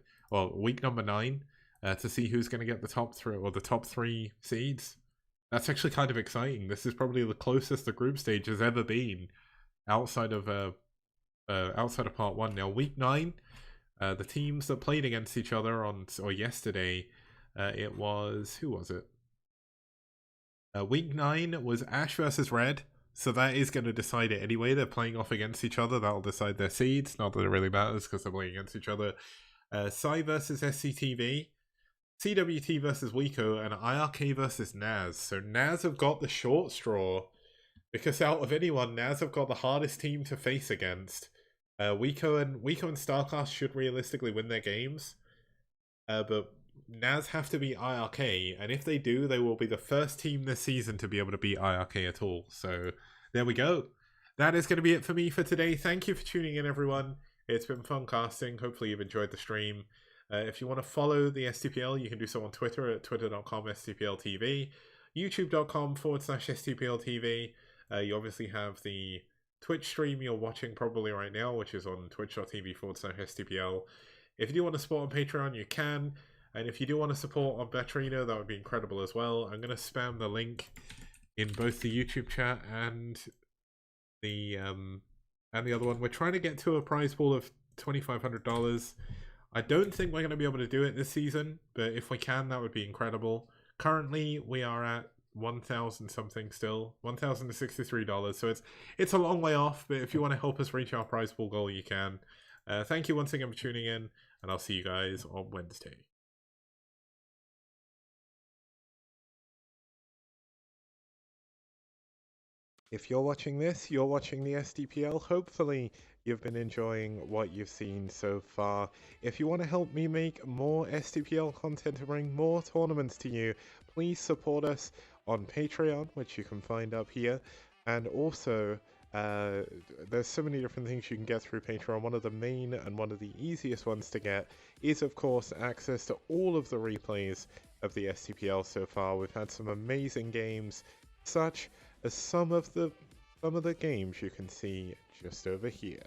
week number 9 to see who's going to get the top 3 or the top 3 seeds. That's actually kind of exciting. This is probably the closest the group stage has ever been outside of part 1. Now, week 9, the teams that played against each other yesterday, it was, who was it? Week 9 was Ash versus Red, so that is going to decide it anyway. They're playing off against each other. That'll decide their seeds. Not that it really matters because they're playing against each other. Psy versus SCTV, CWT versus Wico, and IRK versus Naz. So Naz have got the short straw because out of anyone, Naz have got the hardest team to face against. Wico and Starcast should realistically win their games, but Naz have to beat IRK, and if they do, they will be the first team this season to be able to beat IRK at all. So there we go. That is going to be it for me for today. Thank you for tuning in, everyone. It's been fun casting. Hopefully you've enjoyed the stream. If you want to follow the STPL, you can do so on Twitter at twitter.com/STPLTV, youtube.com/STPLTV. You obviously have the Twitch stream you're watching probably right now, which is on twitch.tv/STPL. If you do want to support on Patreon, you can. And if you do want to support on Batrino, that would be incredible as well. I'm going to spam the link in both the YouTube chat and the other one. We're trying to get to a prize pool of $2,500. I don't think we're going to be able to do it this season, but if we can, that would be incredible. Currently, we are at 1,000 something still, $1,063. So it's a long way off, but if you want to help us reach our prize pool goal, you can. Thank you once again for tuning in, and I'll see you guys on Wednesday. If you're watching this, you're watching the STPL. Hopefully you've been enjoying what you've seen so far. If you want to help me make more STPL content to bring more tournaments to you, please support us on Patreon, which you can find up here. And also, there's so many different things you can get through Patreon. One of the main and one of the easiest ones to get is, of course, access to all of the replays of the STPL so far. We've had some amazing games, such as some of the games you can see just over here.